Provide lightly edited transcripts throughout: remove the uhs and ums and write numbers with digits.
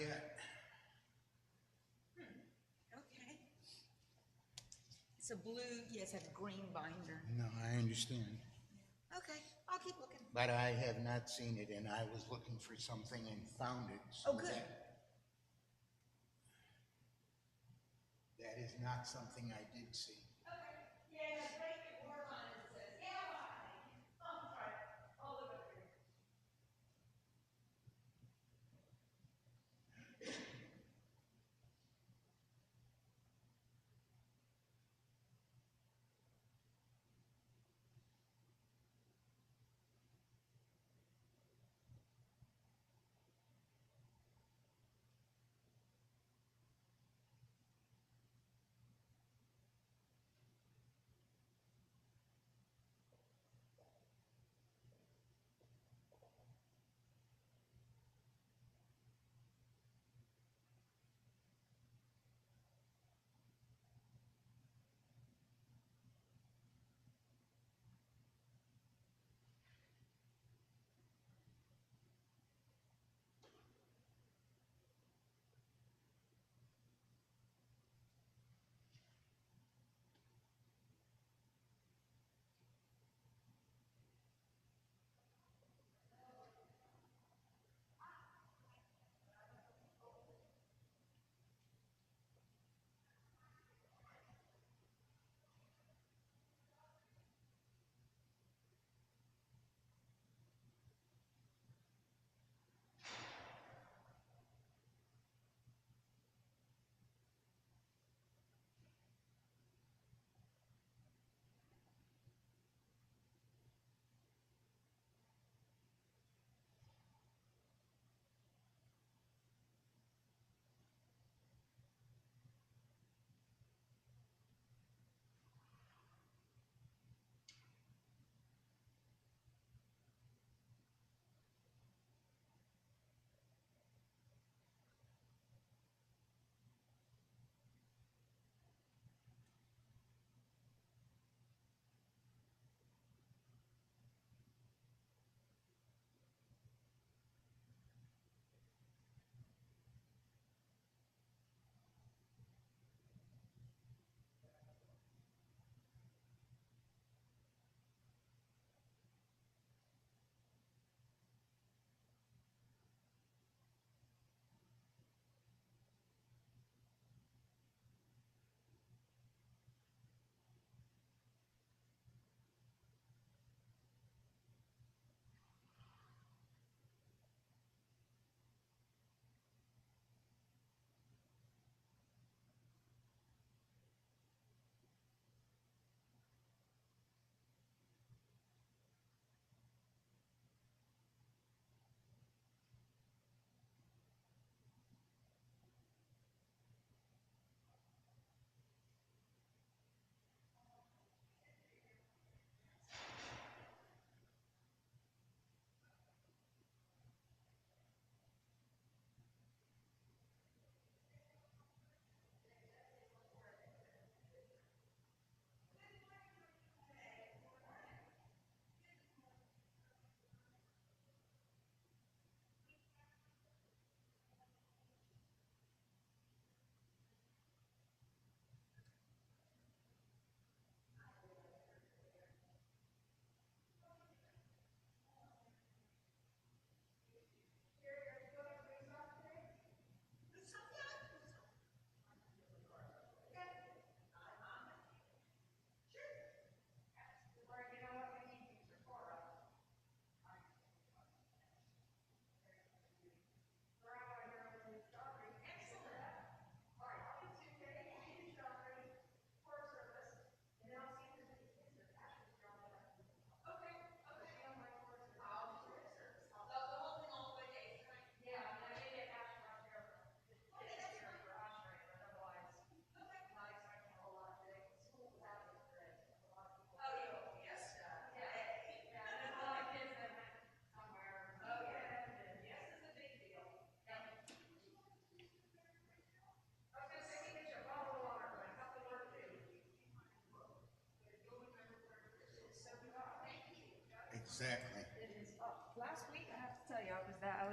yet. Okay. It's a blue, yes, a green binder. No, I understand. Okay, I'll keep looking. But I have not seen it, and I was looking for something and found it. So Oh, good. That is not something I did see. Okay. Yeah, break your word on it. It says, yeah, why? Oh, sorry. I'll look up here.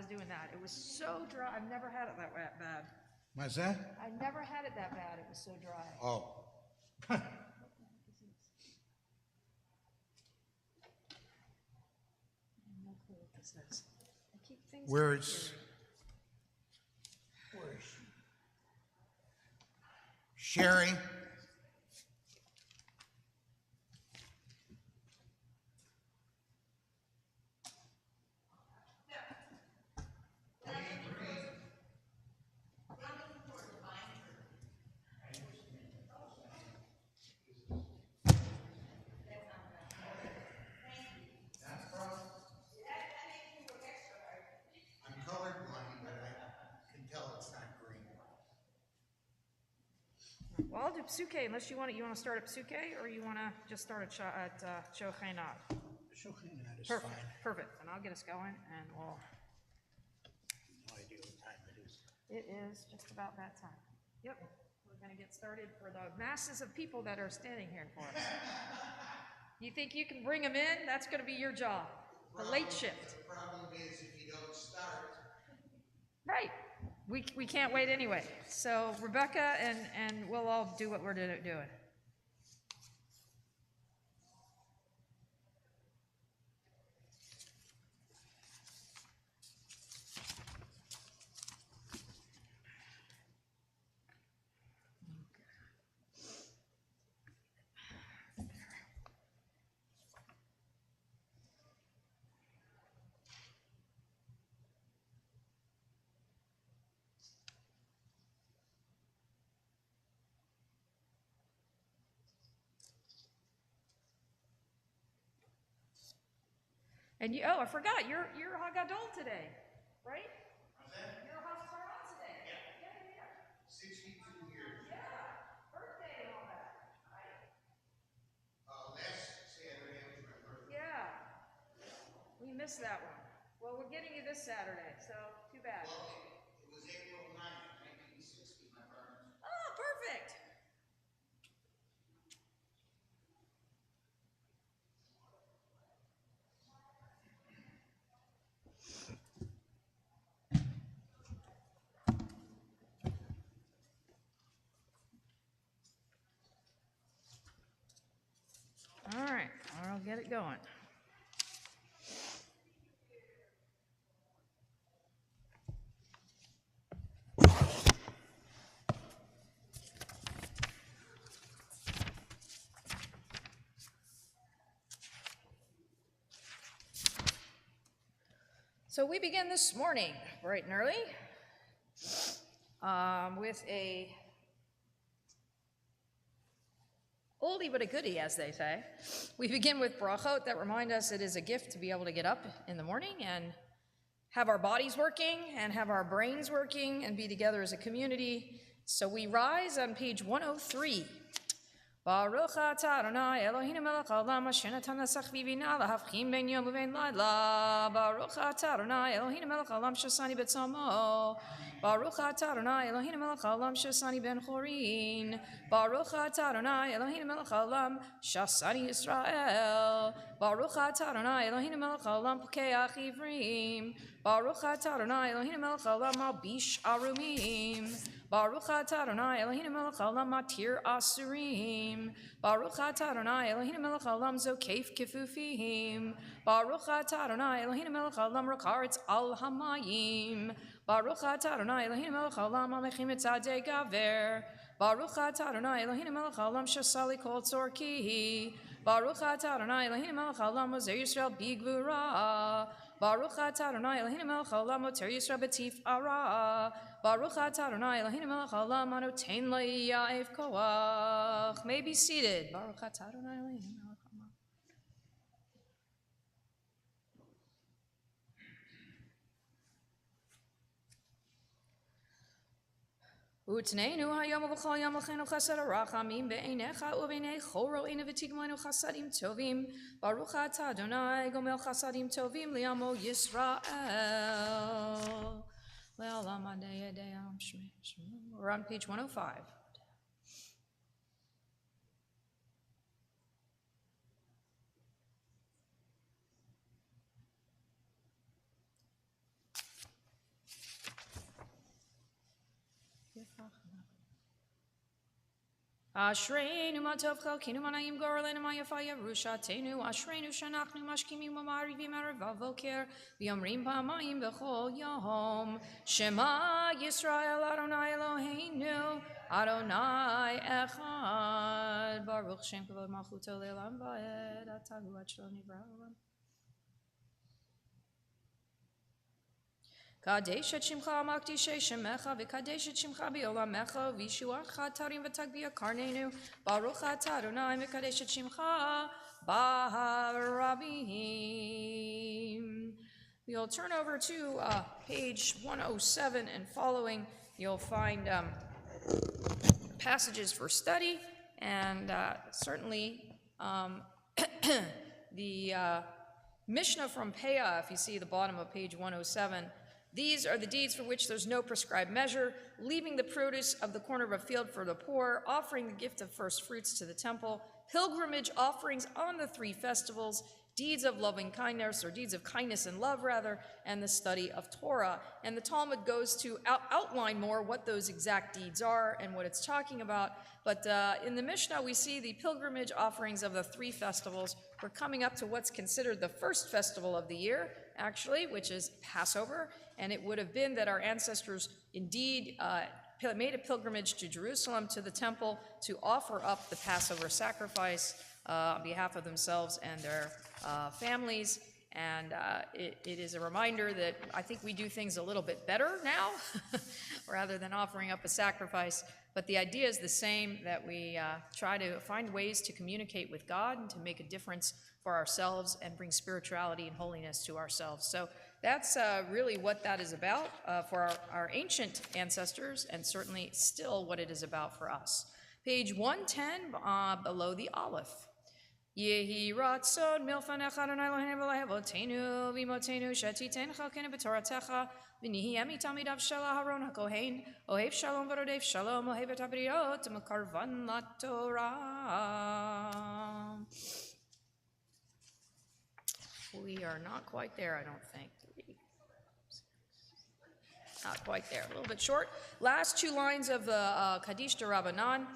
doing that. It was so dry. I've never had it that bad. What's that? I never had it that bad. It was so dry. Oh. No clue what this is. I keep things. Where's Sherry? I'm colorblind, but I can tell it's not green. Well, I'll do psuke unless you want it. You want to start at psuke, or you want to just start at shochenat. Shochenat is Perfect. fine. Perfect. And I'll get us going, and we'll. No idea what time it is. It is just about that time. Yep. We're going to get started for the masses of people that are standing here for us. You think you can bring them in? That's going to be your job. The late shift. The problem is if you don't start. Right. We can't wait anyway. So Rebecca and we'll all do what we're doing. And you, oh, I forgot, you're Hagadol today, right? What's that? You're Haftarah today. Yeah. 62 years. Yeah, birthday and all that, right? Last Saturday was my birthday. Yeah, we missed that one. Well, we're getting you this Saturday, so too bad. Well, it was April 9th, 1960, my parents. Oh, perfect. All right, I'll get it going. So we begin this morning, bright and early, with a oldie but a goodie, as they say. We begin with brachot that remind us it is a gift to be able to get up in the morning and have our bodies working and have our brains working and be together as a community. So we rise on page 103. Baruch atah Adonai Eloheinu melech haolam asher natan lasach v'bina lahavchim ben yom u'ben layla. Baruch atah Adonai Eloheinu melech haolam shasani b'tzomo. Baruch atah Adonai Eloheinu melech haolam shasani ben chorin. Baruch atah Adonai Eloheinu melech haolam shasani Yisrael. Baruch atah Adonai Eloheinu melech haolam pokeach ivrim. Baruch atah Adonai Eloheinu melech haolam malbish arumim. Baruch atah Adonai Eloheinu melech haolam matir asurim. Baruch atah Adonai Eloheinu melech haolam zokef kifufim. Baruch atah Adonai Eloheinu melech haolam rakaretz al hamayim. Baruch atah Adonai Eloheinu melech haolam alechim etzadei gaver. Baruch atah Adonai Eloheinu melech haolam shasali kol tzorki. Baruch atah Adonai Eloheinu melech haolam ozer Yisrael bigvura. Baruch atah Adonai Eloheinu melech haolam oter Yisrael b'tif ara. Baruch atah Adonai Eloheinu melech haolam anotein la'yav koach. May be seated. Baruch atah Adonai Eloheinu melech haolam. Utneinu hayom v'chol yom l'chenu chesed harachamim be'einecha u'beinei chol ro'einu v'tigmenu chasadim tovim. Baruch atah Adonai gomel chasadim tovim li'amo Yisrael. We're on page 105. Ashreinu matov chalkinu manayim gorelenu mayafaya rushatenu Ashreinu shanachnu mashkimim umarivim aravav voker v'yomrim pamayim b'chol yom Shema Yisrael Adonai Eloheinu Adonai Echad Baruch Shem Kavod Malchuto Le'olam Va'ed Atahu Ad Shalom Nivra Olam Kadesh et Shimcha Makdishei Shemecha v'Kadesh et Shimcha B'Olamecha v'Yishuacha Tarim v'Tagbia Karnenu Baruch Atah Adonai v'Kadesh et Shimcha B'Harabim. You'll turn over to page 107 and following. You'll find passages for study, and certainly the Mishnah from Peah, if you see the bottom of page 107. These are the deeds for which there's no prescribed measure: leaving the produce of the corner of a field for the poor, offering the gift of first fruits to the temple, pilgrimage offerings on the 3 festivals, deeds of loving kindness, or deeds of kindness and love rather, and the study of Torah. And the Talmud goes to outline more what those exact deeds are and what it's talking about. But in the Mishnah, we see the pilgrimage offerings of the 3 festivals. We're coming up to what's considered the first festival of the year, actually, which is Passover. And it would have been that our ancestors indeed made a pilgrimage to Jerusalem, to the temple, to offer up the Passover sacrifice on behalf of themselves and their families. And it is a reminder that I think we do things a little bit better now, rather than offering up a sacrifice. But the idea is the same, that we try to find ways to communicate with God and to make a difference for ourselves and bring spirituality and holiness to ourselves. So that's really what that is about for our ancient ancestors, and certainly still what it is about for us. Page 110, below the Aleph. Yehi ratzon milfanecha Adonai Eloheinu v'lehevotenu v'imotenu shetiten chalkenu b'toratecha v'nihi emi talmidav shel Aharon hakohen ohev shalom v'rodev shalom ohev et habriot u'mekarvan laTorah. We are not quite there, I don't think. Not quite there, a little bit short. Last 2 lines of the Kaddish de Rabbanan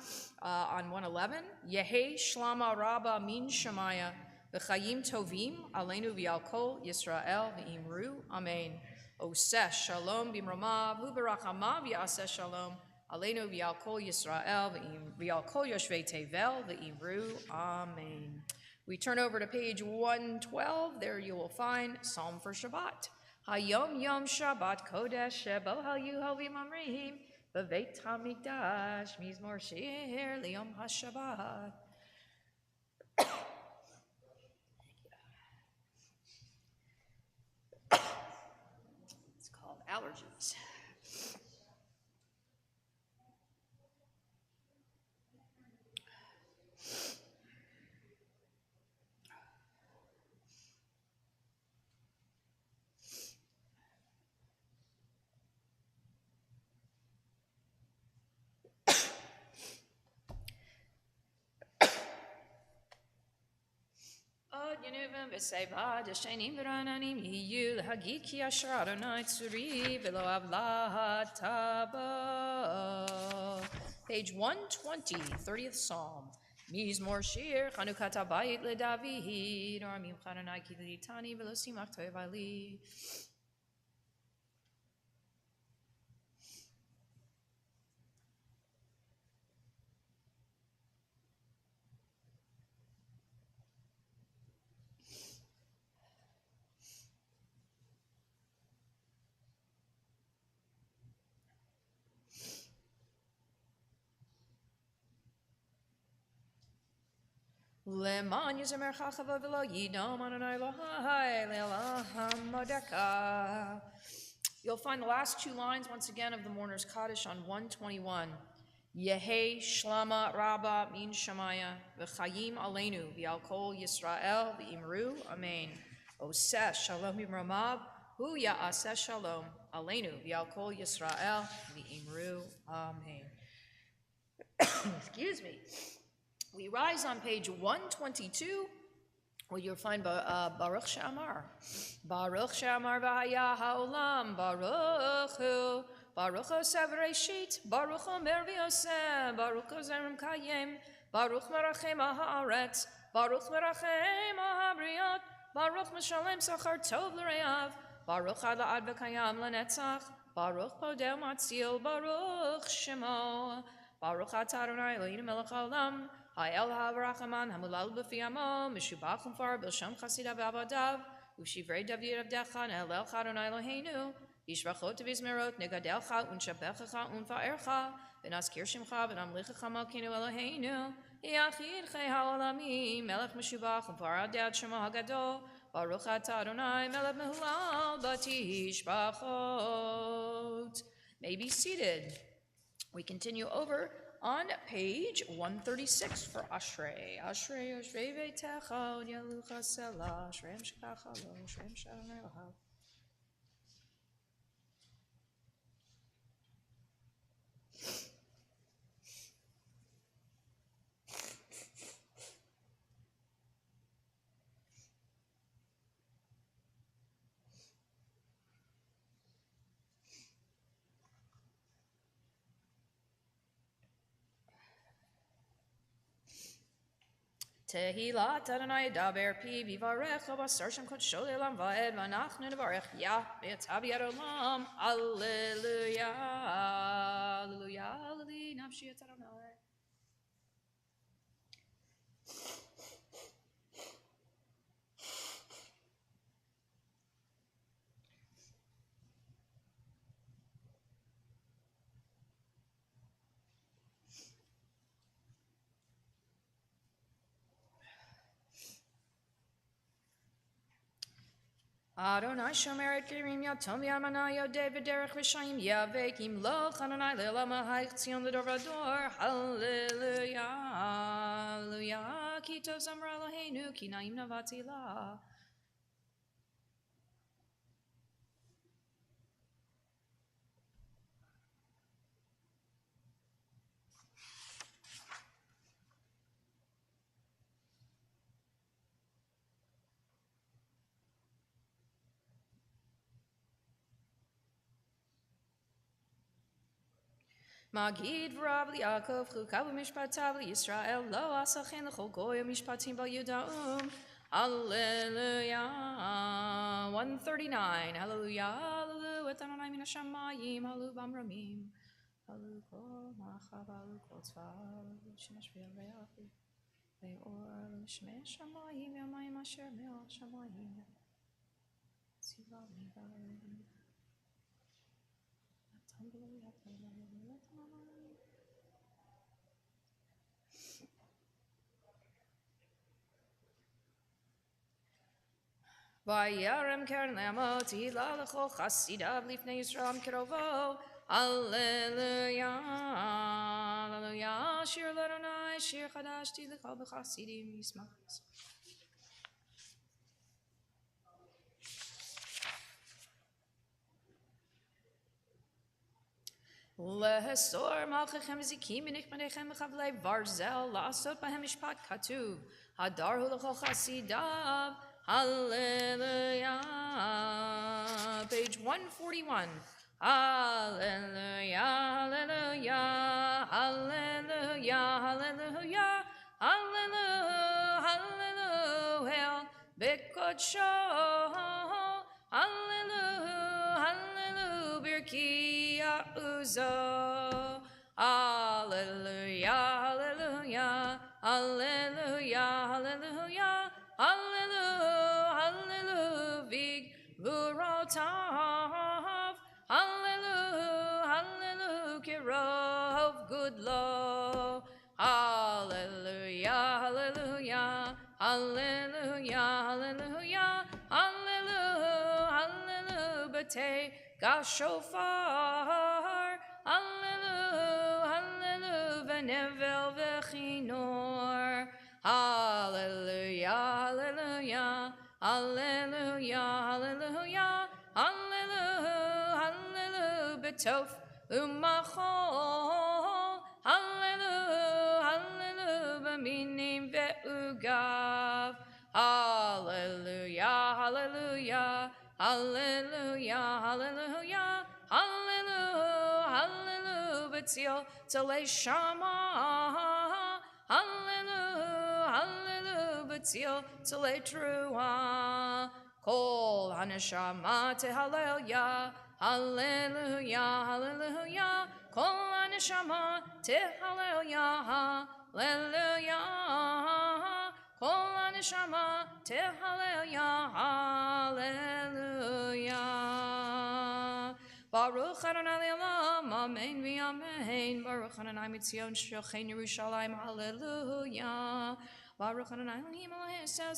on 111. Yehi shlama rabba min shamaya v'chayim tovim aleinu v'al kol Yisrael v'imru amen. Oseh shalom b'mromav u'berachamav ya'aseh shalom aleinu v'al kol Yisrael v'al kol yoshvei tevel v'imru amen. We turn over to page 112. There you will find Psalm for Shabbat. Hayom Yom Shabbat Kodesh Shebo Hayu V'Mamrim B'Veit HaMikdash Mizmor Shir Liyom HaShabbat. It's called allergies. Yenuvim v'seivad yeshenim v'rananim yiyu l'hagik yashar Adonai tzuri v'lo avlah tabo. Page 120, 30th Psalm. Mizmor shir chanukat habayit leDavid aramim chananai ki l'itani v'lo simach to'ev ali. Leman yuzamer chachava v'lo yidom Adonai Elohai le'elam modeka. You'll find the last 2 lines once again of the Mourner's Kaddish on 121. Yehi shlama rabba min shamaya v'chayim aleinu v'al kol Yisrael v'imru amen. Oseh shalom b'mromav hu ya'aseh shalom aleinu v'al kol Yisrael v'imru amen. Excuse me. We rise on page 122, where you'll find Baruch She'amar. Baruch She'amar v'haya ha'olam, Baruch Hu, Baruch Oseh Bereshit, Baruch Omer V'Yoseh, Baruch Ozerem Kayim, Baruch Merachem Haaretz, Baruch Merachem Habriot, Baruch Meshalem Sachar Tov L'Reav, Baruch Ad La'ad V'Kayam L'Netzach, Baruch Podel Matzil, Baruch Shemo, Baruch Atah Adonai Eloheinu Melech Haolam, Ha'el Ha'varachaman, Hamulal B'fi Amo, Meshubach Umfar B'Shem Chasidav V'Avadav, Ushivrei David Avdecha, Ne'elelcha Adonai Eloheinu, Yishvachot V'Izmerot, Negadelcha, Unshabechacha, Unfa'ercha, V'Naskir Shemcha, V'Namlichecha Malkeinu Eloheinu, Yachid Chei Ha'olamim, Melech Meshubach Umfar Adad Shemo HaGadol, Baruch Atah Adonai Melech Mehulal Batishbachot. May be seated. We continue over on page 136 for Ashrei. Ashrei Ashrei Veitecha Od Yalucha Selah Shrem Shkachalo Shrem Shadonai Lahav. Tehilat Adonai Daber Pi Vivarech Obasar Shem Kodsho Le'olam Va'ed V'anachnu Nevarech Yah B'yatzav Yad Olam Alleluia Alleluia Alleluia Nafshi Et Adonai. Adonai shomer et kirim yatom yamana yodeh v'derech v'shayim yavek imloch Adonai le'olam ha'ich tzion l'dor v'dor Hallelujah Hallelujah Ki tov zamra Eloheinu Ki na'im navati la. Magid v'rav li'Yakov chukav u'mishpatav li'Yisrael lo asachen l'chol goy u'mishpatim bal Yudaum. Hallelujah. 139. Hallelujah. Hallelujah. Et Adonai min hashamayim. Hallelujah b'amramim. Hallelujah kol machav. Hallelujah kol tzvar. Hallelujah shemesh v'yareach. Ve'or l'shmei shamayim. Yamayim asher me'al shamayim. Tzivah v'yareach. Vayarem keren le'amot hila l'chol chasidav lifnei Yisrael kerovo. Alleluia, Alleluia. Shir l'Adonai, shir chadash ti l'chol b'chasidim yismach. Lehesor malchechem zikim v'nichmanechem v'chavlei varzel la'asot b'hem mishpat katuv hadarhu l'chol chasidav. Hallelujah. Page 141. Hallelujah, hallelujah, hallelujah, hallelujah, hallelujah, hallelujah, Bekodsho, hallelujah, hallelujah, Birki Uzo, hallelujah, hallelujah, hallelujah, hallelujah, hallelujah, hallelujah, Vig Vurotav, hallelujah, hallelujah, Kirov, good law, hallelujah, hallelujah, hallelujah, hallelujah, hallelujah, hallelujah, Bate Gashofar, hallelujah, hallelujah, Venevel Vechinor, hallelujah, hallelujah, hallelujah, hallelujah, hallelujah, hallelujah, Betof Umachol, hallelujah, hallelujah, B'minim Ve'ugav, hallelujah, hallelujah, hallelujah, hallelujah, hallelujah, b'tzil tzalei shama. Hallelujah, hallelujah, b'tzil tzalei trua. Kol haneshama tehallel hallelujah, hallelujah. Kol haneshama tehallel hallelujah. Kol haneshama tehallel hallelujah. Baruch Adonai Le'olam, Amen v'Amen. Baruch Adonai Mitzion Shochein Yerushalayim, Hallelujah. Baruch Adonai Elohim Elohei Yisrael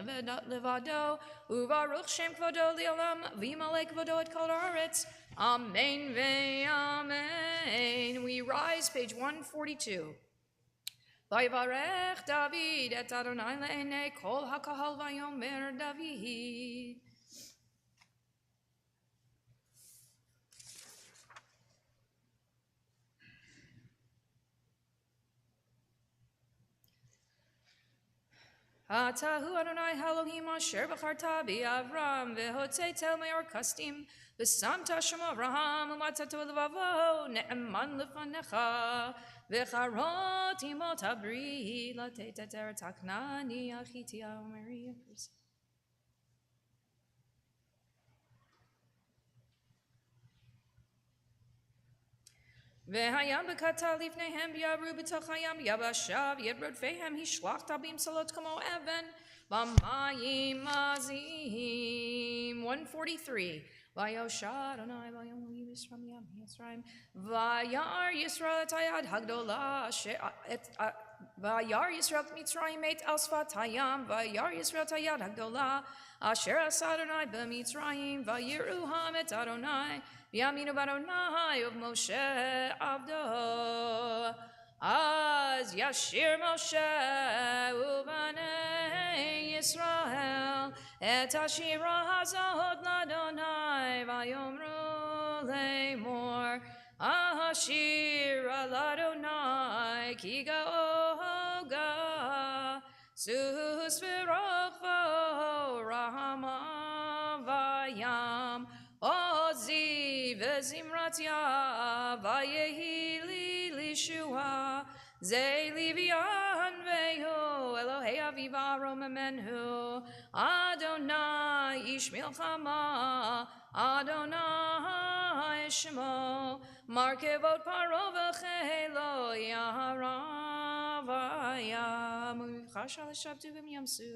Vedat Levado, Uvaruch Shem Kvodo Le'olam, V'Yimalei Kvodo et Kol Haaretz, Amen v'Amen. We rise, page 142. Vayivarech David et Adonai le'enei kol hakahal vayomer David. Atahu Adonai Elohim asher b'charta Avram v'hotzeitel me'or kastim v'samta shem Avraham u'matzato levavo ne'eman lefanecha v'charot imot habri lateit et eretz haknani achiti Maria. V'hayam b'kata lifnehem v'yavru b'toch hayam yabashav yedrod fehem hishlach tabim salot kamo even b'mayim azim. 143. Vayosha Adonai v'yom Yisrael yam Yisrael v'yar Yisrael et hayad hagdola v'yar Yisrael Mitzrayim et al sfat hayam v'yar Yisrael et hayad hagdola asher asa Adonai b'Mitzrayim v'yiru ham et Adonai v'yaminu b'Adonai of Moshe avdo az yashir Moshe u'banei Yisrael et ashira hazot l'Adonai v'yomru le'mor ashira l'Adonai ki ga'oga sus v'roch v'rahama v'yam ozi v'zimrat ya v'yehi li lishua ze livian ve'hu Elohei aviva romemenhu Adonai ish milchama Adonai shmo markevot paro v'chelo yaharavaya Chashal shabtu v'myamsu.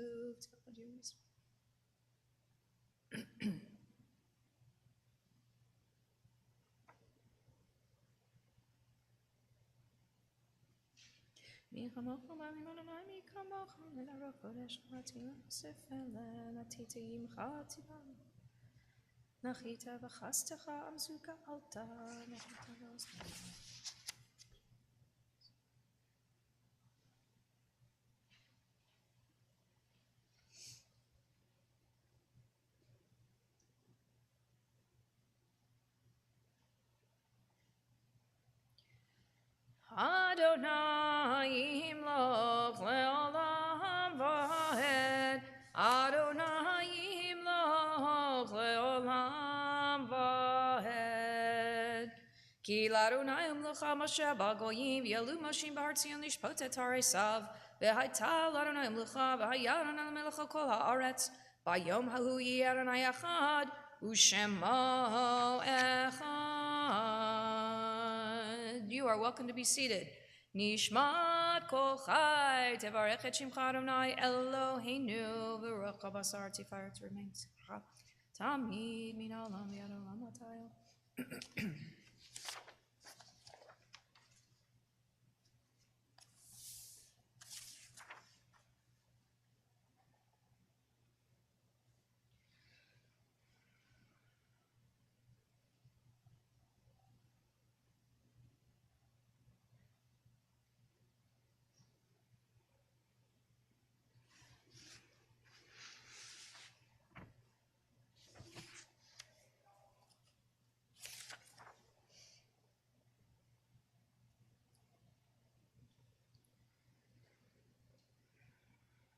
Nachita v'chastecha amzuka alta. Adonai yimloch le'olam v'ed. Adonai yimloch le'olam v'ed. Ki l'Adonai umlocha Moshe b'goyim v'yalu Moshe b'har Tzion lishpot et ha'esav v'hayta l'Adonai umlocha v'haya Adonai l'melech kol ha'aretz v'yom hahu yi Adonai echad u'shemo echad. You are welcome to be seated. Nishmat kol chai tevarech et shimcha Adonai Eloheinu v'ruach habasar tifaret remains tamid min olam v'ad olam atayil.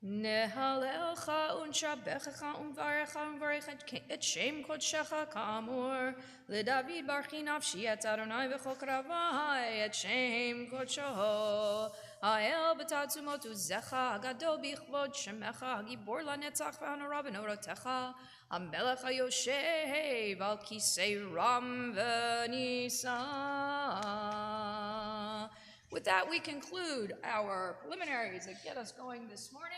Nehalelcha unshabechacha unvarecha unvarech et shem kodshecha kamur leDavid barchi nafshi et Adonai v'chol kravai et shem kodsho ha'el b'tatzumot uzecha hagadol bichvod shemecha hagibor lanetzach v'hanora b'norotecha hamelech hayoshev al kisei ram v'nisa. With that, we conclude our preliminaries that get us going this morning.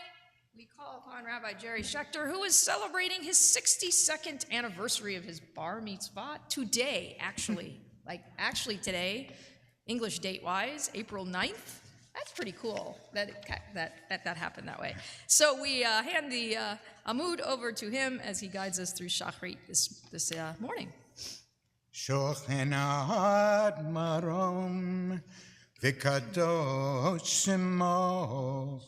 We call upon Rabbi Jerry Schechter, who is celebrating his 62nd anniversary of his bar mitzvah today, actually. Actually today, English date-wise, April 9th. That's pretty cool that happened that way. So we hand the Amud over to him as he guides us through Shachrit this morning. Shochenad marom v'kadosh shemo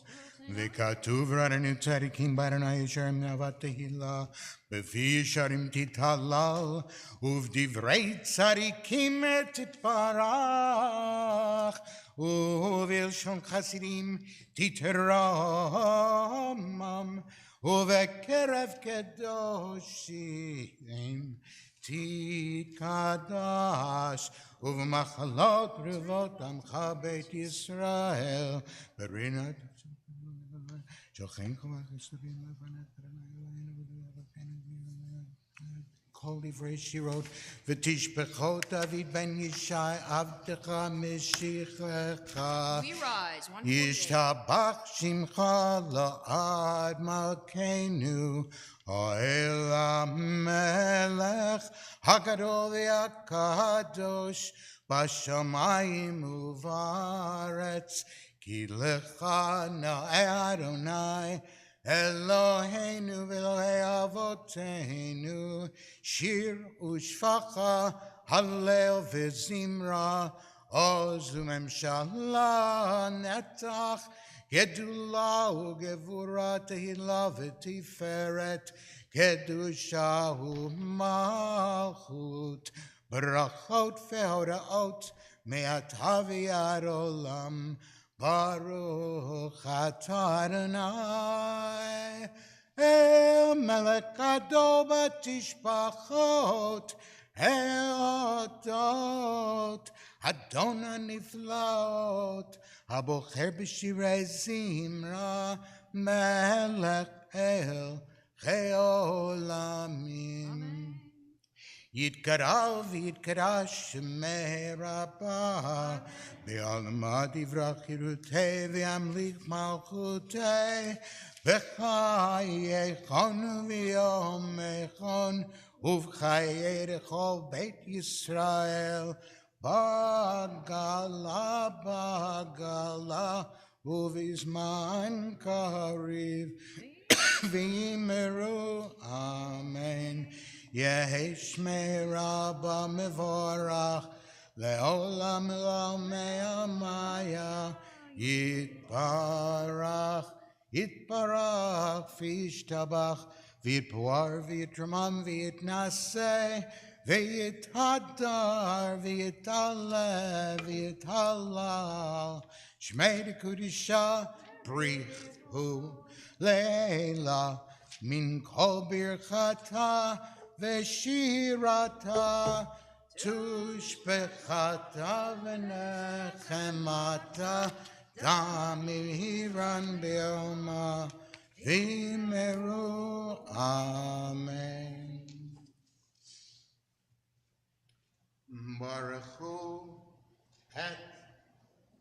v'katuv radenu tzadikim b'Adonai yisharim navat tehila b'fi yisharim titalal uvdivrei tzadikim titbarach ובלשון חסידים תתרומם ובקרב קדושים תתקדש ובמחלות רבות עמך בית ישראל ברינת שוכן כל הכספים לבנת כל דברי שירות ותשפחות דוד בן ישי עבדך משיחך ישתבח שמך לעד מלכנו האל המלך הגדול והקדוש בשמיים ובארץ כי לך נאה אדוני אלוהינו ואלוהי אבותינו שיר ושפחה הלל וזמרה עוז וממשלה נצח גדולה וגבורה תהילה ותפארת קדושה ומלכות ברכות והודאות מעתה ועד עולם Baruch atah Adonai El melech gadol batishpachot Eodot Adonai niflaot Habocher b'shirei zimra Melech el cheolamim יתקרא ויתקדש שמי רבה, בעלמא יברח חירותי וימליך מלכותי, בחייכון ויומכון, ובחיי לכל בית ישראל, בגלה בגלה, ובזמן קריב, ויאמרו אמן. יהי שמי רבה מבורך, לעולם לעולמי עמיה, יתברך, יתברך, וישתבח, ויתפאר, ויתרומם, ויתנשא, ויתהדר, ויתעלה, ויתהלל, שמי דקודשה, בריחו, לילה, מן כל ברכתה, ושירתה, תושבחתה ונחמתה, תמירן ביומה, ואמרו אמן. ברכו את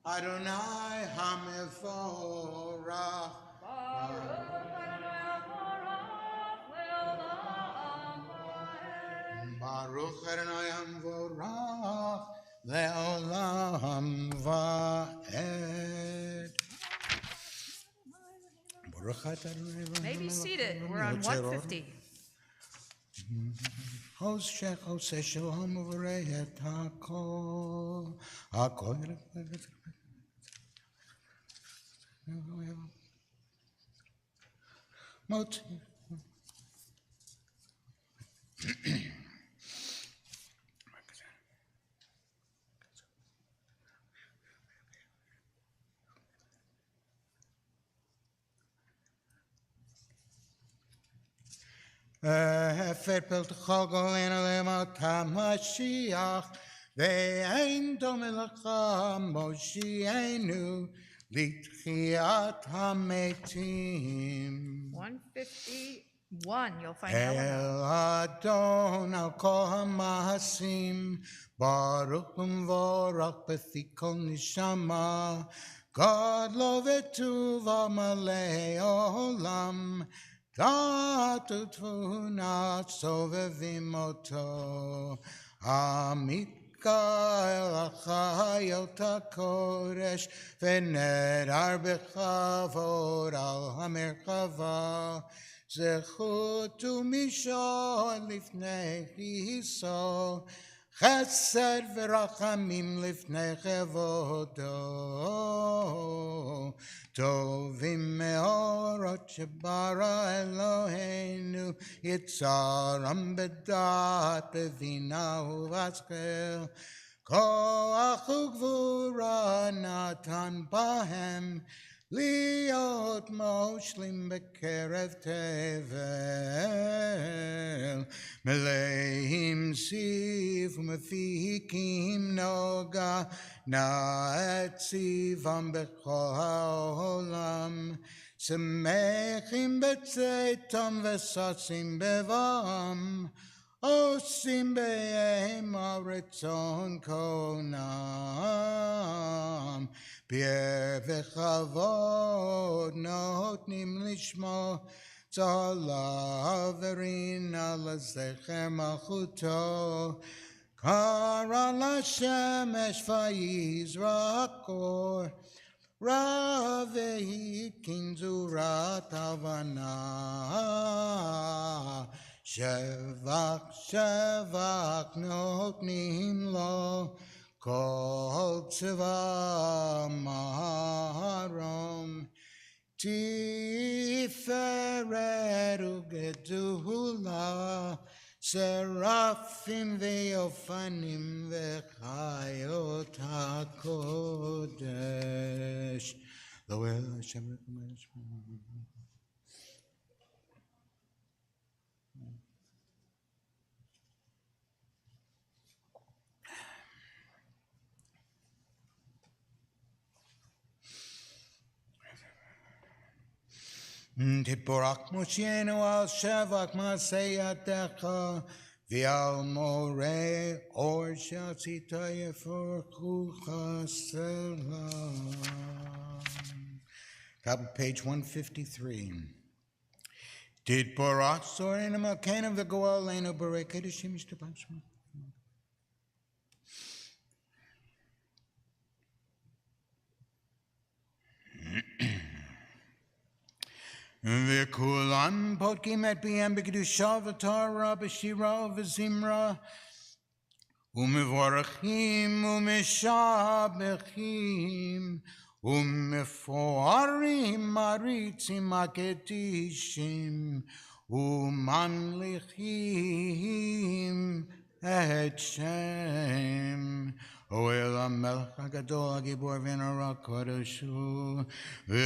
אדוני המבורך. Baruch Adonai Hamvorach Le'olam Va'ed. Baruch Adonai. May be seated. We're on 150. Hoshech Hoseh Shalom Uvarei Et HaKol HaKol Mot אפר פלתך גולנו למות המשיח, ואין דומה לך מושיענו לתחיית המתים. 151, you'll find El Eleanor. Adon al kol ha'maasim, Baruch umvorach b'thi kol nishama, God lo v'tuva malei olam, Dat u'tvuna sovevim oto, Amikael achayot ha'kodesh, V'nerar b'chavod al ha'merkava, זכות ומשול לפני כיסו, חסד ורחמים לפני כבודו. טובים מאורות שברא אלוהינו, יצרם בדעת, בבינה ובשכל. כוח וגבורה נתן בהם, להיות מושלים בקרב תבל, מלאים סיף ומפיקים נוגה, נא את סיבם בכל העולם, שמחים בצאתם וששים בבם, עושים בהם הרצון קונם, פאר וכבוד נותנים לשמו, צהלה ורינה לזכר מלכותו, קרא לשמש ויזרח אור, רב והקים זורת הבנה, שבח שבח נותנים לו, כל צבא מרום, תפארת וגדולה, שרפים ואופנים וחיות הקודש. לא אל השם וקמש. תתברך מושיענו על שבח מעשה ידיך, ועל מורה אור שעשית יפרחוך סלם. Top of page 153. תתברך צורנו מלכנו וגואלנו ברא קדושים ישתבח שמו. וכולם פותקים את פיהם בקדושה וטהרה, בשירה וזמרה, ומבורכים ומשבחים, ומפוארים מריצים הקדישים, וממליכים את שם. אוהל המלך הגדול, הגיבור ונורא קדוש הוא, וכולם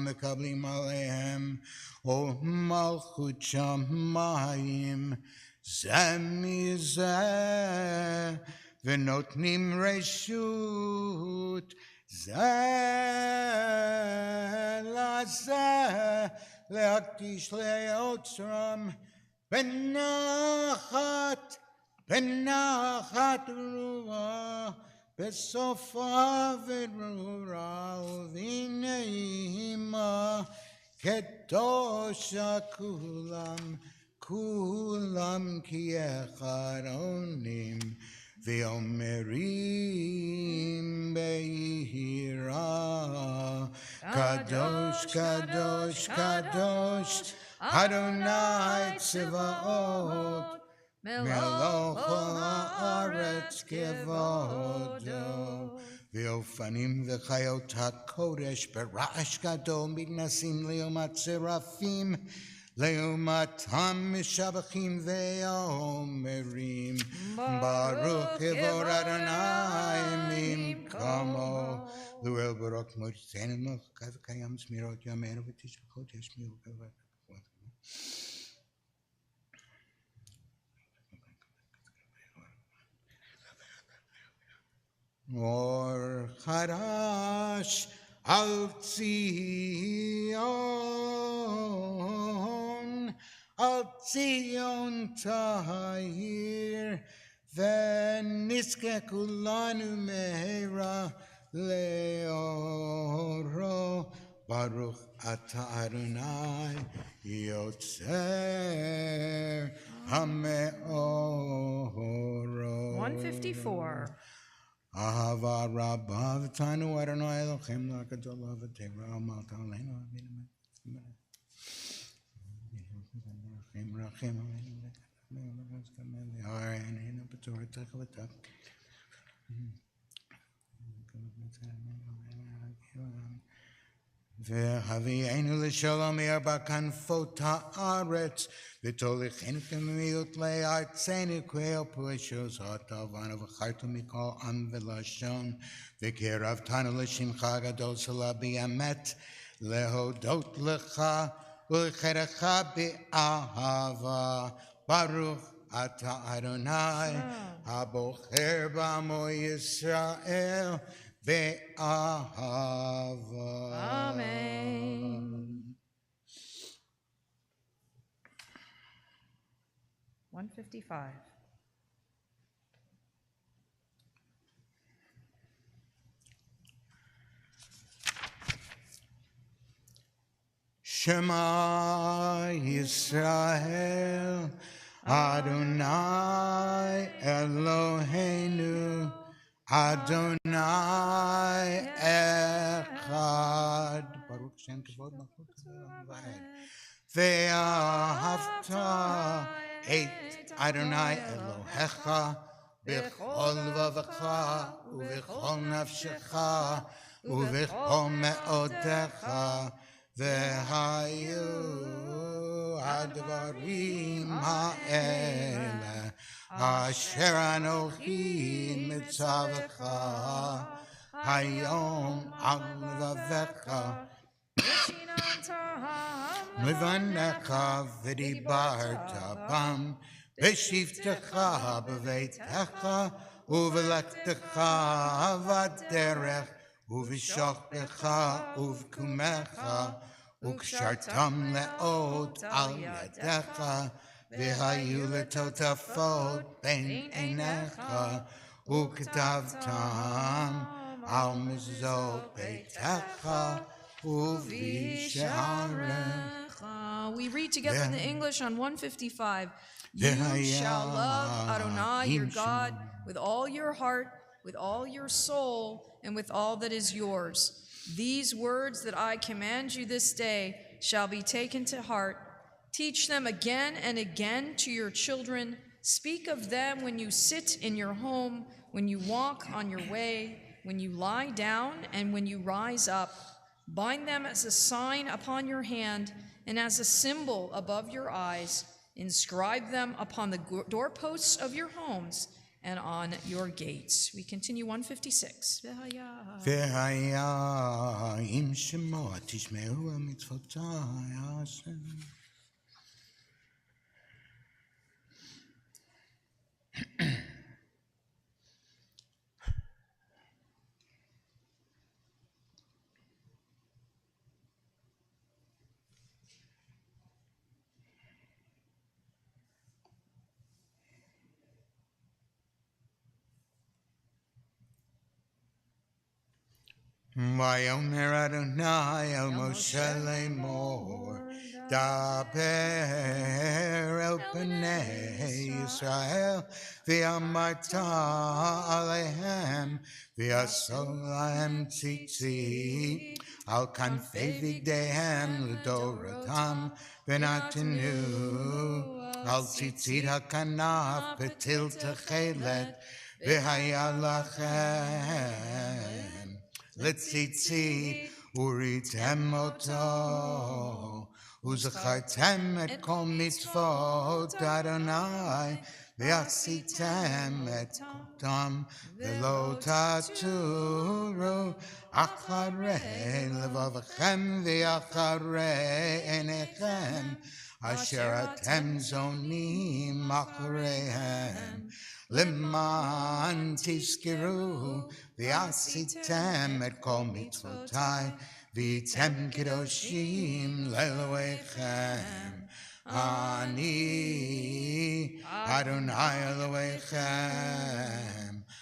מקבלים עליהם עול מלכות שמיים זה מזה, ונותנים רשות זה לזה, להקדיש לאוצרם בנחת רוח, בסופה וברורה ובנעימה, קדושה כולם כי אחד עונים, ואומרים ביראה, קדוש קדוש קדוש אדוני צבאות, מלוך כל הארץ כבודו. ואופנים וחיות הקודש ברעש גדול מתנסים לעומת צרפים, לעומתם משבחים ואומרים, ברוך כבוד אדוני ממקומו, Luel Barak Moitzain Moch Kayam Smirot Yamer Vitish Kotesh Mil. Or Harash Al Zion Tahir Veniske Kulanu Mehera Leoro Baruch Ata Adonai Yotzer Hameoro. 154. Ahava Rabbav Tanu Adonai Elohim Lakadol Avatera Malkalenu Rachim והביאנו לשלום מארבע כנפות הארץ, ותוליכנו כמיעוט לארצנו כעל פרשוס הטבענו, וחרתנו מכל עם ולשון, וקרבתנו לשמך הגדול שלה באמת, להודות לך ולכרך באהבה. ברוך אתה אדוני הבוחר בעמו ישראל באהבה. Amen. 155. Shema Yisrael Adonai Eloheinu Adonai Echad. Baruch Shem Kavod Malchut Vayed. Ve'ahavta et Adonai Elohecha b'chol levavecha u'b'chol nafshecha u'b'chol me'odecha ve'hayu advarim ha'ele asher anochi mitzavecha hayom al levavecha Levanecha v'dibarta bam v'shivtecha b'veitecha u'v'lektecha v'derech u'v'shochtecha u'v'kumecha u'kshartam le'ot al yadecha v'hayu letotafot ben einecha u'ktavtam al mizot beitecha. We read together in the English on 155. You shall love Adonai your God with all your heart, with all your soul, and with all that is yours. These words that I command you this day shall be taken to heart. Teach them again and again to your children. Speak of them when you sit in your home, when you walk on your way, when you lie down, and when you rise up. Bind them as a sign upon your hand and as a symbol above your eyes. Inscribe them upon the doorposts of your homes and on your gates. We continue 156. V'haya im shemo tishmeu mitzvotai Hashem. Vayomer Adonai el Moshe Lemor, Daber el Bnei Yisrael, V'amarta alehem, V'asol lahem tzitzit, al kanfei vigdehem l'doratam, V'natenu al tzitzit hakanaf, V'til techelet, V'haya lachem. L'tzitzit uritem oto, uzechartem et kol mitzvot Adonai ועשיתם את אותם ולא תטורו אחרי לבבכם ואחרי עיניכם אשר אתם זונים אחריהם למען תזכרו ועשיתם את כל מצוותיי והייתם קדושים לאלוהיכם אני אדוני אלוהיכם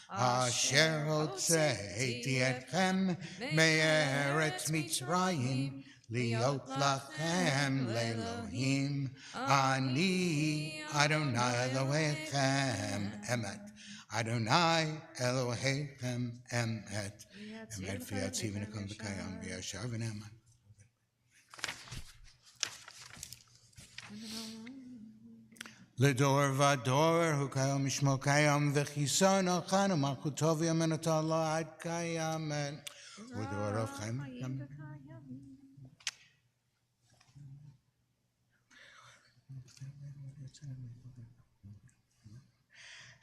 אשר הוצאתי אתכם מארץ מצרים להיות לכם לאלוהים אני אדוני אלוהיכם אמת אדוני אלוהיכם אמת אמת ויציב ונקום וקיים וישר ונאמן לדור ודור הוא קיים משמו קיים וכיסון אכן ומלכותו ויאמנותו לעד קיימת ודור רב חיים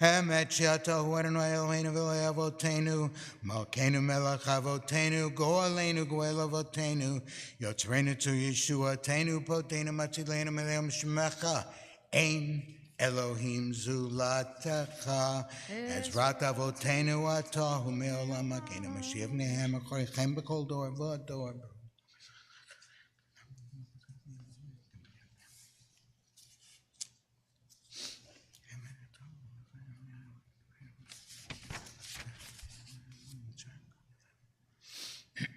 האמת שאתה הוא אדוני אלוהינו ואלוהי אבותינו מלכנו מלך אבותינו גואלנו גואל אבותינו יוצרנו צור ישועתנו פותנו מצילנו מלאם שמך אין אלוהים זולתך עזרת אבותינו אתה ומעולם מגן המשיב בניהם אחריכם בכל דור ודור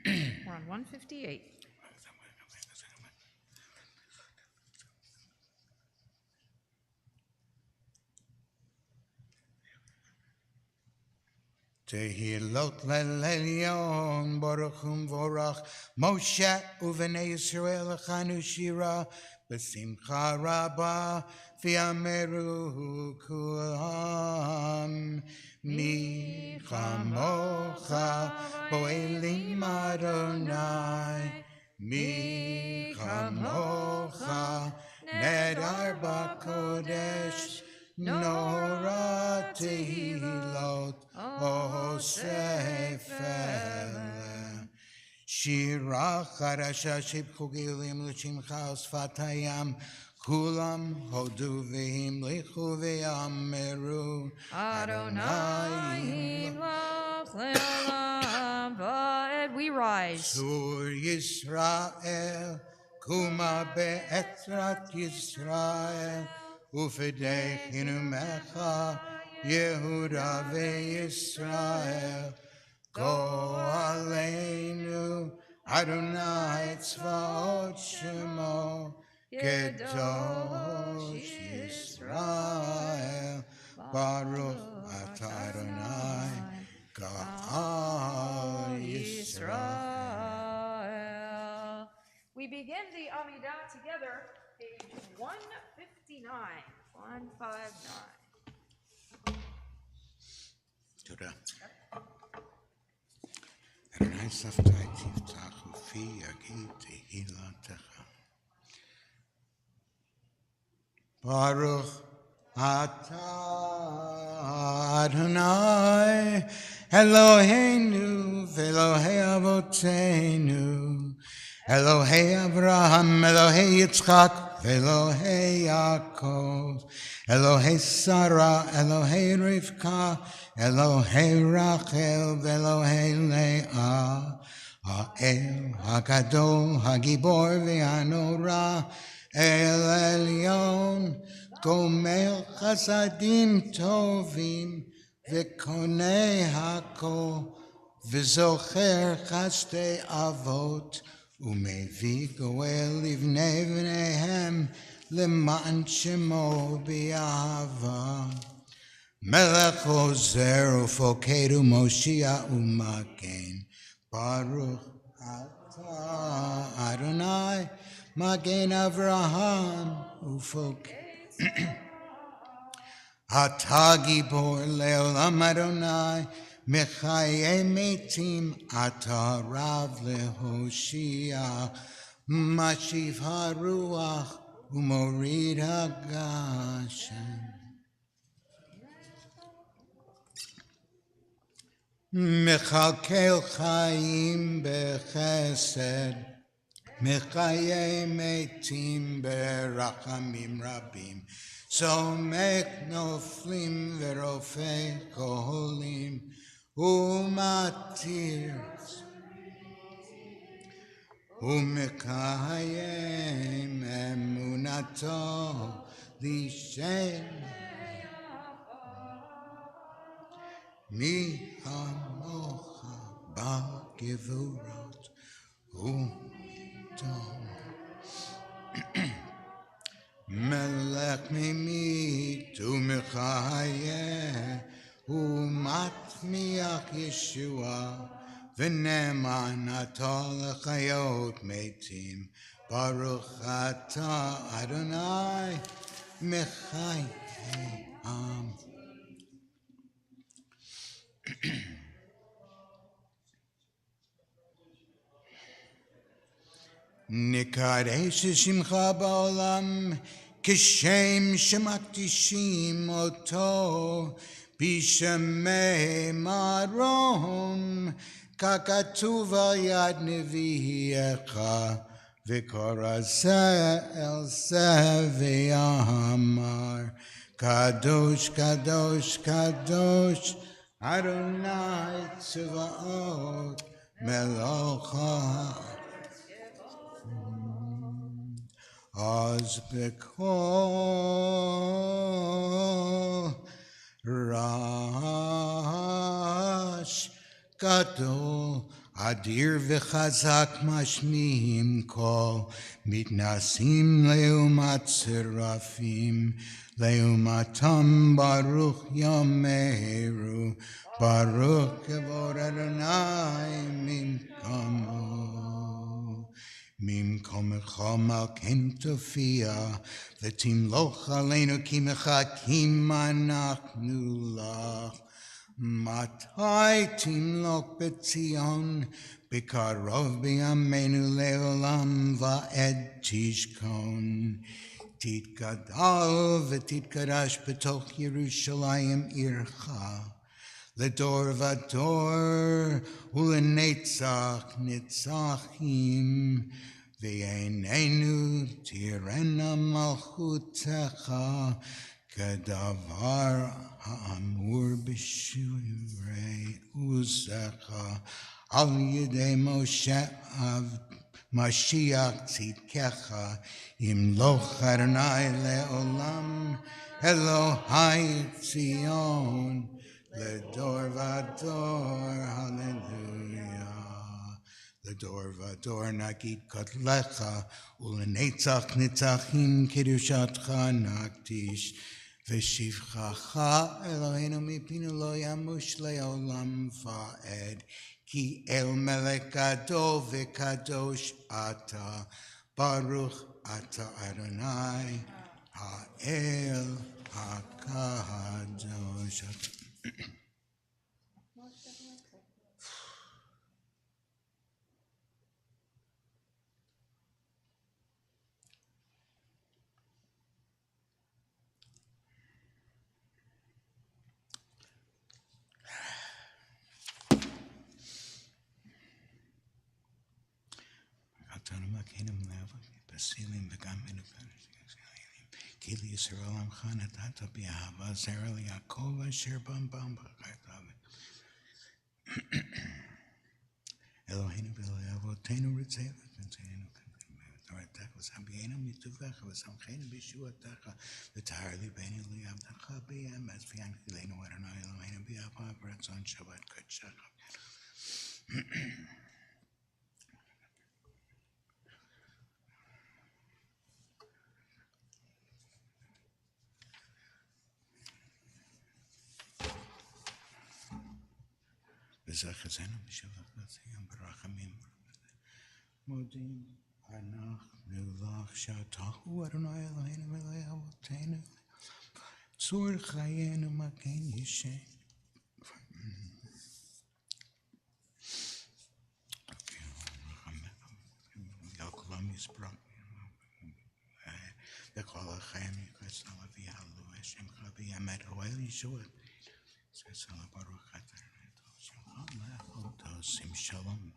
We're on 158. תהילות לעליון ברוך ומבורך משה ובני ישראל הכנו שירה בשמחה רבה ויאמרו כולם מי כמוך פועלים אדוני מי כמוך נדר בקודש נורא תהילות אוסף שירה חדשה שיבחו גאולים לשמך ושפת הים כולם הודו והמליכו ואמרו Adonai yimlach le'olam va'ed. We rise. צור ישראל קומה בעצרת ישראל ופדחנו ממך יהודה וישראל גואלנו אדוני צבאות שמו קדוש ישראל ברוך אתה אדוני גאל ישראל. We begin the Amidah together, page 159. 159. תודה. אדוני שפתי תפתח ופי יגיד תהילתך. ברוך אתה אדוני אלוהינו ואלוהי אבותינו אלוהי אברהם אלוהי יצחק ואלוהי יעקב אלוהי שרה אלוהי רבקה אלוהי רחל ואלוהי לאה האל הגדול הגיבור והנורא אל עליון גומל חסדים טובים וקונה הכל וזוכר חסדי אבות ומביא גואל לבני בניהם למען שמו באהבה מלך עוזר ופוקד ומושיע ומגן ברוך אתה אדוני מגן אברהם ופוקד אתה גיבור לעולם אדוני מחיי מתים אתה רב להושיע משיב הרוח ומוריד הגשם מכלכל חיים בחסד, מחיי מתים ברחמים רבים, סומך נופלים ורופא חולים, ומתיר ומקיים אמונתו לשם. מי כמוך בגבורות וטוב, מלך ממית ומחיה ומצמיח ישועה, ונאמן אתה לחיות מתים. ברוך אתה אדוני מחיי עם. נקדש שמך בעולם כשם שמקדישים אותו בשמי מרום, ככתוב על יד נביאך, וקרא זה אל זה ואמר, קדוש קדוש קדוש אדוני צבאות מלך הארץ. אז בקול רעש גדול אדיר וחזק משמיעים קול, מתנסים לעומת שרפים, לעומתם ברוך יאמרו, ברוך כבוד אדוני ממקומו. ממקומך מלכנו תופיע, ותמלוך עלינו כי מחכים אנחנו לך. מתי תמלוך בציון? בקרוב בימינו לעולם ועד תשכון. תתגדל ותתקדש בתוך ירושלים עירך, לדור ודור ולנצח נצחים, ועינינו תראנה מלכותך, כדבר האמור בשירי עוזך, על ידי משה משיח צדקך, ימלוך אדוני לעולם, אלוהי ציון לדור ודור, הללויה. לדור ודור נגיד גדלך, ולנצח נצחים קדושתך נקדיש. ושבחך אלוהינו מפינו לא ימוש לעולם ועד, כי אל מלך גדול וקדוש אתה, ברוך אתה אדוני האל הקדוש. אותנו מהקינום לעבוד בסילים וגם מנופנים. כי לישראל עמך נתת באהבה זרע ליעקב אשר בם בחרתיו. אלוהינו ואלוהי אבותינו רצה ותנצנו תורתך ושביענו מטובך ושמחנו בישועתך וטהר ליבנו לעבדך באמת והנחילנו אדוני אלוהינו באהבה ורצון שבת קודשך. וזכזנו בשבח וציון ברחמים. מודים אנחנו לך שאתה הוא אדוני אלוהינו ואלוהי אבותינו, צור חיינו מגן ישן. כולם יספרו וכל החיים יקרצה ויעלו שמך בימת אוהל ישועת. סלע ברוך אתה. Osim Shalom.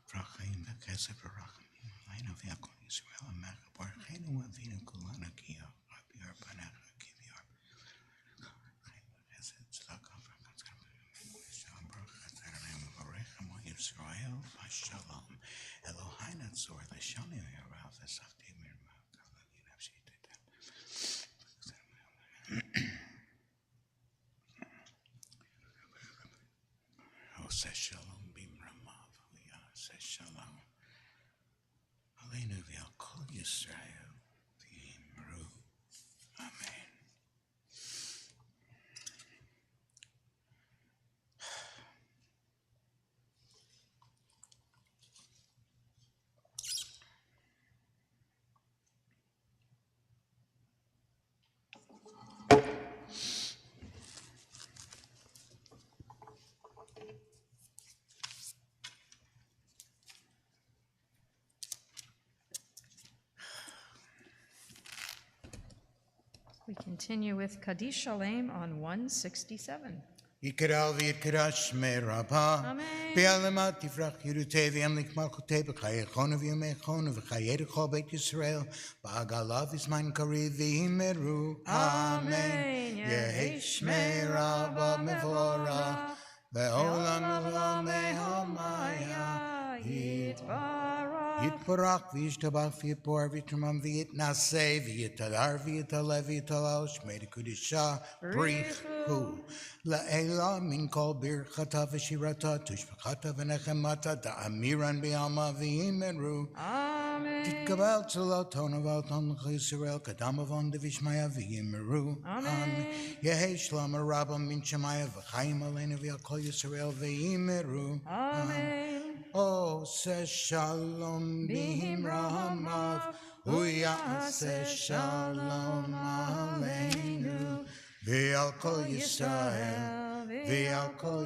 Vrachim v'kesed v'rachamim aleinu v'yakol Yisrael amecha borchenu avinu kulanu ki yar panecha ki yar v'kesed tzedakah v'chatzar v'shalom baruch atzarim v'varechem Yisrael v'shalom Eloheinu tzor l'shani v'yarav v'sachti mirma kavli nafshi tetem. Oseh shalom b'mramav v'yaseh shalom aleinu v'yakol Yisrael v'yimru. Amen. We continue with Kaddish Shalem on 167. Yikral v'yitkara shmei Rabbah. Amen. V'yalemat tifrach yirutei v'yamlik malchutei b'chayechonu v'yamechonu v'chayechol beit Yisrael b'agalav v'zman kariv v'yimeru. Amen. Yehi shmei Rabbah mevorach ve'olam olam me'hamaya Yitbarach v'yishtabach v'yipor v'yitramam v'yitnaseh v'yitalar v'yitaleh v'yitalal shmei dekudisha brichu la'ela min kol birchata v'shirata tushbachata v'nechemata da'amiran b'yama v'yimeru. Amen. Titkabal tzolot tonaval tonach Yisrael kadamavon devishmaya v'yimeru. Amen. Yehi shlom rabba min shemaya v'chayim aleinu v'yakol Yisrael v'yimeru. Amen. Oseh shalom b'mramav v'yaseh shalom aleinu v'al kol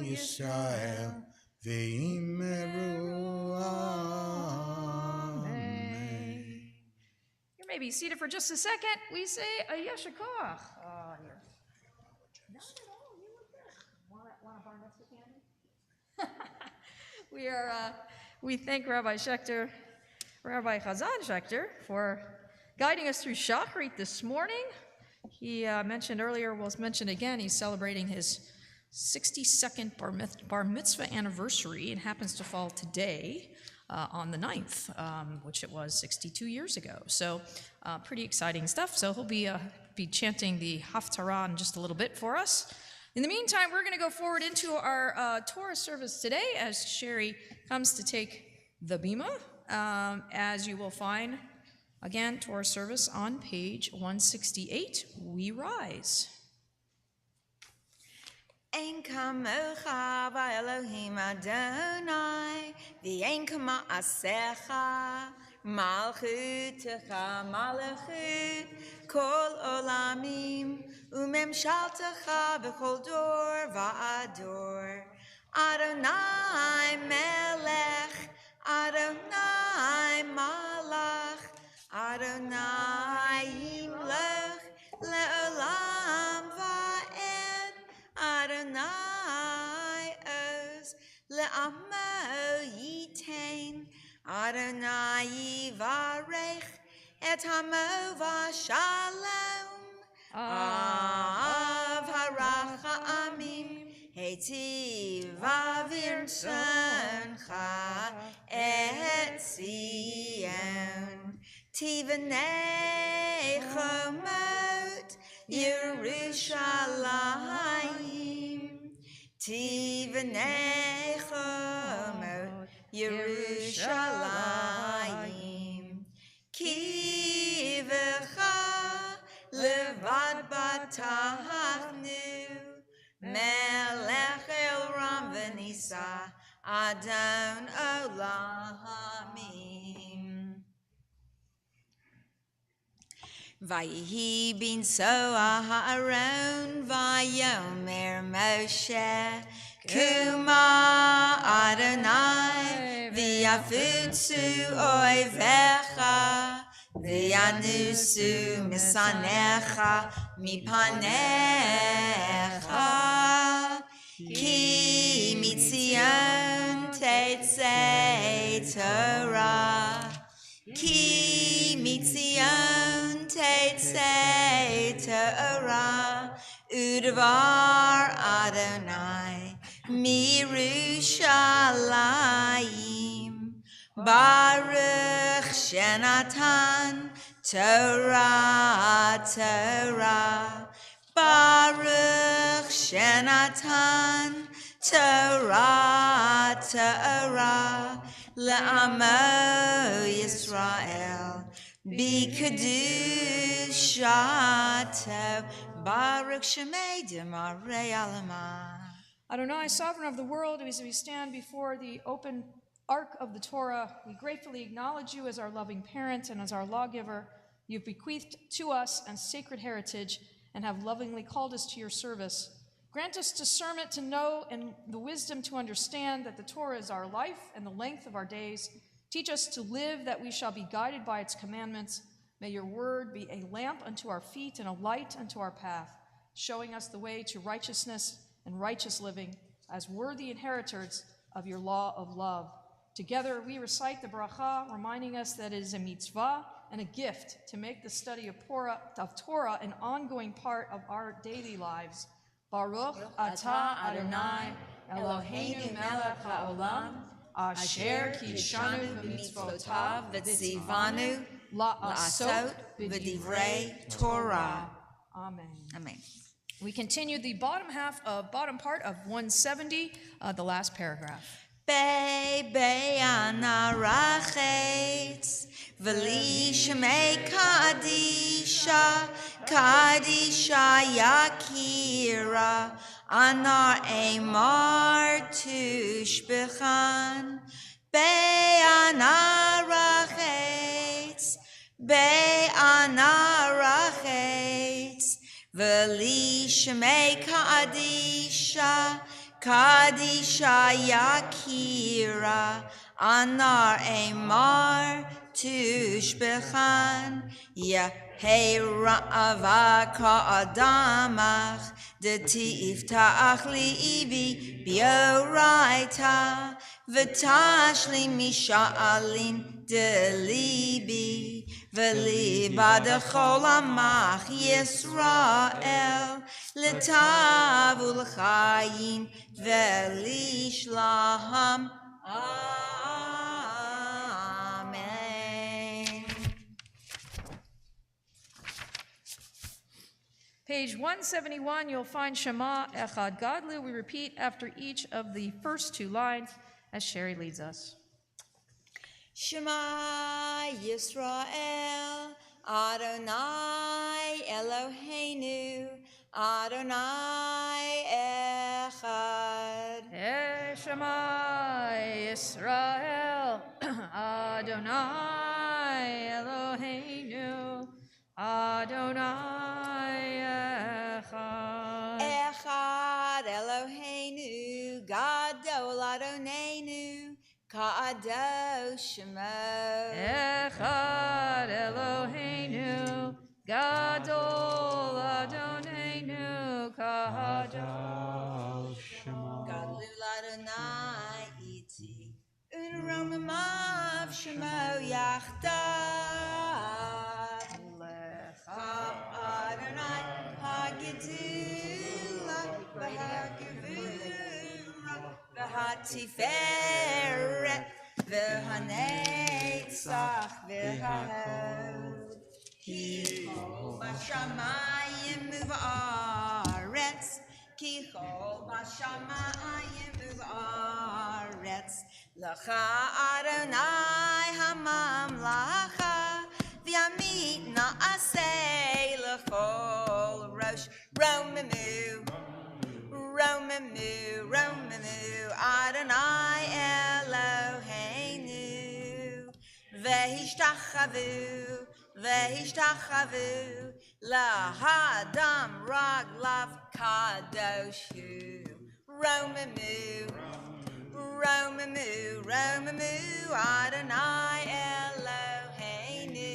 Yisrael v'yimeru. Amen. You may be seated for just a second. We say a yeshakach. Here. Not at all. You look good. Want a bar mitzvah candy? We thank Rabbi Schechter, Rabbi Chazan Schechter, for guiding us through Shachrit this morning. He mentioned earlier, was mentioned again, he's celebrating his 62nd bar mitzvah anniversary. It happens to fall today on the 9th, which it was 62 years ago. So pretty exciting stuff. So he'll be chanting the Haftarah in just a little bit for us. In the meantime, we're going to go forward into our Torah service today as Sherry comes to take the Bima. As you will find, again, Torah service on page 168. We rise. Ein kamocha v'Elohim Adonai, v'ein kama'asecha, malchutecha malachut, kol olamim, umemshaltecha b'chol dor va'ador. Adonai melech, Adonai malach, Adonai yimlech, le'olam va'ed. Adonai oz le'amo yitain, Adonai yivarech et hamo v'shalom. Av harach ha'amim heitiv avir tzoncha et Zion. Tivanei chomot Yerushalayim, Tivanei chomot Yerushalayim, Ki v'cha levad batachnu, Melech el ram v'nisa, Adon olamim. Vayihi bin soa ha'aron vayomer Moshe kuma Adonai v'yafutsu oivecha v'yanusu misanecha mipanecha ki mitzion Dvar Adonai Mirushalayim Baruch Shenatan Torah Torah Baruch Shenatan Torah Torah Le'amo Yisrael B'kedushato Baruch Shemei Demarei Alama. Adonai, sovereign of the world, as we stand before the open ark of the Torah, we gratefully acknowledge you as our loving parent and as our lawgiver. You've bequeathed to us a sacred heritage and have lovingly called us to your service. Grant us discernment to know and the wisdom to understand that the Torah is our life and the length of our days. Teach us to live that we shall be guided by its commandments. May your word be a lamp unto our feet and a light unto our path, showing us the way to righteousness and righteous living as worthy inheritors of your law of love. Together we recite the bracha, reminding us that it is a mitzvah and a gift to make the study of Torah an ongoing part of our daily lives. Baruch atah Adonai Eloheinu melech haolam asher kidshanu b'mitzvotav V'tzivanu la'asot v'divrei Torah. Amen. Amen. We continue the bottom part of 170, the last paragraph. Be anarachetz v'li shemei kadisha yakira anar emar tushbechan. Be anarachetz v'li shemei kadisha yakira anar emar tushbechan. Hey ra'ava ka'adamach detiftach libi bioraita v'tashli misha'alin delibi v'liba dechol amach Yisrael l'tavu l'chayin v'lishlaham. Amen. Page 171, you'll find Shema Echad Gadlu. We repeat after each of the first two lines as Sherry leads us. Shema Yisrael Adonai Eloheinu Adonai Echad. Shema Yisrael Adonai Eloheinu Adonai Echad. Echad Eloheinu Gadol Adonenu Kadosh Shemo. Echad Eloheinu Gadol Adonenu Kadosh Shemo. Gadol Adonai iti Unromamav Shemo Yachdav. Lecha Adonai Hagidula V'Hagivura V'Hatiferet V'Hanetzach V'Hahod. Ki Chol Bashamayim Uv'Aretz Ki Chol Bashamayim Uv'Aretz L'cha Adonai HaMamlacha V'Yamit Na'aseh L'chol Rosh Romamu Adonai Eloheinu V'Hishtachavu Lahadam Raglav Kadoshu. Romamu Adonai Eloheinu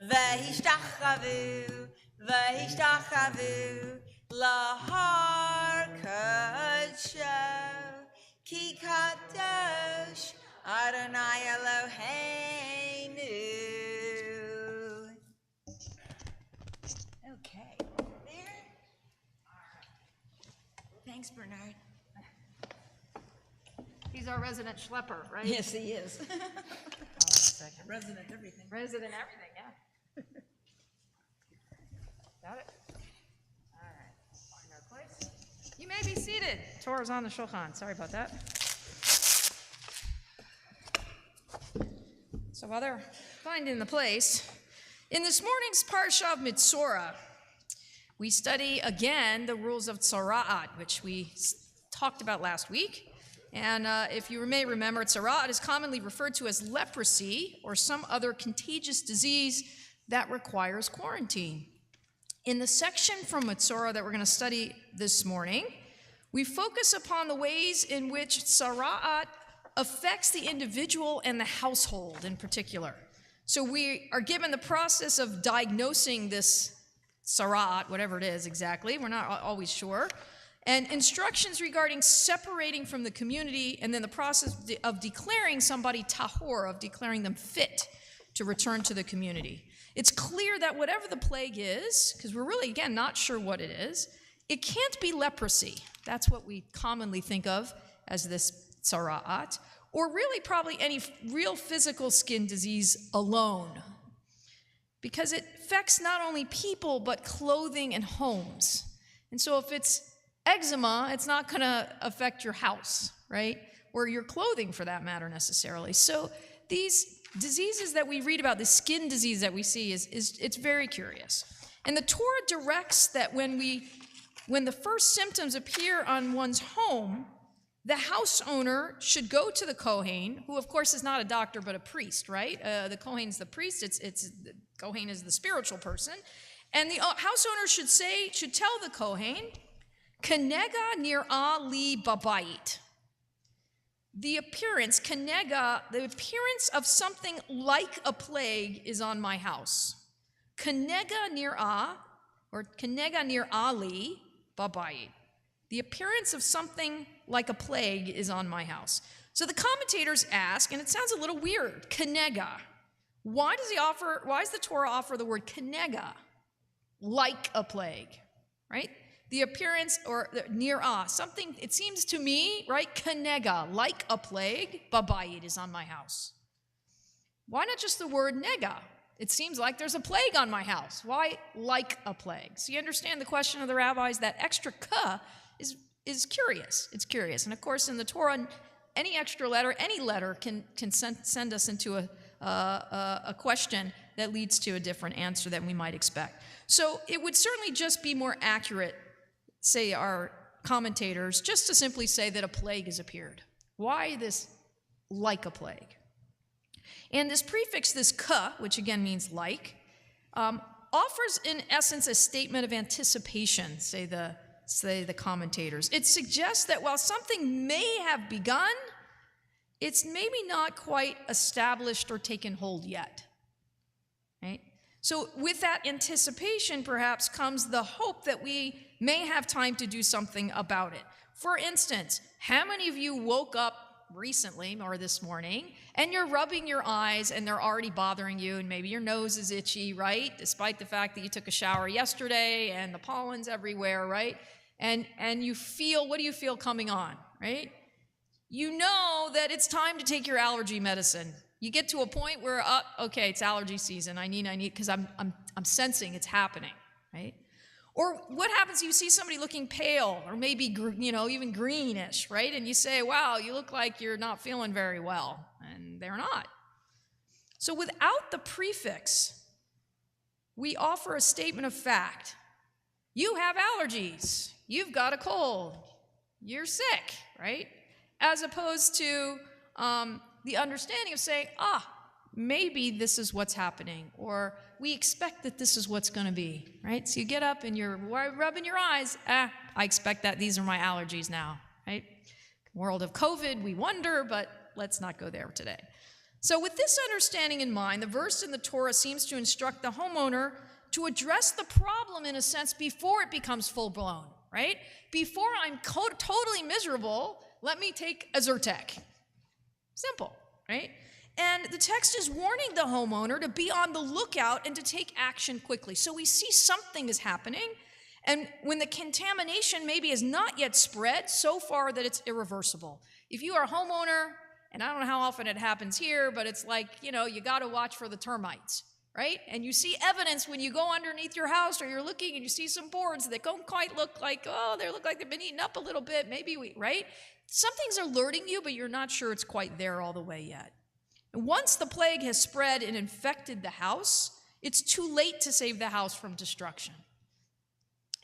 V'Hishtachavu Lahar Kodsho Ki Kadosh Adonai Eloheinu. Okay, there. Thanks, Bernard. He's our resident schlepper, right? Yes, he is. Hold on a second. Resident everything. Resident everything, yeah. Got it? All right, find our place. You may be seated. Torah's on the shulchan. Sorry about that. So while they're finding the place, in this morning's Parsha of Mitzorah, we study again the rules of tzara'at, which we talked about last week. And if you may remember, tzara'at is commonly referred to as leprosy or some other contagious disease that requires quarantine. In the section from Mitzorah that we're going to study this morning, we focus upon the ways in which tzara'at affects the individual and the household in particular. So we are given the process of diagnosing this tzara'at, whatever it is exactly, we're not always sure, and instructions regarding separating from the community, and then the process of declaring somebody tahor, of declaring them fit to return to the community. It's clear that whatever the plague is, because we're really, again, not sure what it is, it can't be leprosy. That's what we commonly think of as this tzara'at, or really probably any real physical skin disease alone, because it affects not only people, but clothing and homes. And so if it's eczema, it's not going to affect your house, right? Or your clothing for that matter necessarily. So these diseases that we read about, the skin disease that we see, it's very curious. And the Torah directs that when the first symptoms appear on one's home, the house owner should go to the Kohen, who of course is not a doctor but a priest, right? The Kohen's the priest. The Kohen is the spiritual person, and the house owner should tell the Kohen, "Kenega nir'ah li babayit." The appearance of something like a plague is on my house. Kenega nir'ah, or kenega nir'ah li babayit. The appearance of something like a plague is on my house. So the commentators ask, and it sounds a little weird, kenega. Why does the Torah offer the word kenega, like a plague, right? The appearance, or nir'ah, something, it seems to me, right, kenega, like a plague, babayit is on my house. Why not just the word nega? It seems like there's a plague on my house. Why like a plague? So you understand the question of the rabbis, that extra ka is curious. It's curious. And of course, in the Torah, any extra letter, any letter can send us into a question that leads to a different answer than we might expect. So it would certainly just be more accurate, say our commentators, just to simply say that a plague has appeared. Why this like a plague? And this prefix, this ka, which again means like, offers in essence a statement of anticipation, say the commentators. It suggests that while something may have begun, it's maybe not quite established or taken hold yet, right? So with that anticipation, perhaps, comes the hope that we may have time to do something about it. For instance, how many of you woke up recently or this morning and you're rubbing your eyes and they're already bothering you, and maybe your nose is itchy, right? Despite the fact that you took a shower yesterday and the pollen's everywhere, right? And you feel, what do you feel coming on, right? You know that it's time to take your allergy medicine. You get to a point where, okay, it's allergy season. I need, because I'm sensing it's happening, right? Or what happens, you see somebody looking pale, or maybe, even greenish, right? And you say, wow, you look like you're not feeling very well, and they're not. So without the prefix, we offer a statement of fact. You have allergies. You've got a cold. You're sick, right? As opposed to the understanding of saying, maybe this is what's happening, or we expect that this is what's going to be, right? So you get up and you're rubbing your eyes. I expect that these are my allergies now, right? World of COVID, we wonder, but let's not go there today. So with this understanding in mind, the verse in the Torah seems to instruct the homeowner to address the problem, in a sense, before it becomes full-blown, right? Before I'm totally miserable, let me take a Zyrtec. Simple, right? And the text is warning the homeowner to be on the lookout and to take action quickly. So we see something is happening, And when the contamination maybe has not yet spread so far that it's irreversible. If you are a homeowner, and I don't know how often it happens here, but it's like, you got to watch for the termites, right? And you see evidence when you go underneath your house or you're looking and you see some boards that don't quite look like, they look like they've been eaten up a little bit, right? Something's alerting you, but you're not sure it's quite there all the way yet. And once the plague has spread and infected the house, it's too late to save the house from destruction.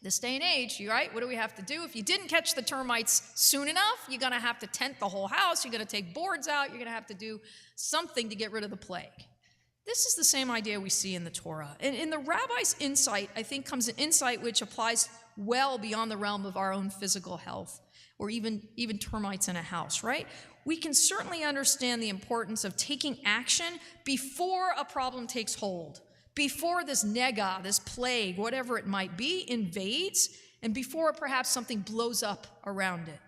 This day and age, right? What do we have to do? If you didn't catch the termites soon enough, you're going to have to tent the whole house. You're going to take boards out. You're going to have to do something to get rid of the plague. This is the same idea we see in the Torah. And in the rabbi's insight, I think, comes an insight which applies well beyond the realm of our own physical health or even termites in a house, right? We can certainly understand the importance of taking action before a problem takes hold, before this nega, this plague, whatever it might be, invades, and before perhaps something blows up around it.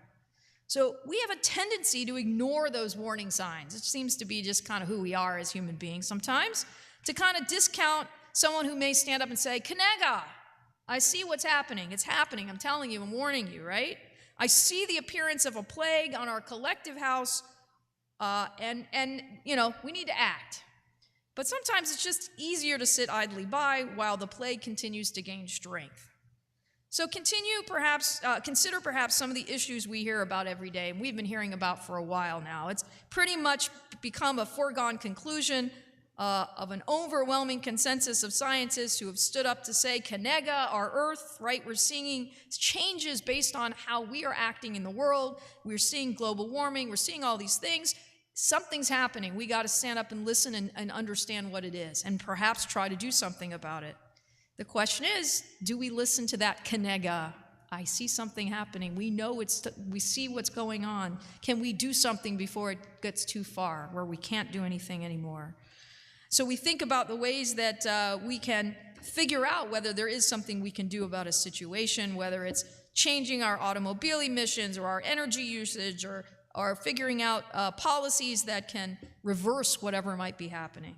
So we have a tendency to ignore those warning signs. It seems to be just kind of who we are as human beings sometimes, to kind of discount someone who may stand up and say, Kenega, I see what's happening. It's happening. I'm telling you, I'm warning you, right? I see the appearance of a plague on our collective house, and we need to act. But sometimes it's just easier to sit idly by while the plague continues to gain strength. So consider perhaps some of the issues we hear about every day, and we've been hearing about for a while now. It's pretty much become a foregone conclusion of an overwhelming consensus of scientists who have stood up to say, Kenega, our earth, right? We're seeing changes based on how we are acting in the world. We're seeing global warming. We're seeing all these things. Something's happening. We got to stand up and listen and understand what it is and perhaps try to do something about it. The question is, do we listen to that Kenega? I see something happening. We know we see what's going on. Can we do something before it gets too far where we can't do anything anymore? So we think about the ways that we can figure out whether there is something we can do about a situation, whether it's changing our automobile emissions or our energy usage or figuring out policies that can reverse whatever might be happening.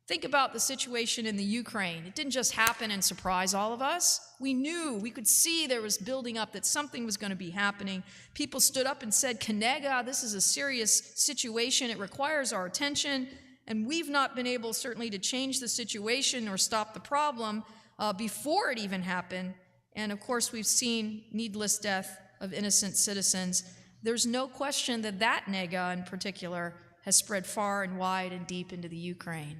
Think about the situation in the Ukraine. It didn't just happen and surprise all of us. We could see there was building up that something was going to be happening. People stood up and said, Kenega, this is a serious situation. It requires our attention. And we've not been able, certainly, to change the situation or stop the problem before it even happened. And, of course, we've seen needless death of innocent citizens. There's no question that nega in particular has spread far and wide and deep into the Ukraine.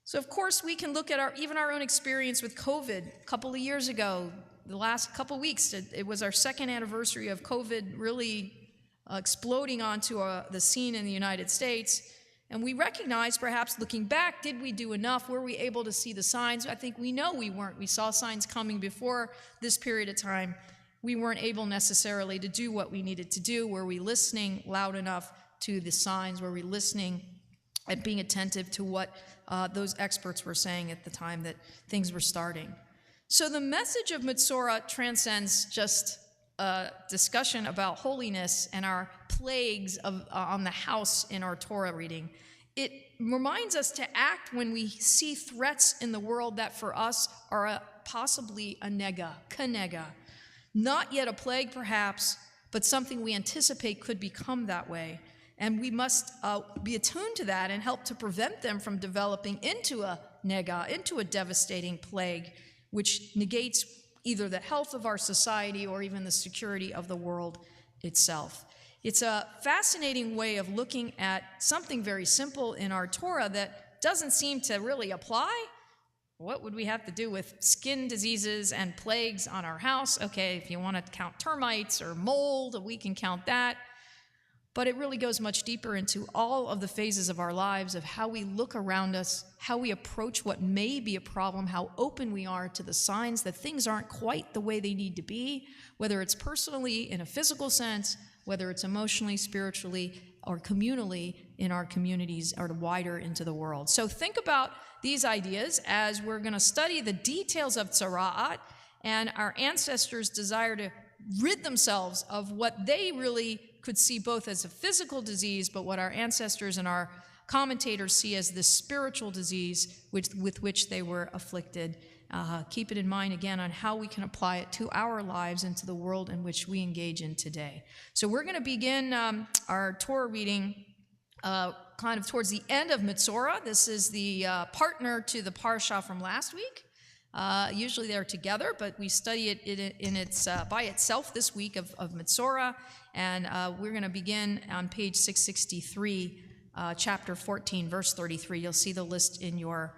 So, of course, we can look at even our own experience with COVID. A couple of years ago, the last couple of weeks, it was our second anniversary of COVID really exploding onto the scene in the United States. And we recognize, perhaps looking back, did we do enough? Were we able to see the signs? I think we know we weren't. We saw signs coming before this period of time. We weren't able necessarily to do what we needed to do. Were we listening loud enough to the signs? Were we listening and being attentive to what those experts were saying at the time that things were starting? So the message of Metzora transcends just a discussion about holiness and our plagues on the house in our Torah reading. It reminds us to act when we see threats in the world that for us are possibly a nega, kenega. Not yet a plague perhaps, but something we anticipate could become that way. And we must be attuned to that and help to prevent them from developing into a nega, into a devastating plague, which negates either the health of our society or even the security of the world itself. It's a fascinating way of looking at something very simple in our Torah that doesn't seem to really apply. What would we have to do with skin diseases and plagues on our house? Okay, if you want to count termites or mold, we can count that. But it really goes much deeper into all of the phases of our lives of how we look around us, how we approach what may be a problem, how open we are to the signs that things aren't quite the way they need to be, whether it's personally in a physical sense, whether it's emotionally, spiritually, or communally in our communities or wider into the world. So think about these ideas as we're going to study the details of Tzara'at and our ancestors' desire to rid themselves of what they really could see both as a physical disease, but what our ancestors and our commentators see as this spiritual disease with which they were afflicted. keep it in mind again on how we can apply it to our lives and to the world in which we engage in today. So we're going to begin our Torah reading kind of towards the end of Mitzorah. This is the partner to the Parsha from last week. Usually they're together, but we study it in its by itself this week of Mitzorah, and we're going to begin on page 663, chapter 14, verse 33. You'll see the list in your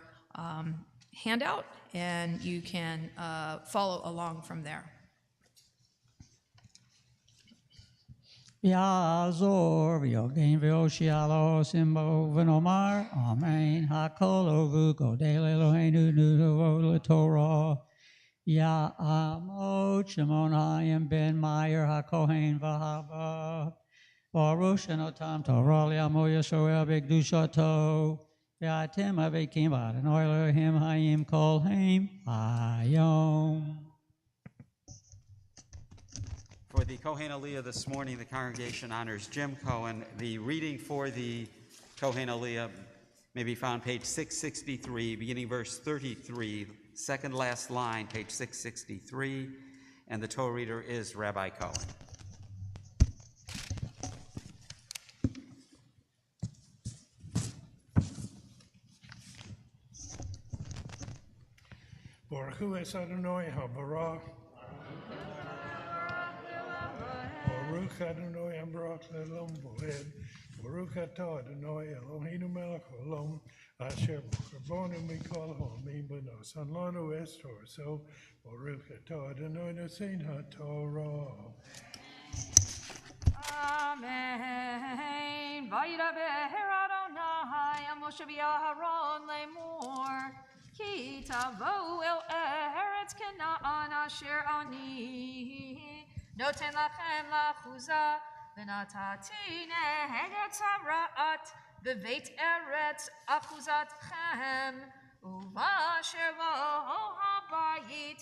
handout, and you can follow along from there. Yazor v'yogein v'oshialo simbo v'nomar amen hakol ovu godel Eloheinu nuvo l'Torah Ya'amot Shimon Hayim ben Meir hakohen v'haba Baruch shenotam Torah li'amo Yisrael b'kedushato v'atem avekim v'adonai Elohim hayim kol heim hayom. For the Kohen Aliyah this morning, the congregation honors Jim Cohen. The reading for the Kohen Aliyah may be found page 663, beginning verse 33, second last line, page 663, and the Torah reader is Rabbi Cohen. Baruch Hu es Adonai HaBarach. Baruch Adonai HaBarach Le'olam Bo'ed. Baruch Atah Adonai Eloheinu melech haolam asher b'karbonu mikol ha'olamim b'nosan lanu es Torah. Baruch Atah Adonai nosein ha'Torah. Amen. Vaydaber Adonai el Moshe v'Aharon lemor ki tavo el eretz Canaan asher ani noten lachem lachuza v'natati nehet tzara'at b'veit eretz achuzatchem uvasher lo habayit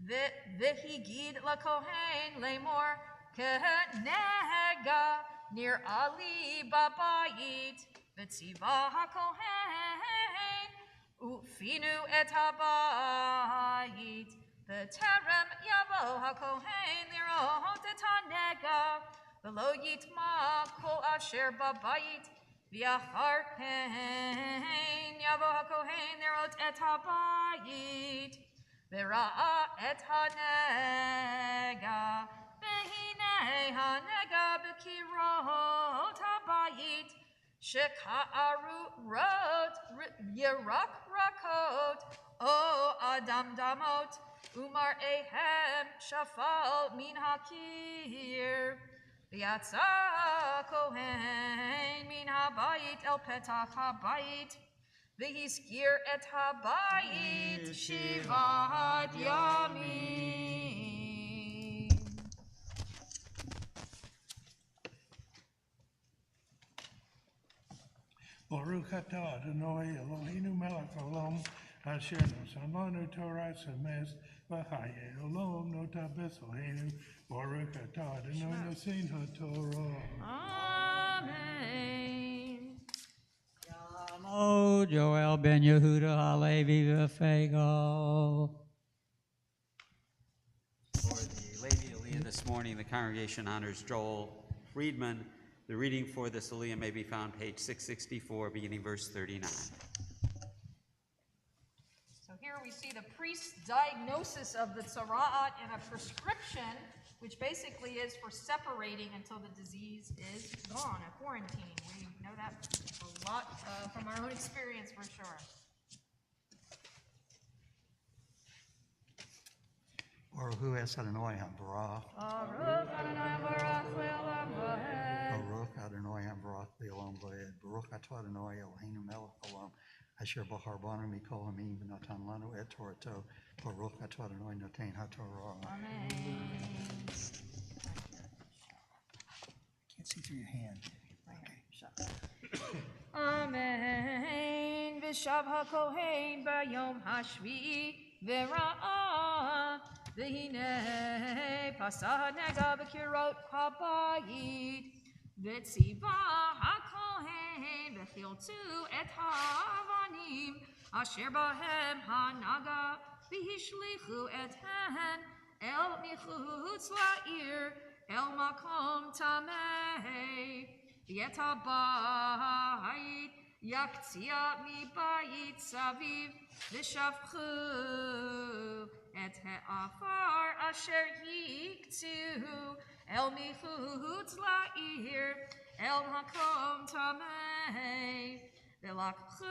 v'higid lakohen lemor Kenega near Ali Babayit Betziva HaKohen Ufinu et Habayit Beterem Yavo HaKohen Lirot et Hanega Velo Yitma Kol Asher Babayit V'achar Ken Yavo HaKohen Lirot et Habayit V'ra'a et Hanega Behine hanega b'kirot habayit sheka'aru rot yerak rakot o adam damot umar ehem shafal min hakir v'yatza kohen min habayit el petach habayit v'hiskir et habayit shivat yamim. Baruch Atah Adonai Eloheinu melech haolam asher nosan lanu Torah semes v'chaye olam nota b'Eloheinu. Baruch Atah Adonai nosein ha'Torah. Amen. Yamo Joel ben Yehuda Halevi v'Fego. For the Lady Aliyah this morning, the congregation honors Joel Friedman. The reading for this Aliyah may be found page 664, beginning verse 39. So here we see the priest's diagnosis of the tzara'at in a prescription, which basically is for separating until the disease is gone, a quarantine. We know that a lot from our own experience for sure. Baruch Hu es Adonai HaBarach. Baruch Adonai Baruch Le'olam V'ed. Baruch Adonai HaBarach Le'olam V'ed. Baruch Atah Adonai Eloheinu melech haolam asher b'karbonu mikol hamim v'natan lanu et Torato. Baruch Atah Adonai notein ha'Torah. Amen. Can't see through your hand. Amen. V'shav HaKohen b'yom hashvi'i v'ra'ah v'hinei pasah nega b'kirot habayit v'tziva HaKohen v'chiltu et ha'avanim asher bahem hanaga והשליכו את הן אל מחוץ לעיר, אל מקום טמא. ואת הבית יקציע מבית סביב, ושפכו את העפר אשר הקציעו אל מחוץ לעיר, אל מקום טמא. ולקחו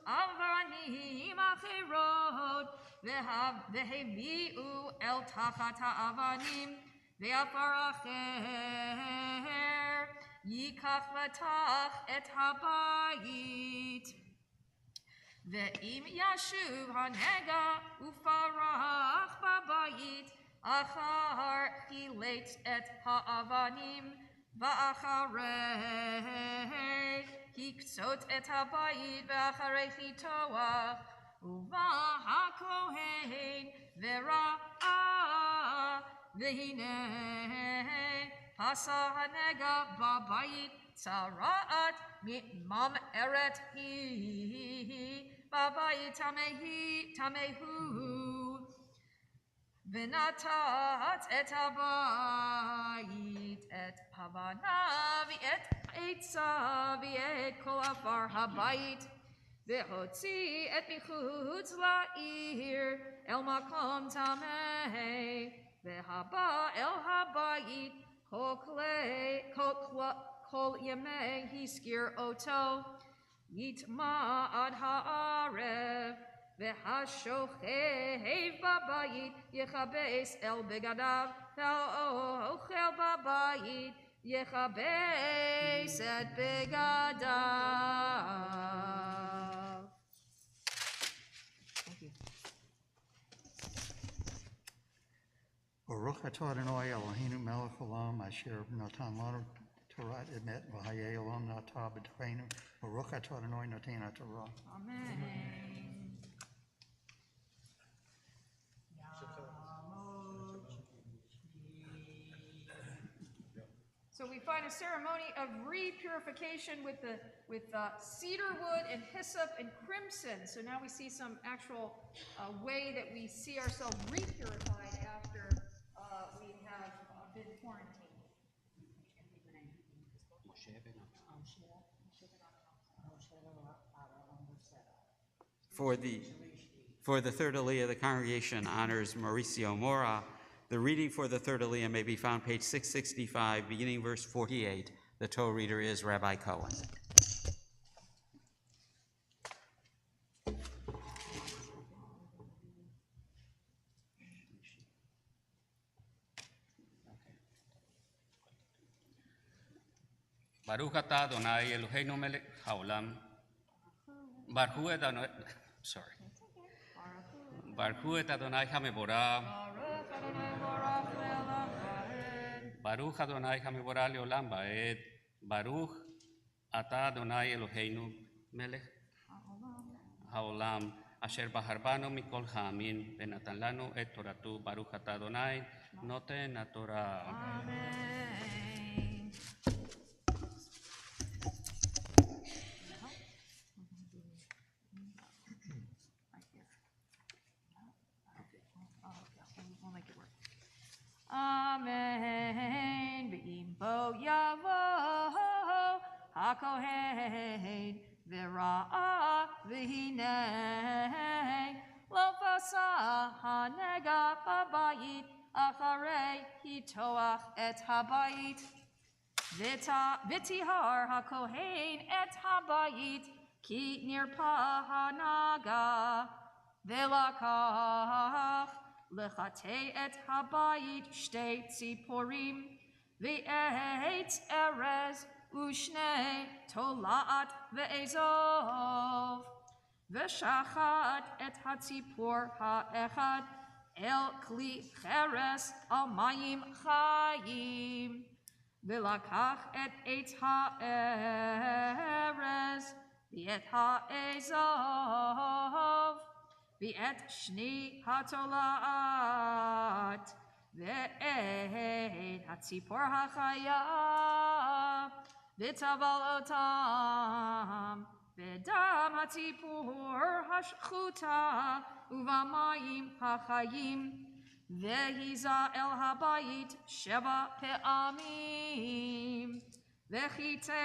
אבנים אחרות, והביאו אל תחת האבנים, ועפר אחר ייקח ותח את הבית. ואם ישוב הנגע ופרח בבית, אחר חילץ את האבנים, ואחרי הקצות את הבית, ואחרי חיתוח, ובא הכהן וראה, והנה פסע הנגע בבית, צרעת ממארת היא, בבית טמא הוא. ונטעת את הבית, את הבנה ואת עצה ואת כל עפר הבית, והוציא את מחוץ לעיר אל מקום טמא, והבא אל הבית כל ימי הזכיר אותו, יטמע עד הערב, והשוכב בבית יכבס אל בגדיו, והאוכל בבית יכבס את בגדיו. Baruch atah Adonai Eloheinu melech olam asher natan lanu Torah emet v'hayei olam natah b'tcheinu. Baruch atah Adonai noten haTorah. Amen. So we find a ceremony of re-purification with cedar wood and hyssop and crimson. So now we see some actual way that we see ourselves re-purified after we have been quarantined. For the third Aliyah, the congregation honors Mauricio Mora. The reading for the third Aliyah may be found page 665, beginning verse 48. The Torah reader is Rabbi Cohen. Baruch atah Adonai Eloheinu melech haolam. Baruch et Adonai, Baruch et Adonai HaMevorah. Baruch Adonai HaMevorah leolam ba'ed. Baruch atah Adonai Eloheinu melech haolam. Asher bahar banu mikol ha'amin venatan lanu et toratu. Baruch atah Adonai noten haTorah. Amen. Amen. Ve'im bo yavo hakohen v'ra'a v'hinei lo fasah hanega b'bayit acharei hitoach et habayit v'tihar hakohen et habayit ki nirpa hanaga v'lakach Lechate et habayit shtei tziporim ve'etz erez u'shnei tolaat ve'ezov ve'shachat et hatzipor ha'echad el kli cheres al mayim chayim ve'lakach et etz ha'erez ve'et ha'ezov V'et shni hatolaat, ve'et hatzipor hachaya, v'taval otam, Bedam hatipur hashchuta uvamayim hachayim vehiza el habayit sheva pe'amim vechite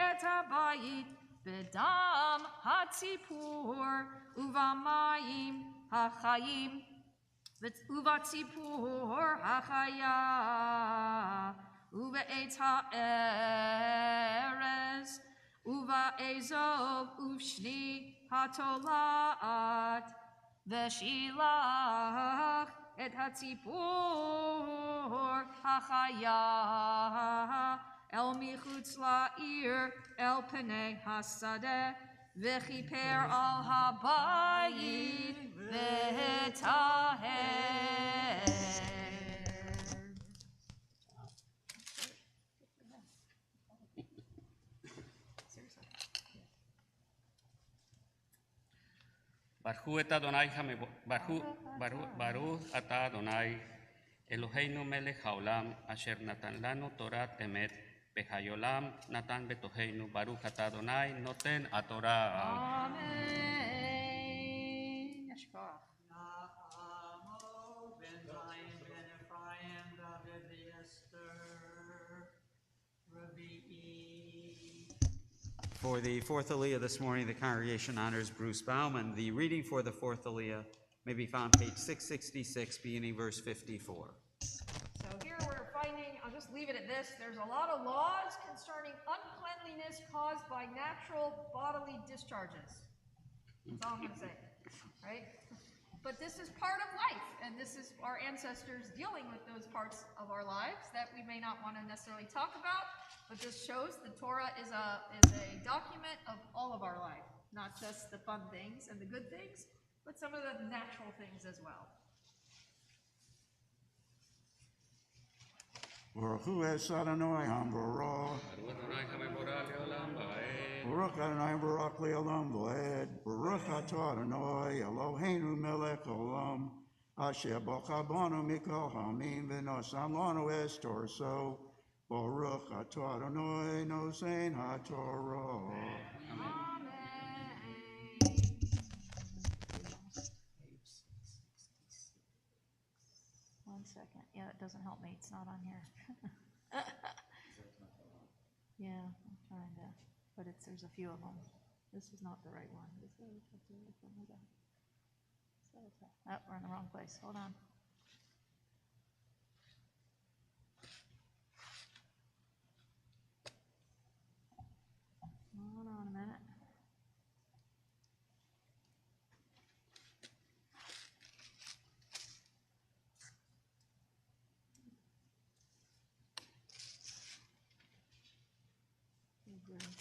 et habayit bedam hatipur uvamayim hachayim uvatzipur hachaya uve'et ha'erez Uva ezov uvshni hatolat veshilach et hatzipur hachaya el michutz la'ir el penei hasadeh v'chiper al habayit v'taher. Baruch ata Adonai Eloheinu melech haolam asher natan lanu torat emet behayolam natan betoheinu Baruch ata Adonai noten atorah. Amen. Yashkoach. Ben Zion, Ben Ephraim, David the Esther, Ravi'i. For the fourth Aliyah this morning, the congregation honors Bruce Bauman. The reading for the fourth Aliyah may be found page 666, beginning verse 54. So here we're finding, I'll just leave it at this, there's a lot of laws concerning uncleanliness caused by natural bodily discharges. That's all I'm going to say, right? But this is part of life, and this is our ancestors dealing with those parts of our lives that we may not want to necessarily talk about, but this shows the Torah is a document of all of our life, not just the fun things and the good things, but some of the natural things as well. Baruch Hu es Adonai Hamborah. Baruch Adonai Baruch Le'olam V'ed. Baruch Atah Adonai Eloheinu Melech Olam. Asher B'chabanu Mikol Hamim V'nosan Lanu Es Torso. Baruch Atah Adonai Nosein HaTorah. One second. Yeah, it doesn't help me. It's not on here. Yeah, I'm trying to, but there's a few of them. This is not the right one. Oh, we're in the wrong place. Hold on. Hold on a minute.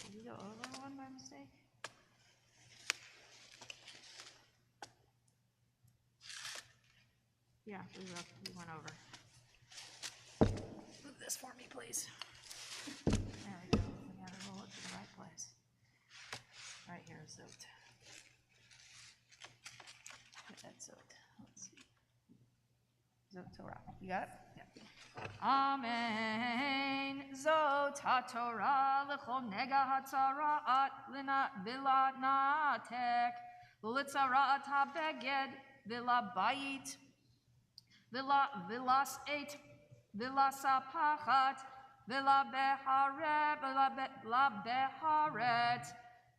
Did you go over one by mistake? Yeah, we went over. Move this for me, please. There we go. We gotta roll it to the right place. Right here is Zot. That's Zot. Let's see. Zot Torah. You got it? Yeah. Amen. Zot HaTorah l'chol nega hatzaraat v'lanatek v'litzaraat habeged v'labayit v'las et v'lasapachat v'labeharet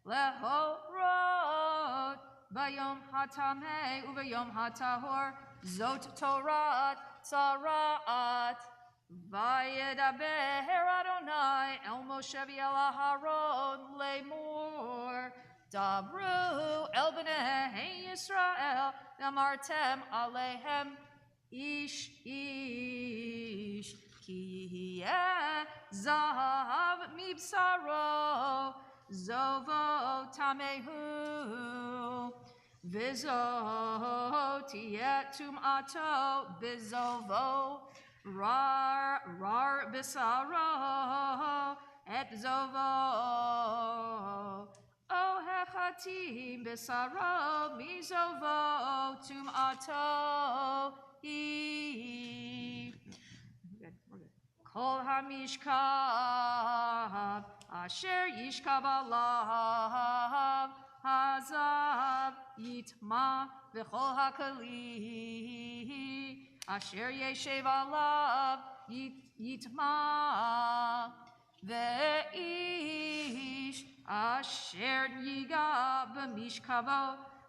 lehorot v'yom hatamei u'v'yom hatahor Zot Torah tzaraat Vayedaber Adonai El Moshe v'el Aharon lemor Dabru El bnei Yisrael Damartem Alehem Ish Ish Ki yeh Zahav Mibsaro Zovo Tamehu Vizo Tiet Tum'ato Bizovo Rar bisaro et zovo oh hechatim bisaro mizovo tum'ato we're good. Kol hamishkav asher yishkav alav hazav yitma v'chol hakali asher yeshev alav yitma ve'ish asher yiga b'mishkavo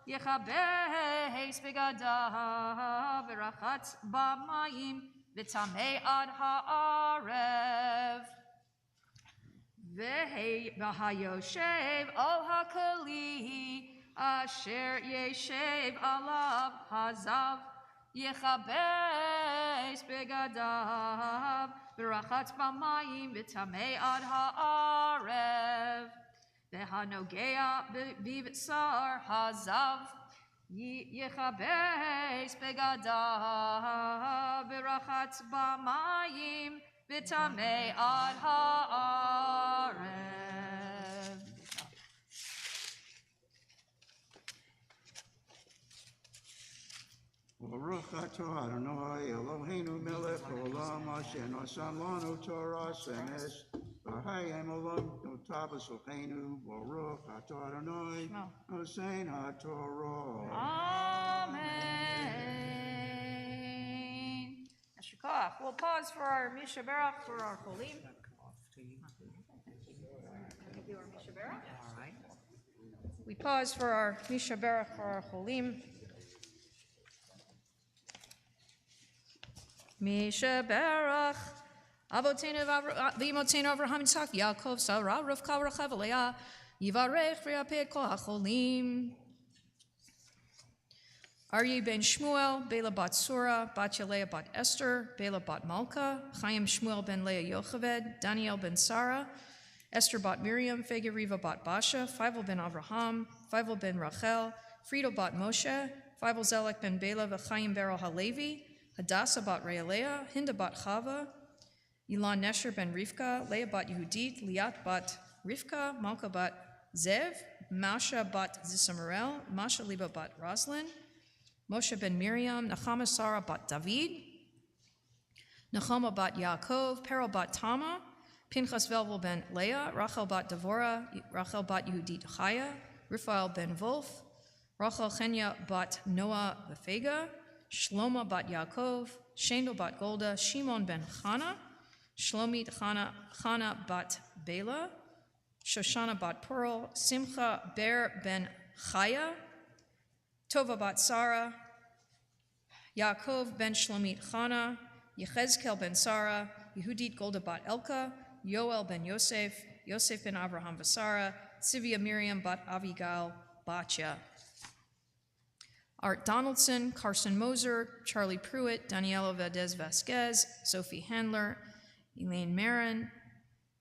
yechabeis begadav v'rachatz b'mayim v'tamei ad ha'arev v'hayoshev al hakali asher yeshev alav hazav yechabeis begadav v'rachatz b'mayim v'tamei ad ha'arev v'hanogea b'v'sar hazav yechabeis begadav v'rachatz b'mayim v'tamei ad ha'arev. Baruch atah Adonai Eloheinu melech haolam asher nasan lanu Torah semes v'hayim olam notabas Eloheinu Baruch atah Adonai nosein haTorah. Amen. Yeshukach. We'll pause for our Misha Berach for our Cholim. We pause for our Misha Berach for our Cholim. Misha Berach, Avotenu v'Imotenu Avraham Yitzchak Yaakov Sarah Rivka Rachel Leah Yivarech v'Yapeh Kol HaCholim. Aryeh ben Shmuel, Bela bat Sura, Batya Leah bat Esther, Bela bat Malka, Chaim Shmuel ben Leah Yocheved, Daniel ben Sarah, Esther bat Miriam, Fegeriva bat Basha, Feivel ben Avraham, Feivel ben Rachel, Friedel bat Moshe, Feivel Zelek ben Bela v'Chaim Beryl HaLevi, Hadassah bat Realeah, Hinda bat Chava, Ilan Nesher ben Rivka, Leah bat Yehudit, Liat bat Rivka, Malka bat Zev, Masha bat Zisamarel, Masha Liba bat Roslin, Moshe ben Miriam, Nachama Sarah bat David, Nechama bat Yaakov, Peril bat Tama, Pinchas Velvel ben Leah, Rachel bat Devorah, Rachel bat Yehudit Chaya, Raphael ben Wolf, Rachel Chenya bat Noah Vefega, Shloma bat Yaakov, Shendel bat Golda, Shimon ben Chana, Shlomit Chana bat Bela, Shoshana bat Pearl, Simcha Ber ben Chaya, Tova bat Sarah, Yaakov ben Shlomit Chana, Yechezkel ben Sarah, Yehudit Golda bat Elka, Yoel ben Yosef, Yosef ben Avraham Vasara, Sivia Miriam bat Avigail Batya. Art Donaldson, Carson Moser, Charlie Pruitt, Daniela Valdez Vasquez, Sophie Handler, Elaine Marin,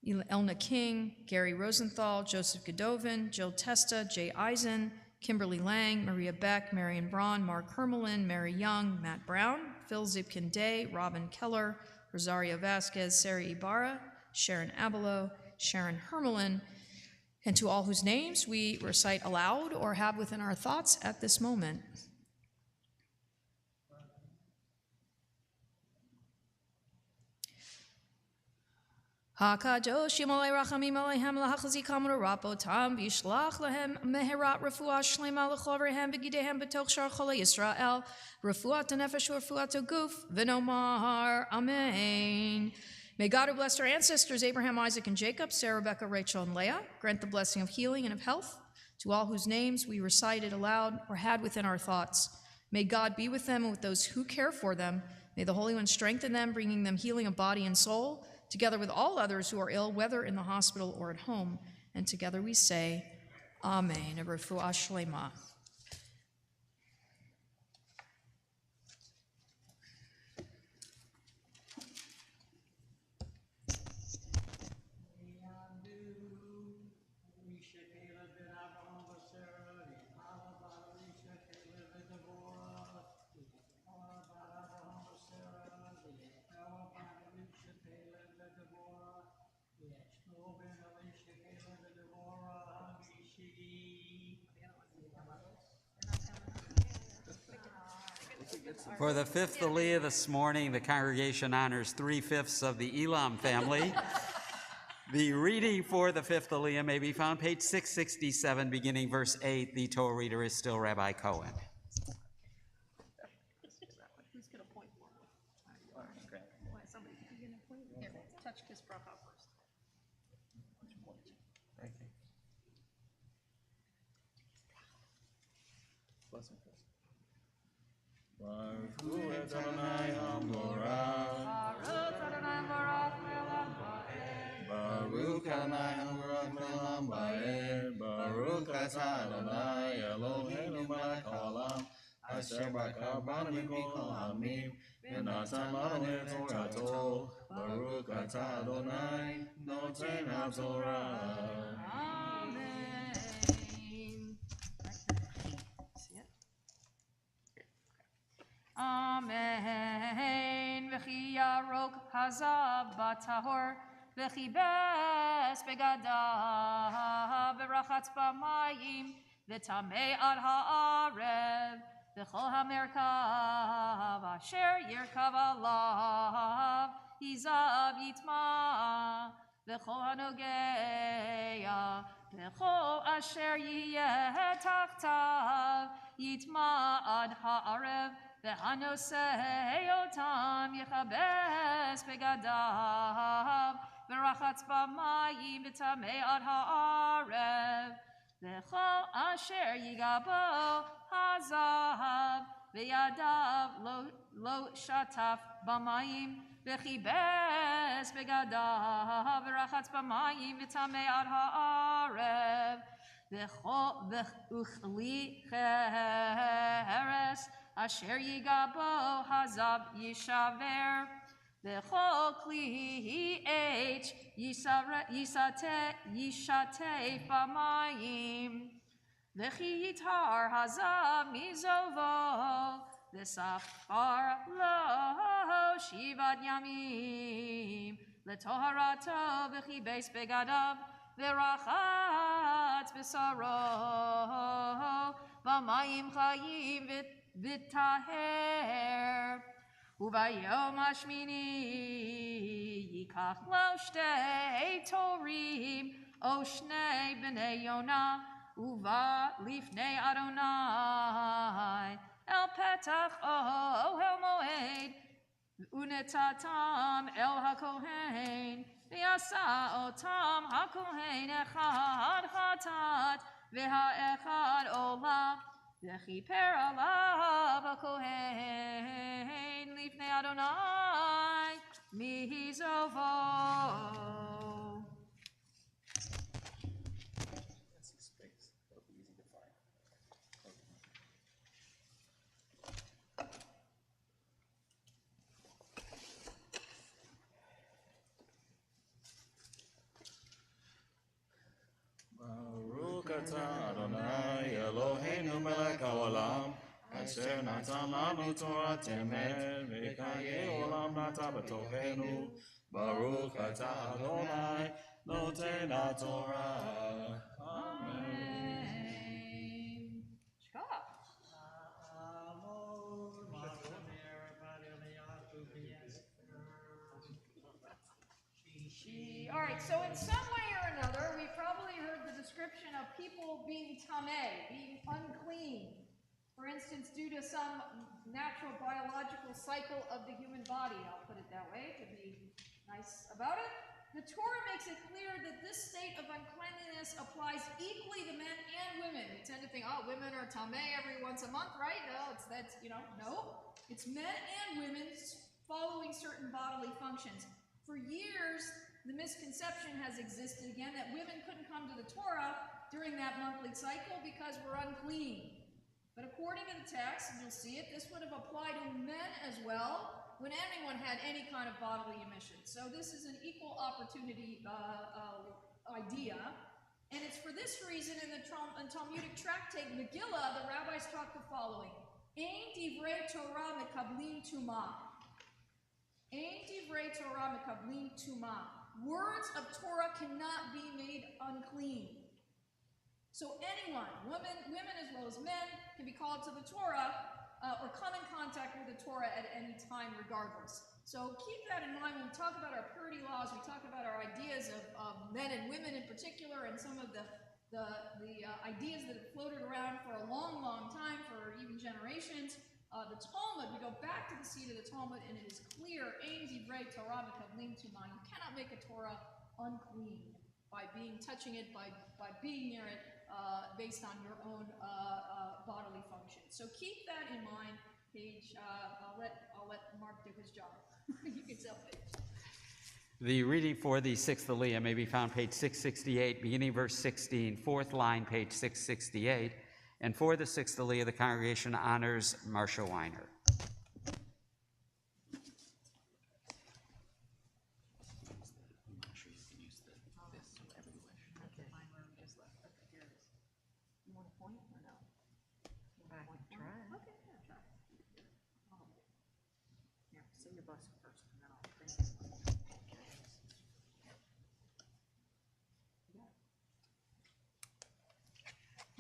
Elna King, Gary Rosenthal, Joseph Godovin, Jill Testa, Jay Eisen, Kimberly Lang, Maria Beck, Marion Braun, Mark Hermelin, Mary Young, Matt Brown, Phil Zipkin Day, Robin Keller, Rosario Vasquez, Sarah Ibarra, Sharon Abelo, Sharon Hermelin, and to all whose names we recite aloud or have within our thoughts at this moment. HaKadosh Yimolei Rachamim Aleichem Lahachazikam Rapotam Vishlach Lehem Meherat Refuah Shlema Lechovrehem Begidehem Betoch Shar Chole Yisrael Refuat Nefesh Refuat Guf V'Nomar Amen. May God who blessed our ancestors Abraham, Isaac, and Jacob, Sarah, Rebecca, Rachel, and Leah, grant the blessing of healing and of health to all whose names we recited aloud or had within our thoughts. May God be with them and with those who care for them. May the Holy One strengthen them, bringing them healing of body and soul, together with all others who are ill, whether in the hospital or at home. And together we say, Amen. Refuah Shlema. For the fifth Aliyah this morning, the congregation honors 3/5 of the Elam family. The reading for the fifth Aliyah may be found page 667, beginning verse 8. The Torah reader is still Rabbi Cohen. Who's going to point for me? Somebody, you going to point? Here, touch this bracha first. Baruch Hu et Adonai HaMorach. Baruch Adonai Baruch Le'olam Va'ed. Baruch Adonai HaMorach Le'olam Va'ed. Baruch Atah Adonai Eloheinu melech haolam. Asher bakar banu mikol ha'amim. V'natan lanu et Torato. Baruch Atah Adonai noten haTorah. Amen. See it? Amen. V'chi yarok hazav batahor. V'chi bes begadav. V'rachatz b'mayim. V'tamei ad ha'arev. V'chol ha'merkav. Asher yirkav alav. Hizav yitma. V'chol hanogeya. V'chol asher yiyeh tachtav. Yitma ad ha'arev. V'hanosei otam yechabes begadav. V'rachatz b'mayim v'tamei ad ha'arev. V'chol asher yigabo hazav. V'yadav lo shataf b'mayim. V'chibes begadav. V'rachatz b'mayim v'tamei ad ha'arev. V'uchli cheres. Asher yigabo hazav yishaver. V'chol kli h yishate b'mayim. V'chi yitar hazav mizovo. V'safar lo shivad yamim. L'toharato v'chi beis begadav. V'rachatz b'saro. V'mayim chayim v'taher. Ubayom hashmini yikach lo shtei torim o shnei b'nei Yonah uva lifnei Adonai el petach ohel moed unetatam el hakohen v'yasa otam hakohen echad chatat v'ha'echad olah v'chiper alav hakohen lifnei Adonai mihizovo. Baruch atah Adonai Eloheinu melech haolam. Asher natan lanu Torah emet. V'chayei olam nata b'tochenu. Baruch atah Adonai noten haTorah. Amen. Shkach. All right, so in some way or another, we probably heard the description of people being tameh, being unclean. For instance, due to some natural biological cycle of the human body, I'll put it that way to be nice about it. The Torah makes it clear that this state of uncleanliness applies equally to men and women. We tend to think, oh, women are tameh every once a month, right? No, no. It's men and women following certain bodily functions. For years, the misconception has existed again that women couldn't come to the Torah during that monthly cycle because we're unclean. But according to the text, and you'll see it, this would have applied to men as well when anyone had any kind of bodily emission. So this is an equal opportunity idea. And it's for this reason in the Talmudic tractate Megillah, the rabbis taught the following. Ein divrei Torah mekablim tumah. Ein divrei Torah mekablim tumah. Words of Torah cannot be made unclean. So anyone, women as well as men, can be called to the Torah or come in contact with the Torah at any time regardless. So keep that in mind when we talk about our purity laws. We talk about our ideas of men and women in particular, and some of the ideas that have floated around for a long, long time, for even generations. The Talmud, we go back to the seed of the Talmud, and it is clear, Ein divrei Torah v'kavlim tumah. You cannot make a Torah unclean by touching it, by being near it, based on your own bodily function. So keep that in mind. Page, I'll let Mark do his job. You can tell page. The reading for the sixth Aliyah may be found page 668, beginning verse 16, fourth line, page 668. And for the sixth Aliyah, the congregation honors Marcia Weiner.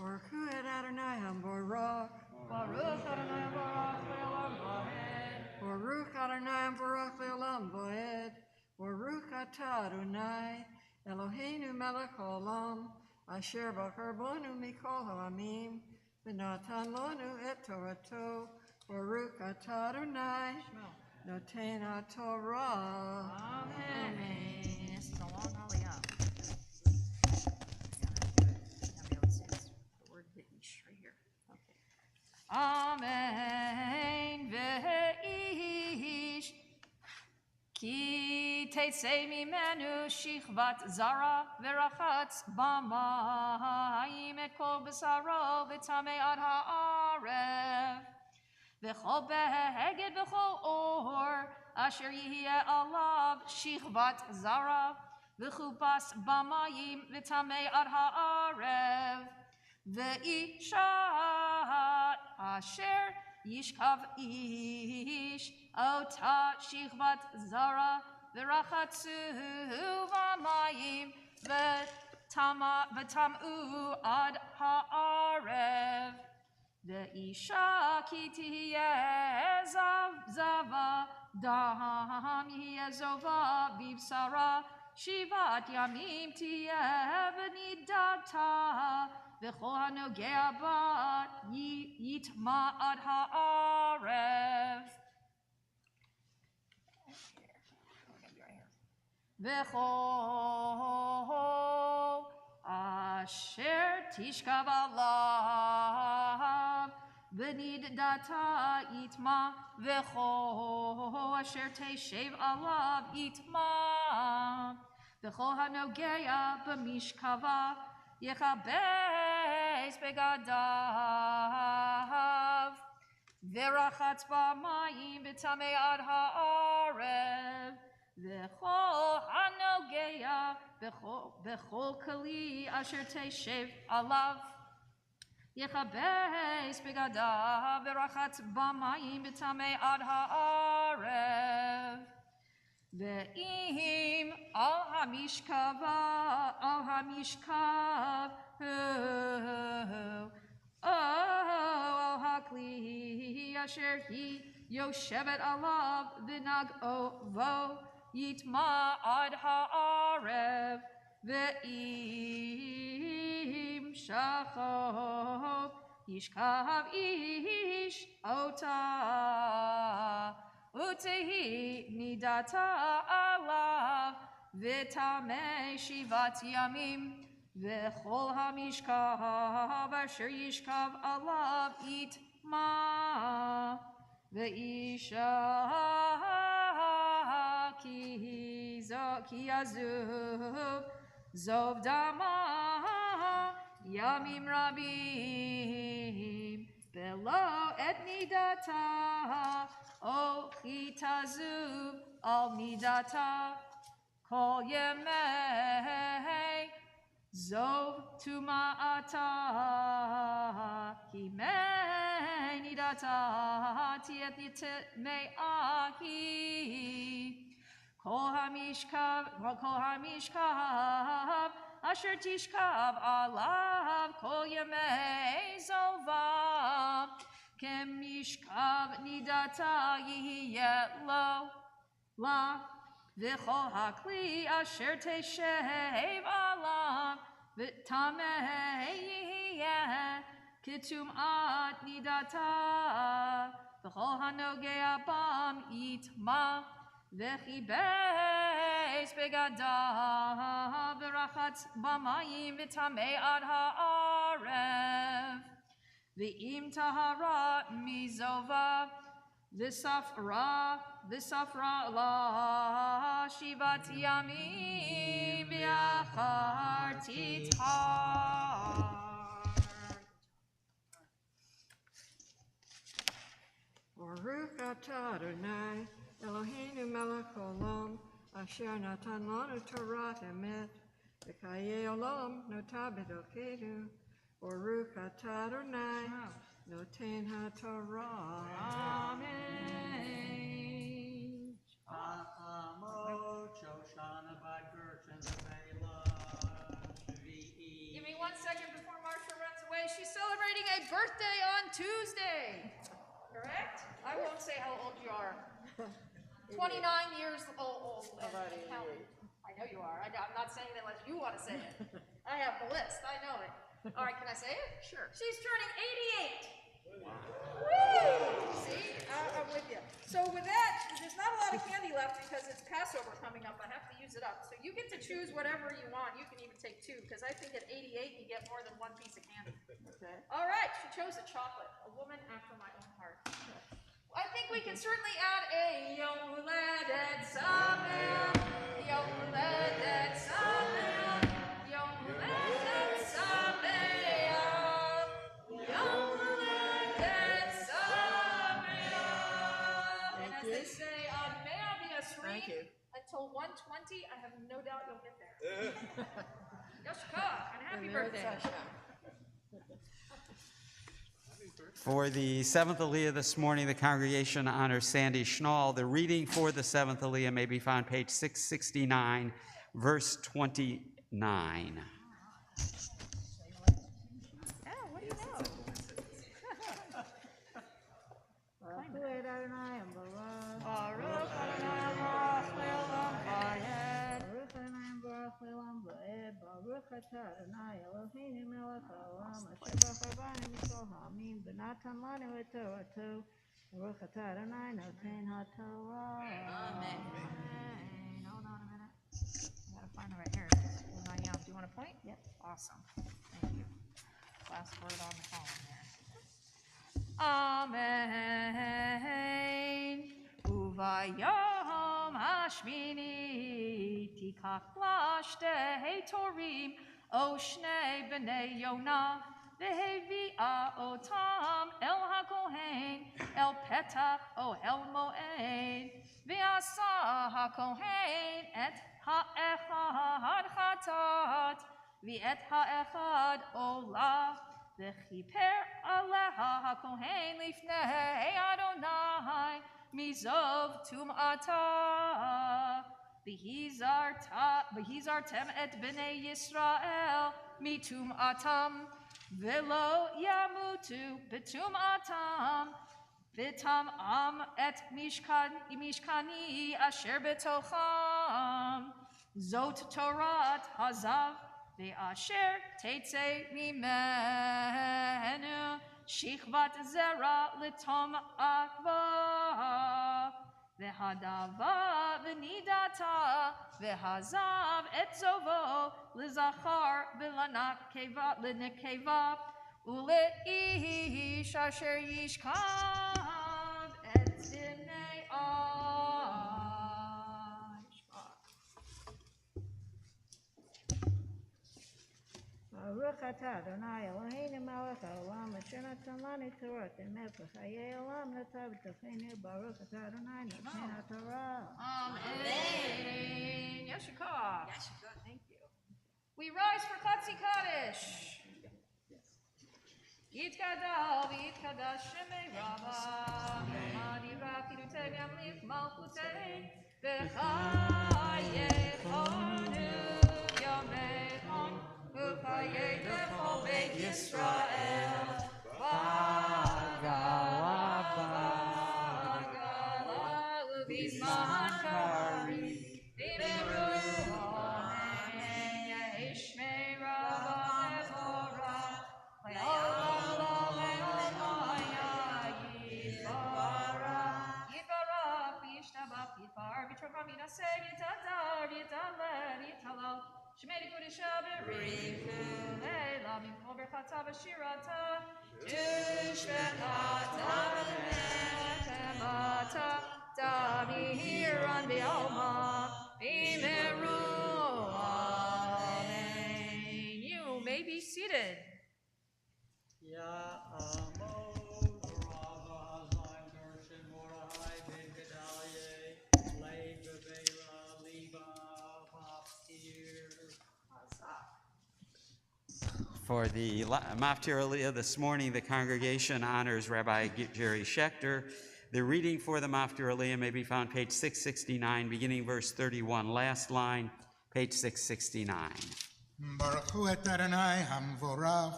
Baruch et Adonai Baruch. Baruch Adonai Baruch Le'olam Va'ed. Baruch Adonai Baruch Le'olam Va'ed. Baruch atah Adonai Eloheinu melech haolam asher bachar banu mikol ha'amim v'natan lanu et torato. Baruch atah Adonai noten ha'torah. Amen. This is a long Aliyah. Amen. Ve'ish ki tetzei mimenu shichvat zara verachatz b'mayim et kol b'saro v'tamei ad ha'arev v'chol beheged v'chol or asher yihye alav shichvat zara v'chupas b'mayim v'tamei ad ha'arev v'isha asher yishkav ish ota shichvat zara v'rachatzu v'mayim v'tamu ad ha'arev v'isha ki tihye zava dam yihye zova v'bsara shivat yamim tihye v'nidata v'chol hanogea bat yitma ad ha'arev v'chol asher tishkav alav v'nidata yitma v'chol asher teshev alav yitma v'chol hanogea b'mishkava Yechabes begadav Verachatz b'mayim b'tamei ad ha'arev V'chol hanogea V'chol kali asher teshev alav Yechabes begadav Verachatz b'mayim b'tamei ad ha'arev Ve'im al hamishkav al hakli asher hi yoshevet alav v'nag'o yitma ad ha'arev ve'im shachov yishkav ish ota utehi nidata alav v'tamei shivat yamim v'chol hamishkav asher yishkav alav itma v'isha ki yazuv zov dama yamim rabim v'lo et nidata O chitazuv al midata kol yemei zov tuma'ata himei nidata tiet me'ahi kol hamishkav asher tishkav alav kol yemei zova כמשכב נידתה יהיה לו לה, וכל הכלי אשר תשב עליו וטמא יהיה כטומאת נידתה, וכל הנוגע בם יטמא, וכיבס בגדיו ורחץ במים וטמא עד הערב. ואם טהרה מזובה וספרה לה 7 ימים ואחר תטהר. Baruch atah Adonai, Eloheinu melech olam, asher natan lanu Torah emet, v'chayei olam notah b'dokenu. Baruch atah Adonai, noten haTorah. Amen. Give me 1 second before Marsha runs away. She's celebrating a birthday on Tuesday. Correct? I won't say how old you are. 29 years old. I know you are. I'm not saying it unless you want to say it. I have the list. I know it. All right, can I say it? Sure. She's turning 88. Wow. Woo! See? I'm with you. So with that, there's not a lot of candy left because it's Passover coming up. I have to use it up. So you get to choose whatever you want. You can even take 2 because I think at 88 you get more than 1 piece of candy. Okay. All right, she chose a chocolate. A woman after my own heart. I think we can certainly add a Yom Huledet Sameach, Yom Huledet Sameach, Yom Huledet Sameach, Yom Huledet Sameach. And as they say, may I be a sweet until 120, I have no doubt you'll get there. Yashka, and happy birthday. For the 7th Aliyah this morning, the congregation honors Sandy Schnall. The reading for the 7th Aliyah may be found page 669, verse 29. What do you know? Baruch atah Adonai Eloheinu melech haolam asher b'charvanu mikol ha'amim v'natan lanu et torato. Baruch atah Adonai noten haTorah. Amen. Hold on a minute. I gotta find it right here. Do you want to point? Yep. Awesome. Thank you. Last word on the column there. Amen. Uvayom hashmini tikach la shtei torim o shnei b'nei Yonah v'hevi'a otam el hakohen el petach o el moed v'asa hakohen et ha'echad chatat v'et ha'echad olah v'chiper aleha hakohen lifnei Adonai mizov tum'ata v'hizartem et b'nei Yisrael mitum'atam v'lo yamutu b'tum'atam v'tam'am et mishkani asher b'tocham zot Torat hazav ve'asher tetzei mimenu Shichvat zera litom akva v'hadava v'nidata v'hazav et zovo l'zachar v'lenekeva u'leish asher yishkav et zinei Baruch atah Adonai Eloheinu melech haolam asher natan lanu Torah emet v'chayei olam notah b'tofenu. Baruch atah Adonai noten haTorah. Amen. Yeshua. Thank you. We rise for Chatzi Kaddish. Yitkadal v'yitkadash shemei Rava v'yamadi v'akidutei v'yamlich malchutei v'chayechonu yamechon v'chayei b'chol beit Yisrael v'gal Berichu Leila Mikol Berchata V'Shirata Tushbechata Temata Damihiran Be'alma Bimeru Amen. You may be seated. For the Maftir Aliyah this morning, the congregation honors Rabbi Jerry Schechter. The reading for the Maftir Aliyah may be found page 669, beginning verse 31, last line, page 669. Baruch hu et Adonai hamvorach.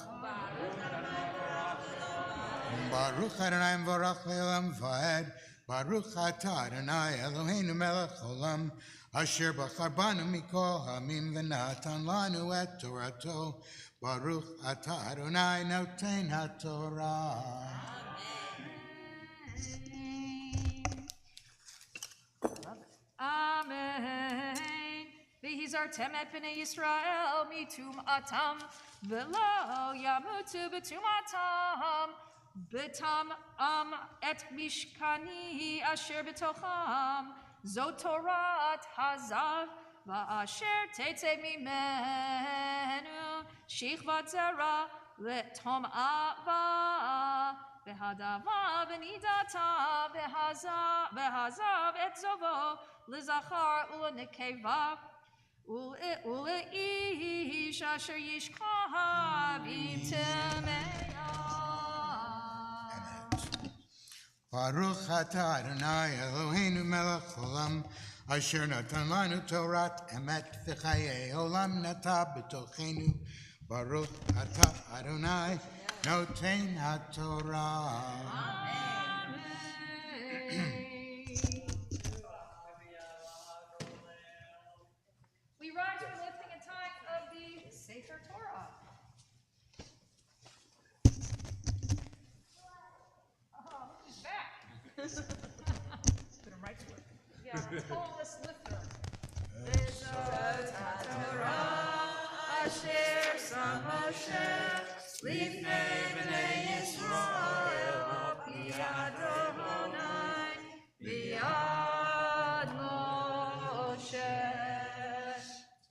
Baruch Adonai hamvorach le'olam va'ed. Baruch atah Adonai Eloheinu melech olam. Asher bachar banu mikol hamim v'natan lanu et Torato. Baruch atah Adonai noten haTorah. Amen. V'hizar temet b'nei Yisrael mitum atam v'lo yamutu b'tum atam b'tam et mishkani asher b'tocham zot Torat hazav v'asher tetzeh mimenu shichvat zera le'tom ava v'hadava v'nidata v'hazav et zovo l'zachar u'nekeva u'le'ish asher yishkav imtemeya. Baruch atah Adonai Eloheinu melech olam asher natan lanu Torat emet v'chayei olam nata b'tochenu. Baruch atah Adonai noten haTorah. We rise for lifting a time of the Sefer Torah. Oh, he's back. Put him right to it. Yeah, tallest lifter. Torah asher sam Moshe lifnei b'nei Yisrael b'yad Adonai b'yad Moshe.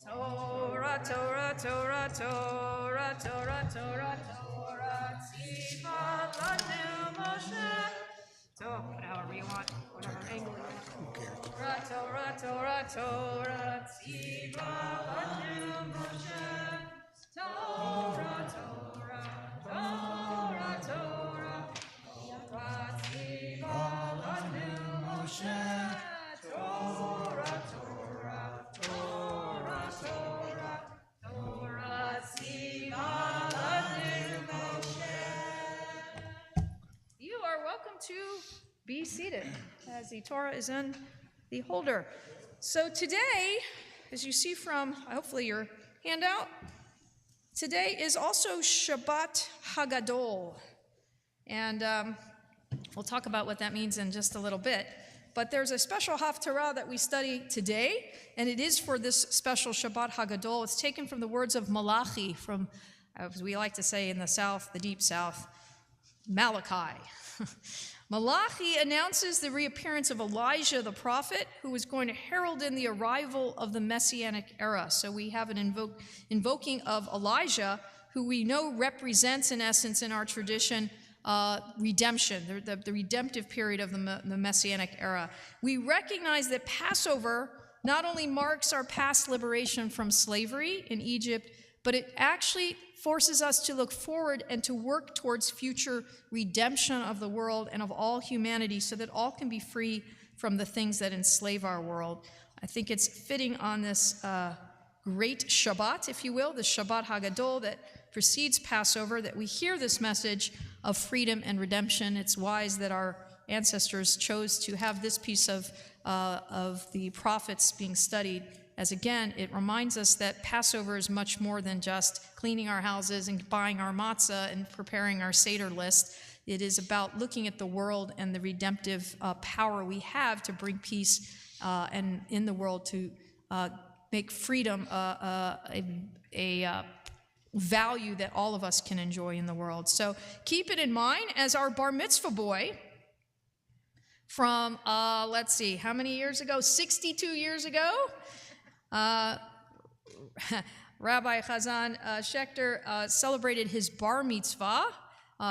Torah, Torah, Torah, Torah, Torah, Torah, Torah, Tziva lanu Moshe. Torah, however you want, whatever angle you want. Torah, Torah, Torah, Torah, Tziva lanu Moshe. Torah, Torah, Torah, Torah, Torah, Tziva lanu Moshe. Torah, Torah, Torah, Torah, Torah, Tziva lanu Moshe. You are welcome to be seated as the Torah is in the holder. So today, as you see from hopefully your handout, today is also Shabbat Hagadol. And we'll talk about what that means in just a little bit. But there's a special Haftarah that we study today, and it is for this special Shabbat Hagadol. It's taken from the words of Malachi, from, as we like to say in the South, the Deep South, Malachi. Malachi announces the reappearance of Elijah the prophet, who is going to herald in the arrival of the Messianic era. So we have an invoking of Elijah, who we know represents, in essence, in our tradition, redemption, the redemptive period of the Messianic era. We recognize that Passover not only marks our past liberation from slavery in Egypt, but it actually forces us to look forward and to work towards future redemption of the world and of all humanity so that all can be free from the things that enslave our world. I think it's fitting on this great Shabbat, if you will, the Shabbat Hagadol that precedes Passover, that we hear this message of freedom and redemption. It's wise that our ancestors chose to have this piece of the prophets being studied, as again, it reminds us that Passover is much more than just cleaning our houses and buying our matzah and preparing our Seder list. It is about looking at the world and the redemptive power we have to bring peace and in the world to make freedom a value that all of us can enjoy in the world. So keep it in mind as our bar mitzvah boy from, let's see, how many years ago? 62 years ago? Rabbi Chazan Schechter celebrated his bar mitzvah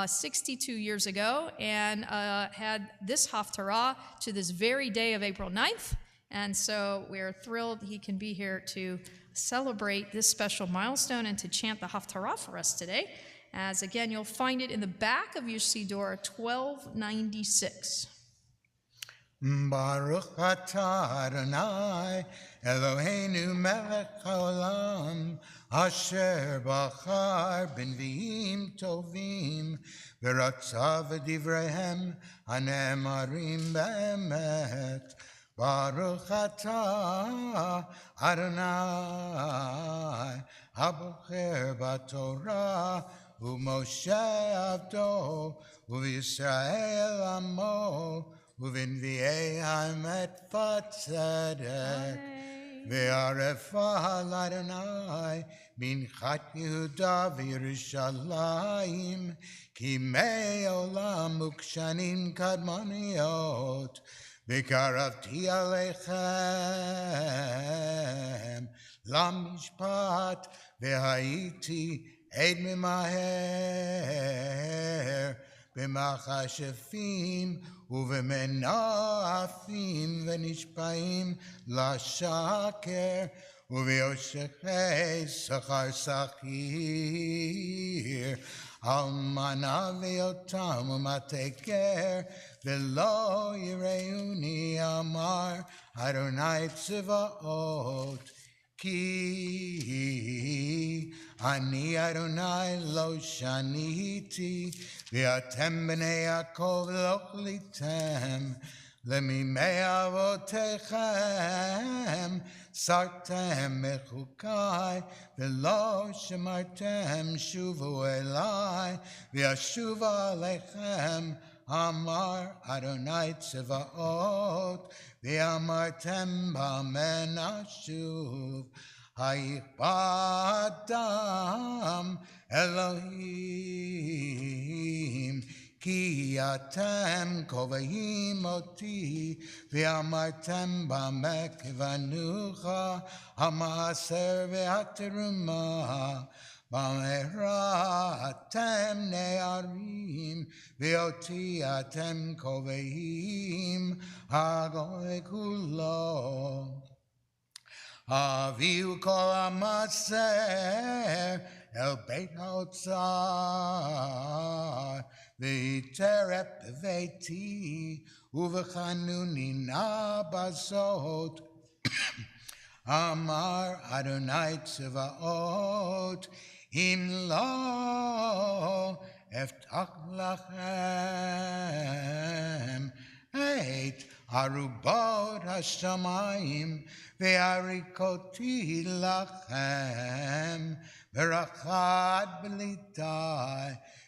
62 years ago and had this Haftarah to this very day of April 9th. And so we're thrilled he can be here to celebrate this special milestone and to chant the Haftarah for us today. As again, you'll find it in the back of your Siddur, 1296. Baruch atah Adonai Eloheinu melech haolam asher bachar b'nviim tovim v'ratzav v'divreihem hane'emarim be'emet. Baruch atah Adonai habocher b'torah u'Moshe avdo u'Yisrael amo ובנביאי האמת בצדק, וערפה לאדוני מנחת יהודה וירושלים, כי מי עולם מוקשנים קדמוניות, וקרבתי עליכם למשפט, והייתי עד ממהר, במכשפים ובמנופים ונשבעים לשקר וביושכי שכר שכיר אלמנה ויותם ומטה גר ולא יראוני אמר אדוני צבאות כי אני אדוני לא שניתי ואתם בני יעקב לא כליתם למימי אבותיכם סרתם מחוקי ולא שמרתם שובו אלי וישוב עליכם אמר אדוני צבאות ואמרתם במה נשוב היכפת דם אלוהים כי אתם קובעים אותי ואמרתם במה כיוונוך המעשר והתרומה במהרה אתם נערים ואותי אתם קובעים הגוי כולו הביאו כל המעשר אל בית האוצר ויטרף בביתי ובחנוני נא בזאת אמר אדוני צבאות אם לא אפתח לכם את ארובות השמיים ואריקותי לכם ברחת בליטי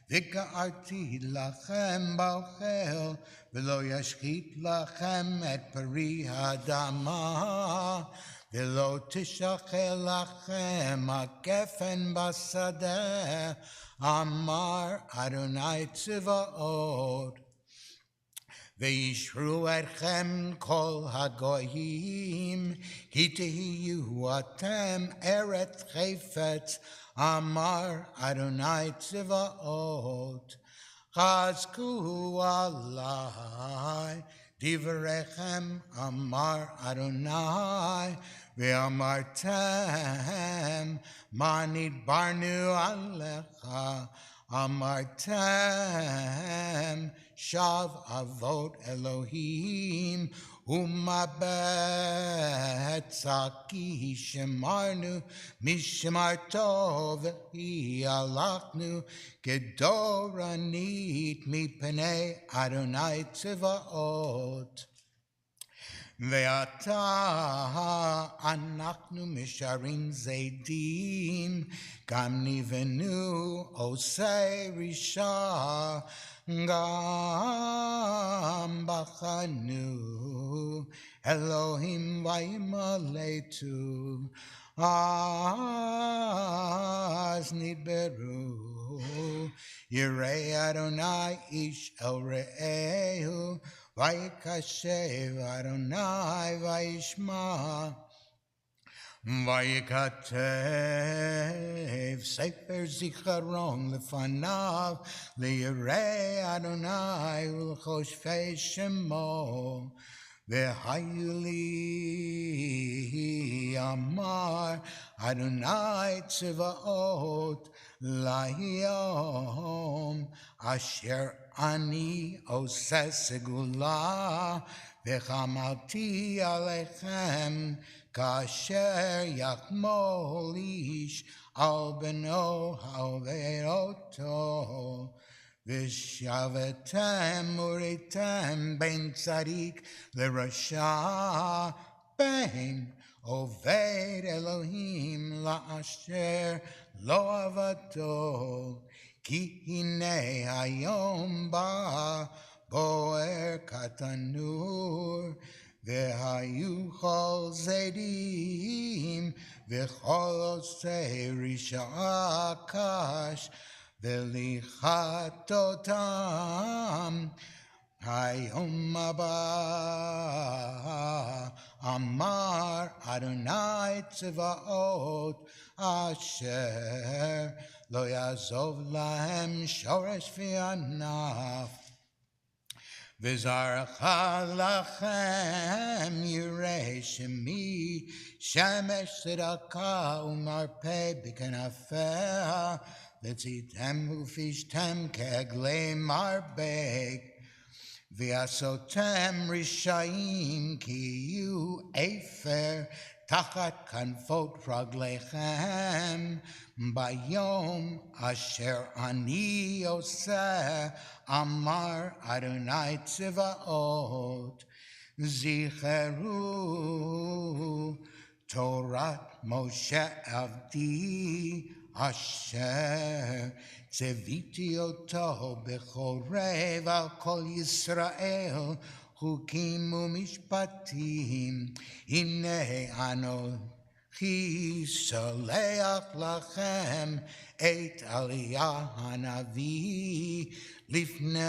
וגערתי לכם באוכל ולא ישחית לכם את פרי האדמה ולא תשחל לכם הגפן בשדה אמר אדוני צבאות וישרו אתכם כל הגויים כי תהיו אתם ארץ חפץ אמר אדוני צבאות חזקו עלי דבריכם אמר אדוני ואמרתם מה נדברנו עליך אמרתם שב אבות אלוהים ומבט שקי שמרנו משמרתו וכי הלכנו כדורנית מפני אדוני צבאות ועתה אנחנו משרים זדים, גם נבנו עושי רשע, גם בחנו אלוהים וימלטו, אז נדברו ירא אדוני איש אל רעהו, ויקשב אדוני וישמע, ויקטב ספר זיכרון לפניו ליראי אדוני ולחושבי שמו. והיו לי אמר אדוני צבאות להיום אשר אני עושה סגולה, וחמלתי עליכם כאשר יחמול איש על בנו העובד אותו. ושבתם וראיתם בין צדיק לרשע, בין עובד אלוהים לאשר לא עבדו. כי הנה היום בא בוער כתנור, והיו כל זדים וכל עושי רשע קש, ולכתותם היום הבא אמר אדוני צבאות, אשר לא יעזוב להם שורש וענף. וזרעך לכם ירא שמי, שמש צדקה ומרפא בכנפיה, וציתם ופשתם כעגלי מרבק. ועשותם רשעים כי יהיו אפר תחת כנפות רגליכם, ביום אשר אני עושה, אמר אדוני צבאות. זכרו תורת משה עבדי, אשר צוויתי אותו בחורב על כל ישראל, חוקים ומשפטים. הנה אנוכי שולח לכם את אליה הנביא לפני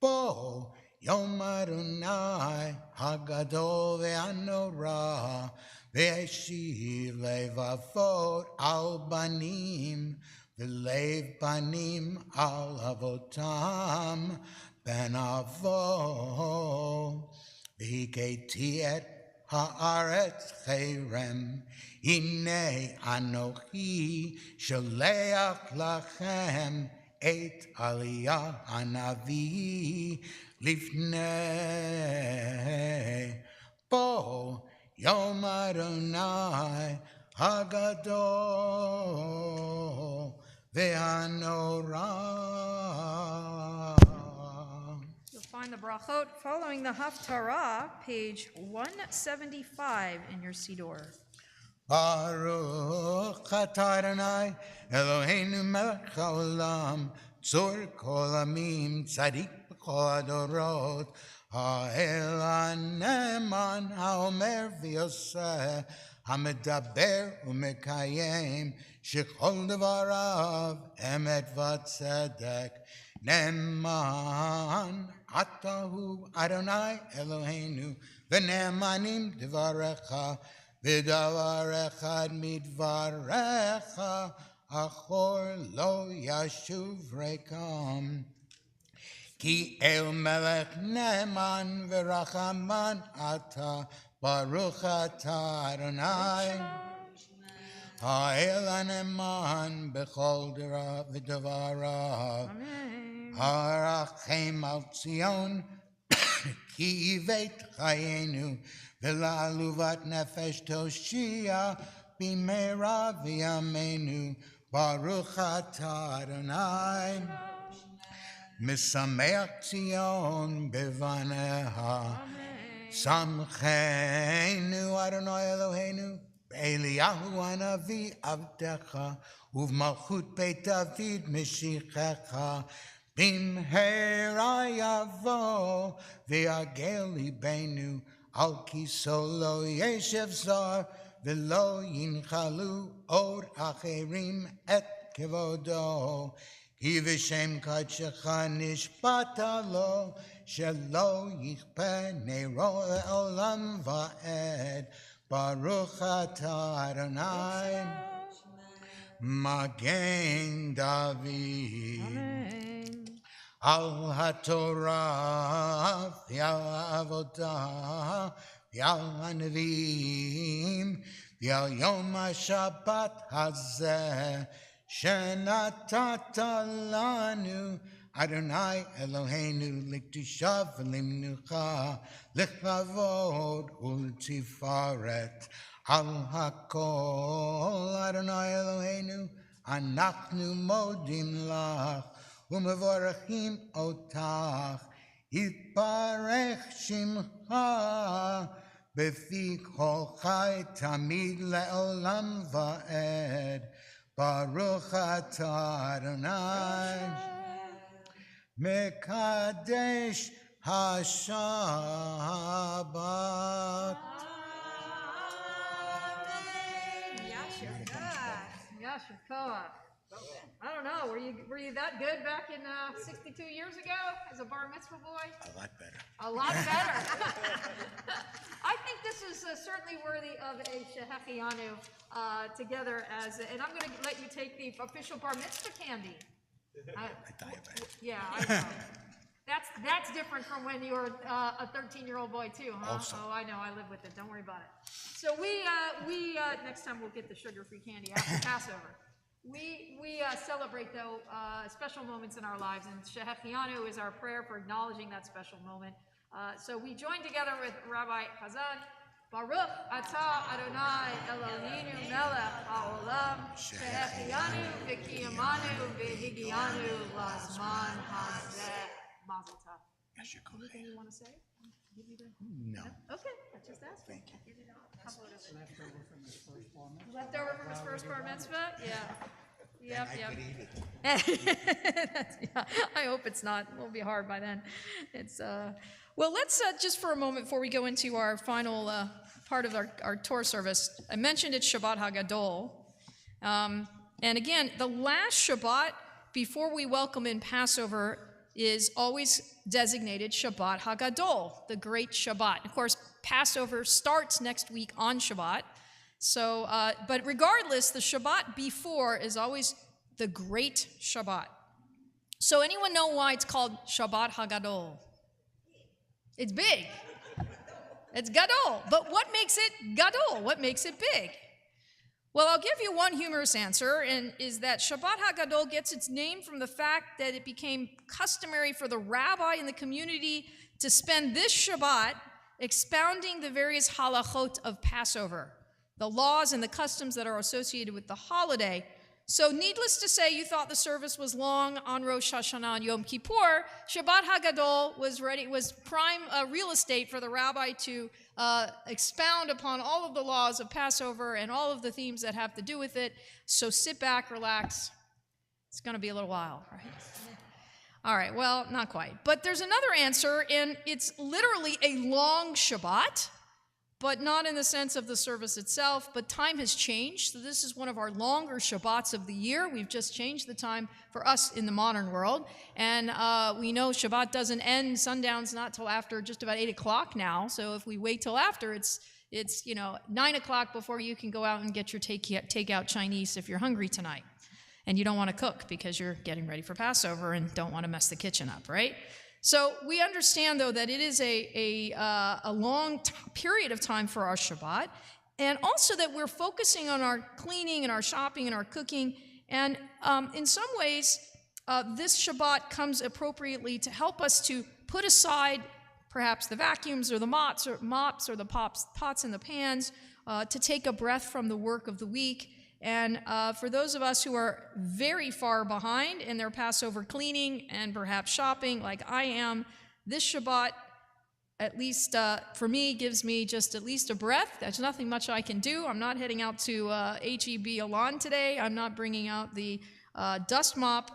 בוא יום אדוני הגדול והנורא, והשיב לבבות על בנים, ולב בנים על אבותם, בן אבות. והכיתי את הארץ חרם, הנה אנוכי שולח לכם את אליה הנביא לפני בוא יום אדוני הגדול והנורא. You'll find the brachot following the Haftarah, page 175 in your Siddur. Baruch atah Adonai Eloheinu melech haolam, tzur kol amim, tzadik b'kol adorot, ha'el ha'neman ha'omer v'yoseh, ha'medaber u'mekayem, shechol devarav emet v'tzedek. Neman atahu Adonai Eloheinu, v'ne'emanim devarecha, ודבר אחד מדבריך, אחור לא ישוב ריקם. כי אל מלך נאמן ורחמן אתה, ברוך אתה אדוני. האל הנאמן בכל דבריו. הרחם על ציון, כי הבאת חיינו, ולעלובת נפש תושיע במהרה בימינו. ברוך אתה אדוני. משמח ציון בבניך. שמחנו אדוני אלוהינו באליהו הנביא עבדך ובמלכות בית דוד משיחך. במהרה יבוא ויגל ליבנו על כיסו לא ישב זר ולא ינחלו עוד אחרים את כבודו. כי בשם קדשך נשבעת לו שלא יכפה נרו לעולם ועד. ברוך אתה אדוני מגן דוד. על התורה ועל העבודה ועל הנביאים ועל יום השבת הזה שנתת לנו אדוני אלוהינו לקדושה ולמנוחה לכבוד ולתפארת. על הכל אדוני אלוהינו אנחנו מודים לך ומבורכים אותך. יתברך שמך בפי כל חי תמיד לעולם ועד. ברוך אתה אדוני מקדש השבת. Yasher Koach. I don't know. Were you that good back in 62 years ago as a bar mitzvah boy? A lot better. A lot better. I think this is certainly worthy of a shehechianu together and I'm going to let you take the official bar mitzvah candy. I diabetic. Yeah, I know. That's different from when you were a 13-year-old boy too, huh? Also. Oh, I know. I live with it. Don't worry about it. So we next time we'll get the sugar-free candy after Passover. We celebrate, though, special moments in our lives, and Shehechianu is our prayer for acknowledging that special moment. So we join together with Rabbi Hazan. Baruch atah Adonai Eloheinu melech haolam shehechianu v'kiyamanu v'higianu lazman hazeh. Mazel tov. Anything you want to say? No. Okay, I just asked. Thank you. Leftover from his first bar mitzvah? Yeah. Yep, I yep. could eat it. I hope it's not. It'll be hard by then. It's well. Let's just for a moment before we go into our final part of our Torah service. I mentioned it's Shabbat Hagadol, and again, the last Shabbat before we welcome in Passover is always designated Shabbat Hagadol, the Great Shabbat. Of course, Passover starts next week on Shabbat. So, but regardless, the Shabbat before is always the Great Shabbat. So anyone know why it's called Shabbat Hagadol? It's big. It's Gadol. But what makes it Gadol? What makes it big? Well, I'll give you one humorous answer, and is that Shabbat Hagadol gets its name from the fact that it became customary for the rabbi in the community to spend this Shabbat expounding the various halachot of Passover, the laws and the customs that are associated with the holiday. So needless to say, you thought the service was long on Rosh Hashanah and Yom Kippur. Shabbat Hagadol was prime real estate for the rabbi to expound upon all of the laws of Passover and all of the themes that have to do with it. So sit back, relax. It's going to be a little while, right? All right, well, not quite. But there's another answer, and it's literally a long Shabbat, but not in the sense of the service itself, but time has changed. So this is one of our longer Shabbats of the year. We've just changed the time for us in the modern world. And we know Shabbat doesn't end, sundown's not till after just about 8 o'clock now. So if we wait till after, it's 9 o'clock before you can go out and get your takeout Chinese if you're hungry tonight. And you don't want to cook because you're getting ready for Passover and don't want to mess the kitchen up, right? So we understand, though, that it is a long period of time for our Shabbat, and also that we're focusing on our cleaning and our shopping and our cooking. And in some ways, this Shabbat comes appropriately to help us to put aside perhaps the vacuums or the mops or the pots and the pans, to take a breath from the work of the week And for those of us who are very far behind in their Passover cleaning and perhaps shopping like I am, this Shabbat, at least for me, gives me just at least a breath. There's nothing much I can do. I'm not heading out to HEB Alon today. I'm not bringing out the dust mop.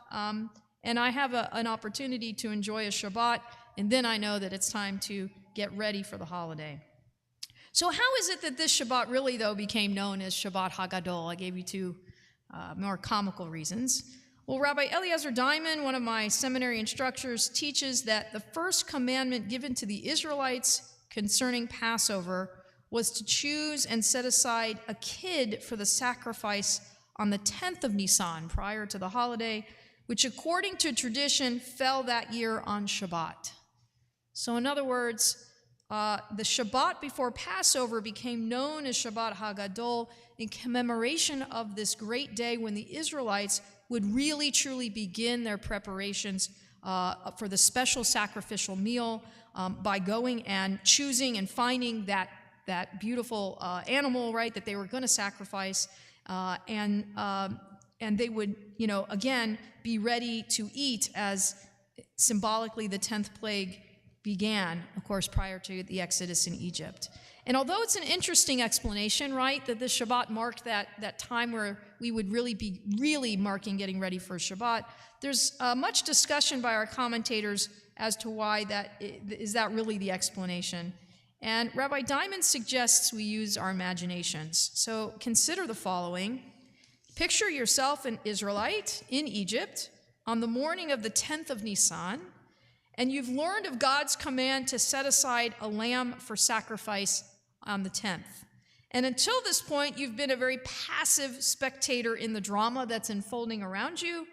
And I have an opportunity to enjoy a Shabbat, and then I know that it's time to get ready for the holiday. So how is it that this Shabbat really, though, became known as Shabbat HaGadol? I gave you two more comical reasons. Well, Rabbi Eliezer Diamond, one of my seminary instructors, teaches that the first commandment given to the Israelites concerning Passover was to choose and set aside a kid for the sacrifice on the 10th of Nisan, prior to the holiday, which according to tradition fell that year on Shabbat. So in other words, the Shabbat before Passover became known as Shabbat HaGadol in commemoration of this great day when the Israelites would really truly begin their preparations for the special sacrificial meal by going and choosing and finding that beautiful animal, right, that they were going to sacrifice, and they would, again, be ready to eat as symbolically the 10th plague began, of course, prior to the Exodus in Egypt. And although it's an interesting explanation, right, that this Shabbat marked that time where we would really be marking getting ready for Shabbat, there's much discussion by our commentators as to why is that really the explanation. And Rabbi Diamond suggests we use our imaginations. So consider the following. Picture yourself an Israelite in Egypt on the morning of the 10th of Nisan, and you've learned of God's command to set aside a lamb for sacrifice on the 10th. And until this point, you've been a very passive spectator in the drama that's unfolding around you.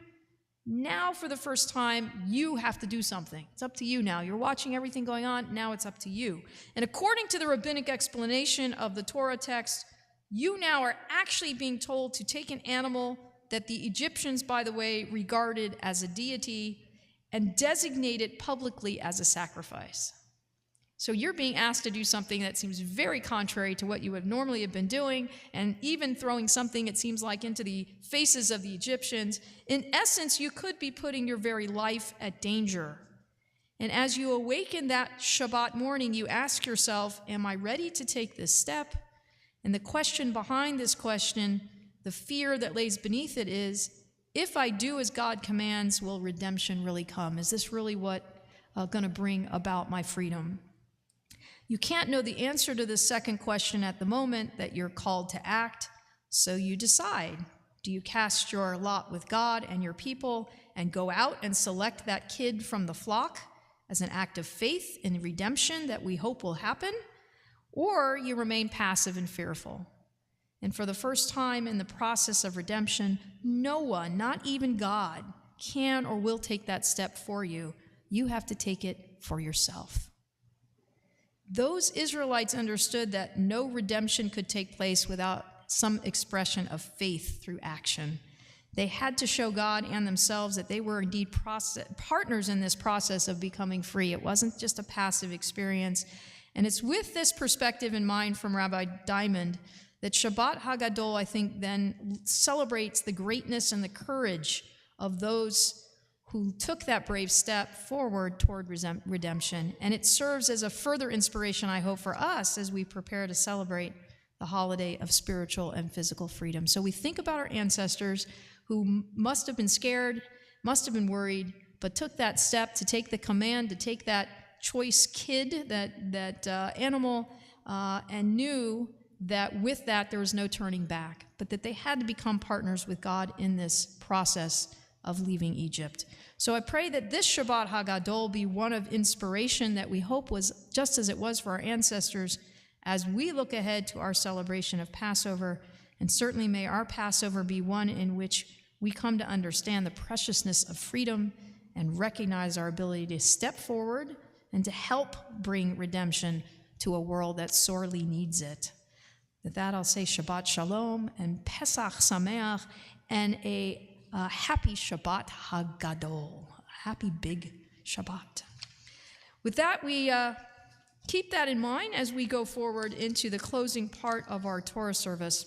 Now, for the first time, you have to do something. It's up to you now. You're watching everything going on. Now it's up to you. And according to the rabbinic explanation of the Torah text, you now are actually being told to take an animal that the Egyptians, by the way, regarded as a deity and designate it publicly as a sacrifice. So you're being asked to do something that seems very contrary to what you would normally have been doing, and even throwing something, it seems like, into the faces of the Egyptians. In essence, you could be putting your very life at danger. And as you awaken that Shabbat morning, you ask yourself, am I ready to take this step? And the question behind this question, the fear that lays beneath it is, if I do as God commands, will redemption really come? Is this really what going to bring about my freedom? You can't know the answer to this second question at the moment that you're called to act, so you decide. Do you cast your lot with God and your people and go out and select that kid from the flock as an act of faith in redemption that we hope will happen? Or you remain passive and fearful? And for the first time in the process of redemption, no one, not even God, can or will take that step for you. You have to take it for yourself. Those Israelites understood that no redemption could take place without some expression of faith through action. They had to show God and themselves that they were indeed partners in this process of becoming free. It wasn't just a passive experience. And it's with this perspective in mind from Rabbi Diamond that Shabbat HaGadol, I think, then celebrates the greatness and the courage of those who took that brave step forward toward redemption. And it serves as a further inspiration, I hope, for us as we prepare to celebrate the holiday of spiritual and physical freedom. So we think about our ancestors who must have been scared, must have been worried, but took that step to take the command, to take that choice kid, that animal, and knew that with that there was no turning back, but that they had to become partners with God in this process of leaving Egypt. So I pray that this Shabbat HaGadol be one of inspiration that we hope was just as it was for our ancestors as we look ahead to our celebration of Passover, and certainly may our Passover be one in which we come to understand the preciousness of freedom and recognize our ability to step forward and to help bring redemption to a world that sorely needs it. With that, I'll say Shabbat Shalom and Pesach Sameach and a happy Shabbat HaGadol, a happy big Shabbat. With that, we keep that in mind as we go forward into the closing part of our Torah service.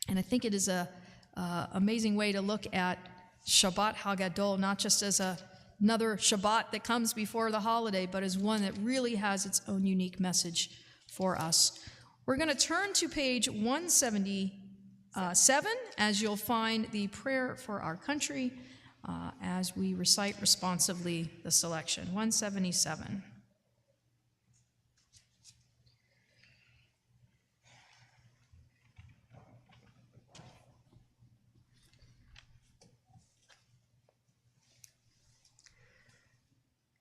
And I think it is a amazing way to look at Shabbat Hagadol, not just as another Shabbat that comes before the holiday, but as one that really has its own unique message for us. We're going to turn to page 177 as you'll find the prayer for our country as we recite responsively the selection. 177.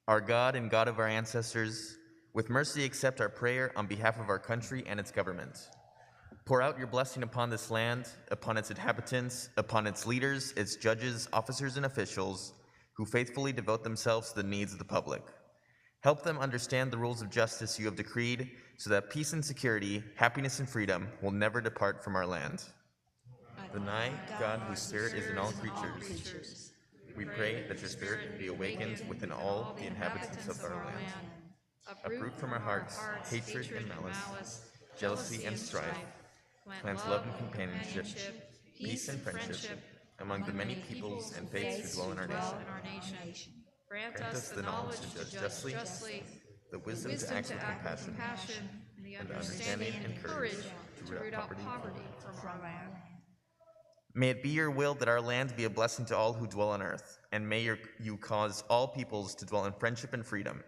Our God and God of our ancestors, with mercy accept our prayer on behalf of our country and its government. Pour out your blessing upon this land, upon its inhabitants, upon its leaders, its judges, officers, and officials who faithfully devote themselves to the needs of the public. Help them understand the rules of justice you have decreed so that peace and security, happiness and freedom will never depart from our land. Deny God whose spirit is in all creatures. We pray that your spirit be awakened within all the inhabitants of our land. Uproot from our hearts hatred and malice, jealousy and strife. Plant love and companionship, peace and friendship among the many peoples and faiths who dwell in our nation. Grant us the knowledge to judge justly, the wisdom to act with compassion, and the understanding and courage to root out poverty from our land. May it be your will that our land be a blessing to all who dwell on earth, and may you cause all peoples to dwell in friendship and freedom.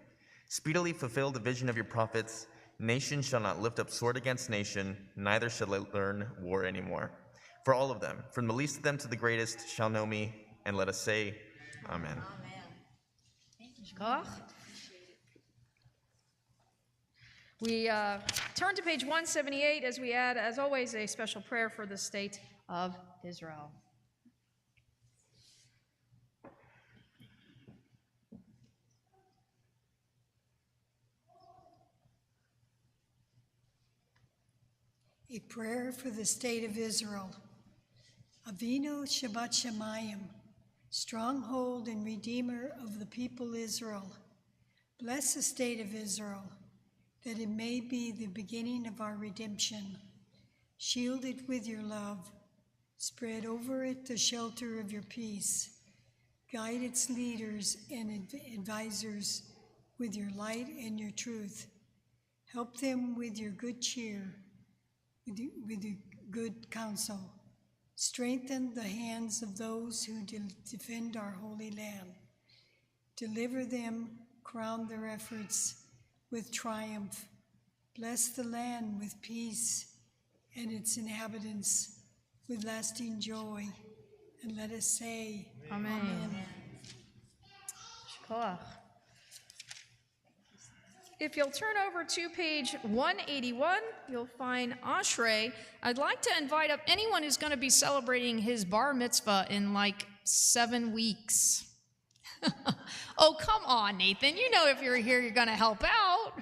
Speedily fulfill the vision of your prophets. Nation shall not lift up sword against nation, neither shall they learn war anymore. For all of them, from the least of them to the greatest, shall know me, and let us say, Amen. We turn to page 178 as we add, as always, a special prayer for the state of Israel. A prayer for the state of Israel. Avinu Shabbat Shemayim, stronghold and redeemer of the people Israel. Bless the state of Israel, that it may be the beginning of our redemption. Shield it with your love. Spread over it the shelter of your peace. Guide its leaders and advisors with your light and your truth. Help them with your good cheer, with your good counsel. Strengthen the hands of those who defend our holy land. Deliver them, crown their efforts with triumph. Bless the land with peace and its inhabitants with lasting joy. And let us say, Amen. Amen. If you'll turn over to page 181, you'll find Ashrei. I'd like to invite up anyone who's going to be celebrating his bar mitzvah in like 7 weeks. Oh, come on, Nathan. You know if you're here, you're going to help out.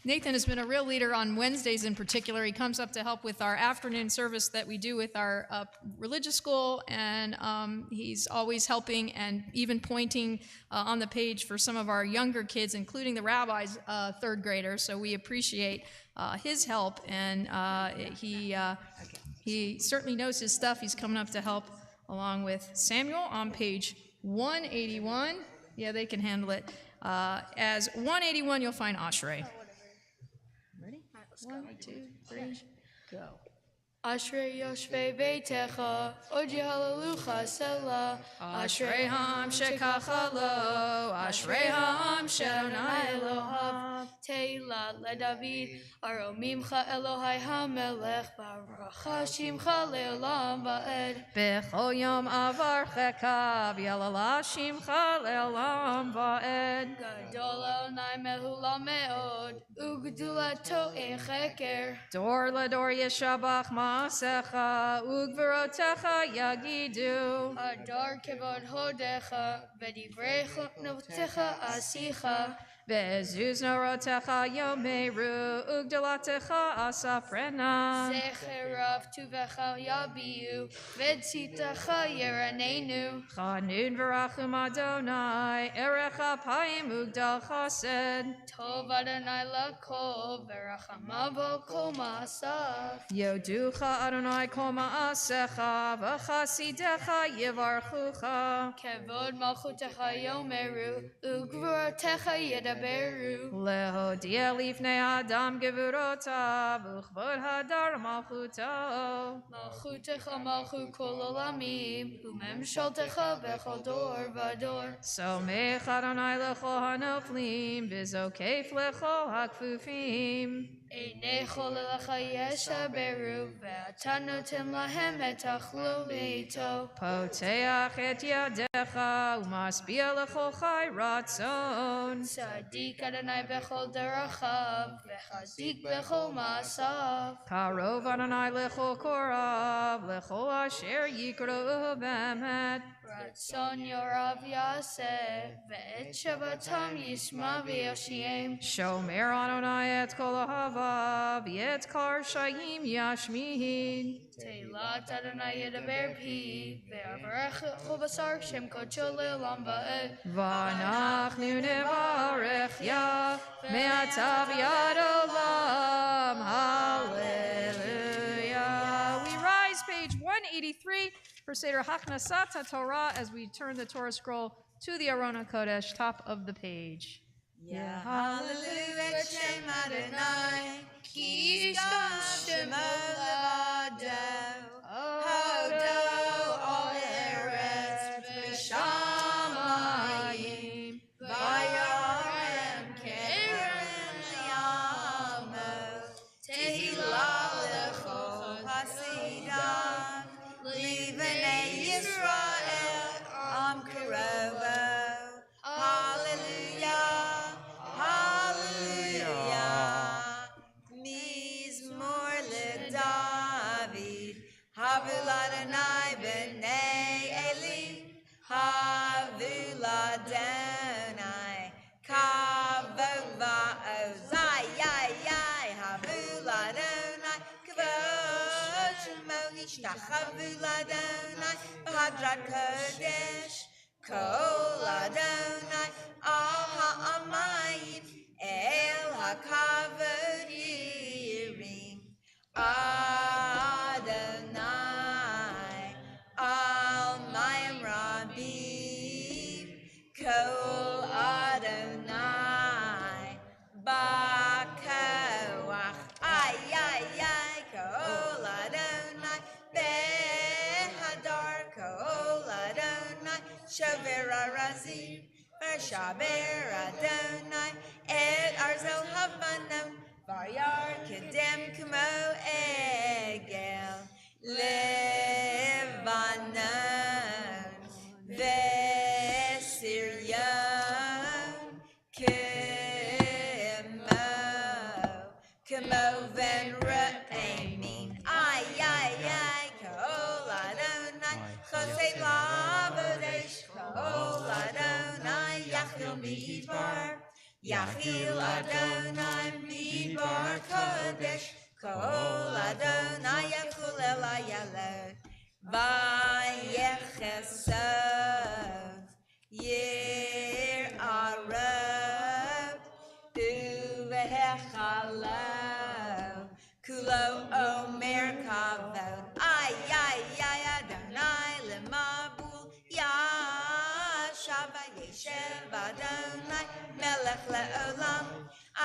Nathan has been a real leader on Wednesdays in particular. He comes up to help with our afternoon service that we do with our religious school, and he's always helping and even pointing on the page for some of our younger kids, including the rabbi's third graders. So we appreciate his help, and he certainly knows his stuff. He's coming up to help along with Samuel on page 181. Yeah, they can handle it. As 181, you'll find Ashrei. Ready? 1, 2, 3, go. Ashrei Yoshvei Beitecha, Oji Hallelujah Selah. Ashrei Ham Shekacha Lo, Ashrei Ham Shadonai Elohav. Teila LeDavid, Aromimcha Elohai HaMelech, Baruch Hashimcha Leolam Va'ed. Bechol Yom Avarchecha, V'yalala Shimcha Leolam Va'ed. Gadol Elnai Mehula Meod, Ugdulato Ein Cheker. Dor LaDor Yeshabach Ma'asecha, Ugverotecha Yagidu. Adar Kevod Hodecha, V'divrecha Notecha Asicha. Be'ezuz Norotecha Yomeru, Ugdalatecha Asafrena. Zecherav ktuvecha yabiu, v'tzitecha yeranenu. Chanun v'rachum Adonai, erech apayim ugdal chesed. Tov Adonai lakol, v'rachamavo kol ma'asav. Yoducha Adonai kol ma'asecha, v'chasidecha yivarchucha. Kevod malchutecha yomeru, ugvuratecha yedaberu. Lehodia lifnei Adam gevurotav, uchvod hadar malchuto. Malchutecha malchut kol olamim, umemshaltecha bechol dor vador. Somech Adonai lechol hanoflim, bizokef lechol hakfufim. Einechol elecha yeshaberu, ve'ata noten lahem et achlu beito. Poteach et yadecha, umasbia lechol chai ratzon. Tzadik Adonai bechol derachav, ve'chazik bechol ma'asav. Karov Adonai lechol korav, lechol asher yikro bemet. Ratzon yorav yaseh, ve'et shavatam yishma v'yashiem. Shomer Adonai et kol ahavav, yet kar shayim yashmin. Teilat Adonai yedaber pi, ve'avarech chobasar shem kodsho le'olam va'ed. V'anachnu nevarech ya, me'ata v'yad olam, hallelujah. We rise, page 183, for Seder Hachnasat HaTorah, as we turn the Torah scroll to the Aron HaKodesh, top of the page. Yeah, hallelujah, Shem Adonai, ki yishkam shemo levado, hodo al eretz v'shamayim, v'yarem kerem liyamo, tehillah lechol hasidah, livnei Yisrael am karovo. Hallelujah, hallelujah. Mizmor leDavid, Havul Adonai b'nei Eli, Havul Adonai, Kavod va'ozai, Havul Adonai, Kavod shemo yishtachavu l'Adonai, b'hadrat kodesh. Kol Adonai al ha'amayim el hakavod yirim. Adonai al mayim rabim. Kol Adonai ba'koach. Kol Adonai behadar. Kol Adonai Shover Arazim, Shaber Adonai, Ed Arzel Havanon, Varyar Kedem Kumo Egel, Levanon, Vesirion, Kemo Ven Re'emin, Kol Adonai, Chosei Lavodesh, Kol Adonai, Yachil Midbar, Yachil Adonai, Midbar Kodesh, Kol Adonai, Yachul El Ayalot, Vayechesov, Yir Arov, Uvehechalo, Kulo Omer Kavod, Adonai Lemabul, Yashava Yeshev Adonai, Melech Le'olam,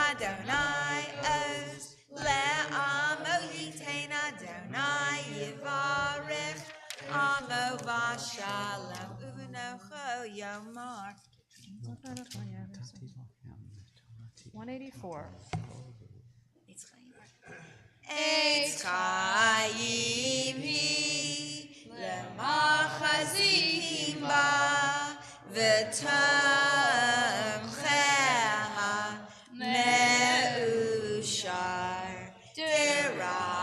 Adonai Oz, Le'amo Yitain Adonai Yivarech, Amo Vashalom, Unocho Yomar. 184. Eitz Chaim hi lemachazim ba v'tomcheha me'ushar deracheha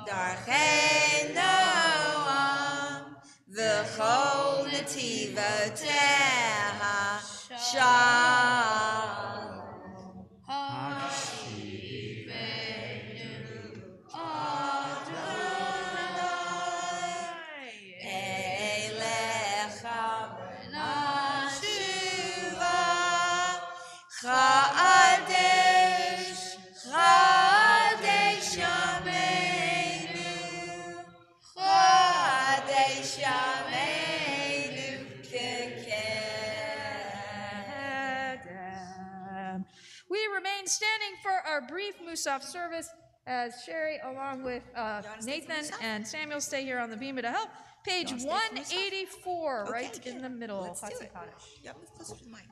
darchei noam v'chol netivoteha shalom. Yashamenu Kedem. We remain standing for our brief Musaf service as Sherry, along with Nathan and Samuel, stay here on the Bima to help. Page 184, right in the middle. Let's do it. Kaddish. Yep, let's closer to the mic.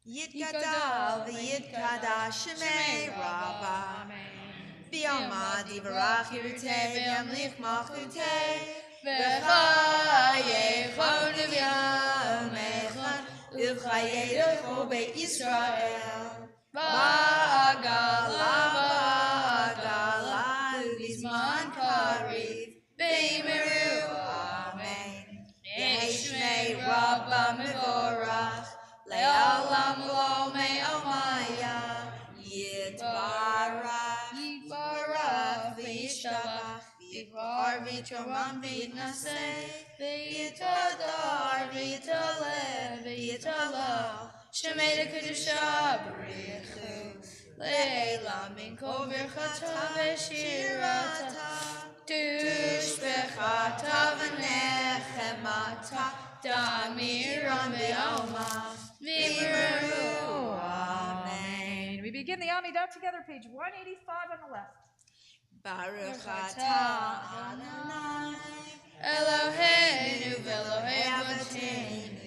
Yitgadal v'yitkadash shemei Rabba B'yama divarach yirutei v'yamlich malchutei v'chayechon v'yamechon u'chayedecho beit Yisrael Ba'agala u'bizman kariv b'imiru amen Yeshmei Rabba mevorach Le'olam lo me'omaya Yitbarach v'yishtabach V'yikbar v'yitramam v'yitnaseh V'yitadar v'yitaleh v'yitalach Shemei l'kedusha b'richu Le'elam min kol birchata v'shirata Tushbechata v'nechemata Damiram ve'alma v'imiru. Amen. We begin the Amidah together, page 185 on the left. Baruch atah Adonai Eloheinu v'Elohei Avotenu,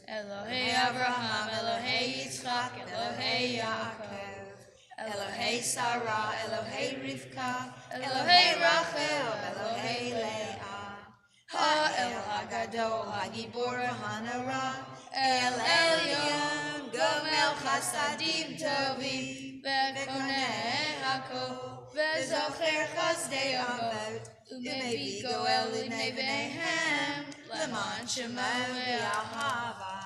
Elohei Avraham, Elohei Yitzchak, Elohei Yaakov, Elohei Sarah, Elohei Rivka, Elohei Rachel, Elohei Leah. Ha'el Hagadol, Hagibor Hanara, El Elyon, Gomel Chasadim Tovim, Ve'koneh Hakol, Ve'zocher Chazdei Avot, U'mevi Goel L'nei Bneihem, Leman Shemo Ve'ahava,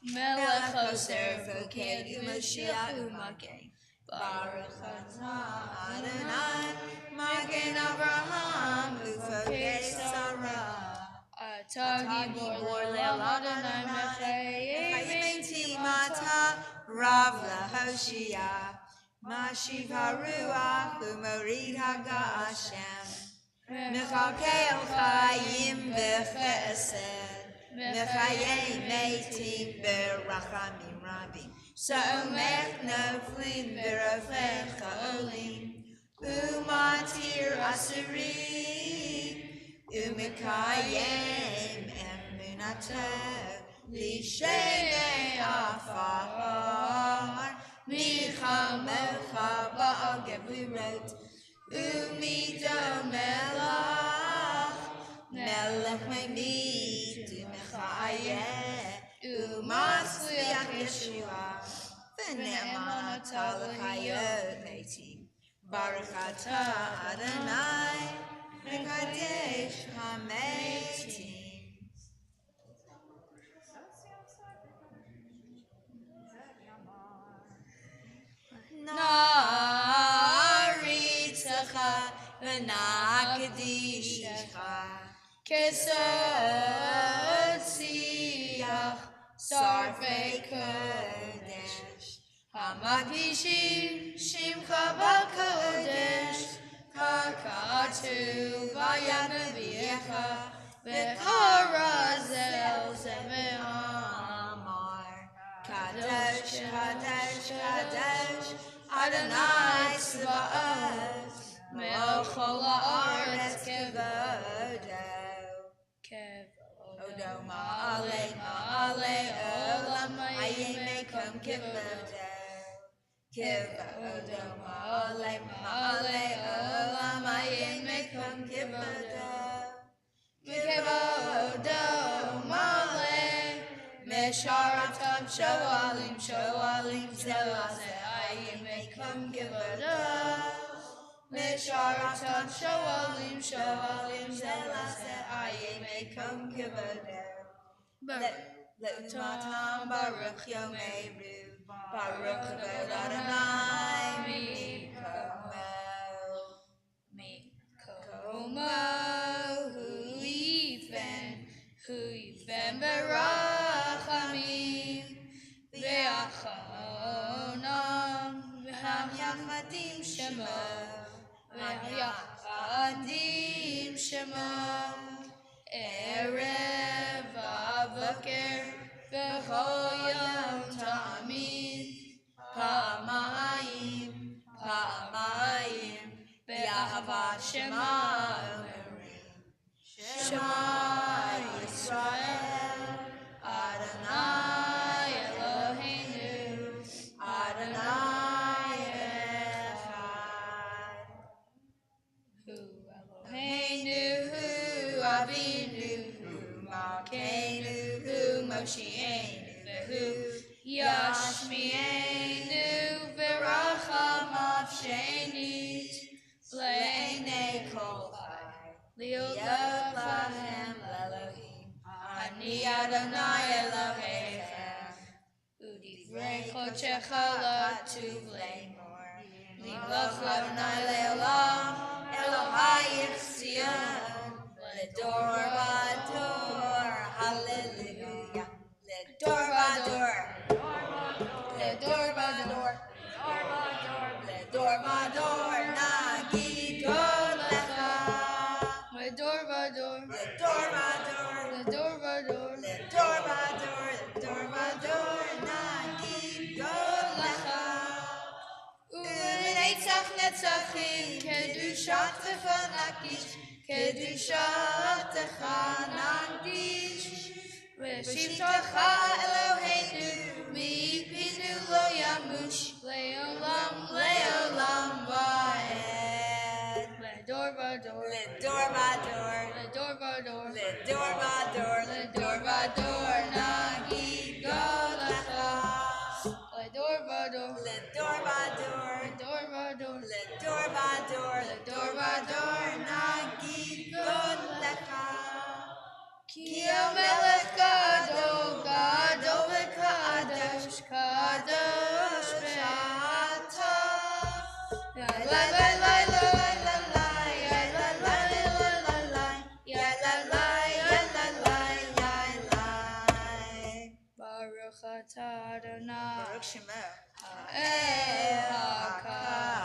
Melech Oser V'oked U'Mashiach U'Magen. Baruch atah Adonai, Magen Avraham, Ufoked Sarah. Atah Gibor Le'olam Adonai Mechayim Mata, Rav LaHoshia, Mashiv HaRuach, U'Morid HaGa'ashem, Mechalkel Chayim B'Chesed, Mechayim Meitim B'Rachamim Rabim. Sa'omech noflim v'rofech ha'olim U'matir asirim U'mekayem emunato L'shenei afar Michamocha ba'al gevurot U'mido melach Melech me'mid U'mechayeh U'masliach Yeshua V'ne'eman atah l'chayot metim Baruch atah Adonai V'kadesh ha'metim Na'aritzecha v'na'kedishecha Kesod siach Sarfei Kodesh Hamakdishim Shimcha B'Kodesh Kakatu V'yad Nevi'echa V'Karazel Zeve'amar Kadosh, Kadosh, Kadosh Adonai Tzvaot Me'ochol ha'aretz kevodo Odo ma'ale, ma'ale, olam hayim mekom kivodo. Kivodo ma'ale, ma'ale, olam hayim mekom kivodo. Kivodo ma'ale, mesharatam shoalim, shoalim, zelazeh hayim mekom kivodo. Mesharatam shoalim, shoalim, zelazeh hayim mekom kivodo. Le'umatam baruch yomeru, baruch kavod Adonai mikomo, hu yifen berachamim, ve'achonam, v'ham yachadim shemo, ve'yachadim shemo, Avad Shema Omerim. Shema Yisrael, Adonai Eloheinu, Adonai Echad. Hu Eloheinu, Hu Avinu, Hu Malkeinu, Hu Moshienu, Vehu Yashmienu, V'rachamav Shenit, Le'enei Kol Chai, Liot Lachem Elohim, Ani Adonai Elohechem, Udivrei Chochecha Latuv Le'mor, Livach Adonai Le'olam, Elohayich Zion, Ledor Vador, Hallelujah, Ledor Vador, Ledor Vador, Ledor Vador, Nagid God Lecha, Ledor Vador, Ledor Vador, Ledor Vador, Ledor Vador, Ledor Vador, Nagid God Lecha. Ulenetzach netzachim, kedushatecha nakish, kedushatecha nagdish. V'shivtacha Eloheinu, v'yipinu lo yamush, le'olam, le'olam va'ed. Ledor vador, ledor vador, ledor vador, ledor vador, ledor vador, nagid God lecha. Ledor vador, ledor vador, ledor vador, ledor vador, ledor vador, nagid God lecha. Ki Melech Gadol, Gadol v'Kadosh, Kadosh v'ata. La la la la la la la, ya la la la la la, ya la la ya la la ya la. Baruch atah Adonai, Baruch Shemo, Ha'el HaKadosh.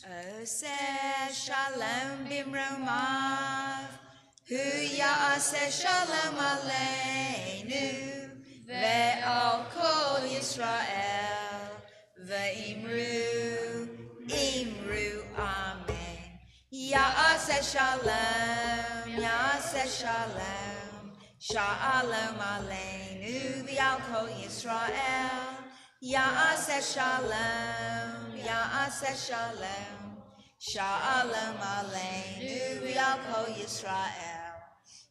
Oseh shalom bimromav, hu ya'aseh shalom aleinu, ve'al kol Yisrael, ve'imru, imru amen. Ya'aseh shalom, ya'aseh shalom, shalom aleinu, ve'al kol Yisrael. Ya'aseh shalom, ya'aseh shalom, shalom aleinu v'al kol Yisrael.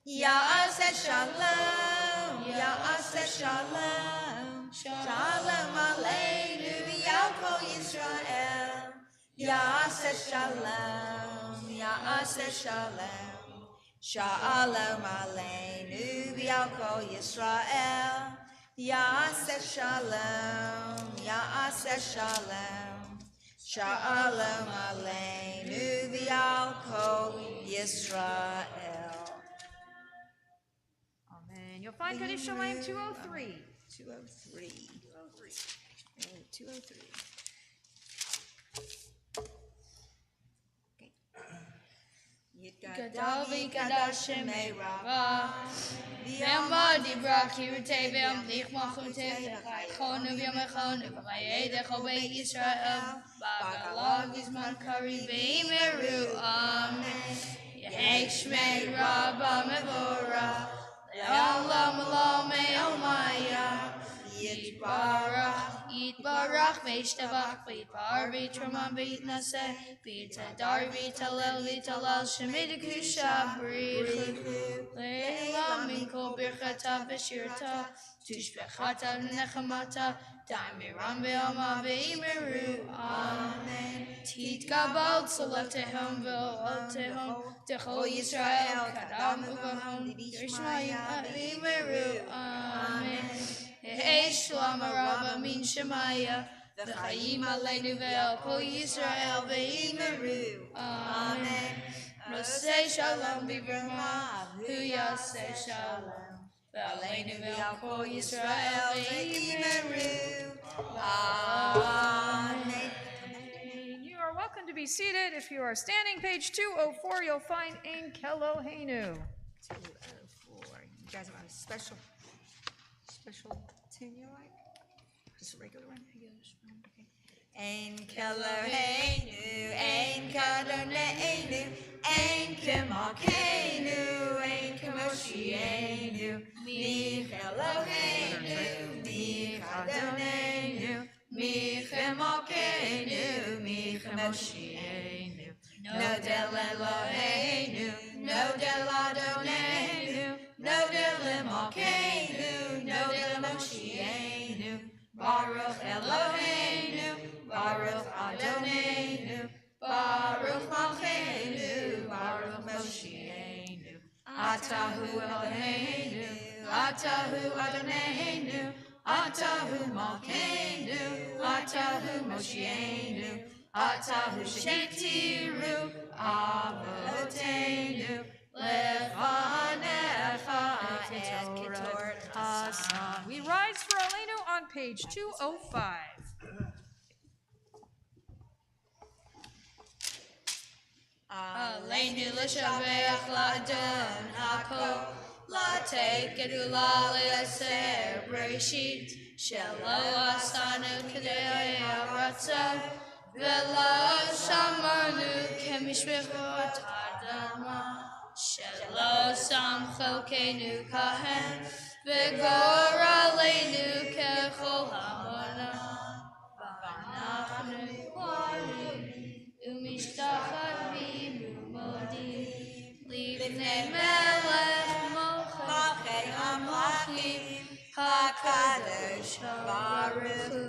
Ya'aseh shalom, ya'aseh shalom, shalom aleinu v'al kol Yisrael. Ya'aseh shalom, ya'aseh shalom, shalom aleinu v'al kol Yisrael. Ya'aseh shalom, Ya'aseh shalom. Shalom aleinu v'al kol Yisrael. Amen. You'll find Kaddish Shamayim 203. 203. 203. Gadol v'kadash shemei Rava, v'yama dibra kirutei v'yamlich malchutei v'chaychonu v'yamechonu v'chayedecho beit Yisrael b'agalav v'zman kari v'imeru amen. Yehei shmei Rabba mevorach le'olam olam me'omaya Yitbarach v'yishtabach v'yitbar v'yitraman v'yitnaseh v'yitadar v'yitalel v'yitalal shemei dekusha brichu le'elam min kol birchata v'shirta tushbechata v'nechamata ta'amiram v'yama v'imeru amen. Titgabal tzolotehom v'olotehom techol Yisrael kadam uvahom yishmayim v'imeru amen. Hey Shalom Rabba min Shemaya, v'chayim aleinu ve'al kol Yisrael ve'imeru. Amen. Nosei Shalom b'verma, hu yaseh Shalom, ve'aleinu ve'al kol Yisrael ve'imeru. Amen. You are welcome to be seated. If you are standing, page 204, you'll find Ein Keloheinu. 204. You guys have a special tune you like? Just a regular one? Okay. Ein Keloheinu, Ein Kadoneinu, Ein Kemalkeinu, Ein Kemoshienu, Mi Keloheinu, Mi Kadoneinu, Mi Kemalkeinu, Mi Kemoshienu. No del Eloheinu, no del Adonenu, no del Malkeinu, no del Moshienu. Baruch Eloheinu, Baruch Adonenu, Baruch Malkeinu, Baruch Moshienu. Atahu Eloheinu, Atahu Adonenu, Atahu Malkeinu, Atahu Moshienu. Atahu Shetiru Avotenu Lefanecha et Ketor Hasan. We rise for Aleinu on page 205. Aleinu l'shaveach l'adon hakol l'atei gedula l'yaser bereshit shelo asanu k'dei aratzo v'lo shamarnu k'mishmechot adama shelo sam cholkeinu kahen v'gor aleinu k'chol hamona v'anachnu k'larim umishtachat v'mumodim livnei melech malchei hamlachim hakadosh baruch hu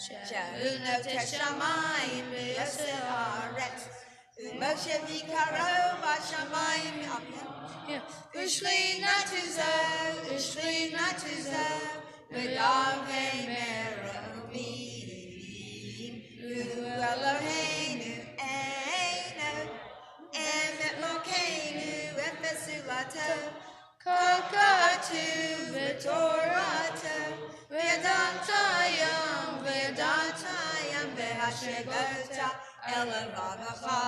shehu noteh shamayim v'yoseh haaretz u'moshe v'karo v'shamayim u'shli natuzo v'davei meromim u'Eloheinu eino emet mokeinu efesulato kokatu v'torato v'yadantayam v'hashegota elevavacha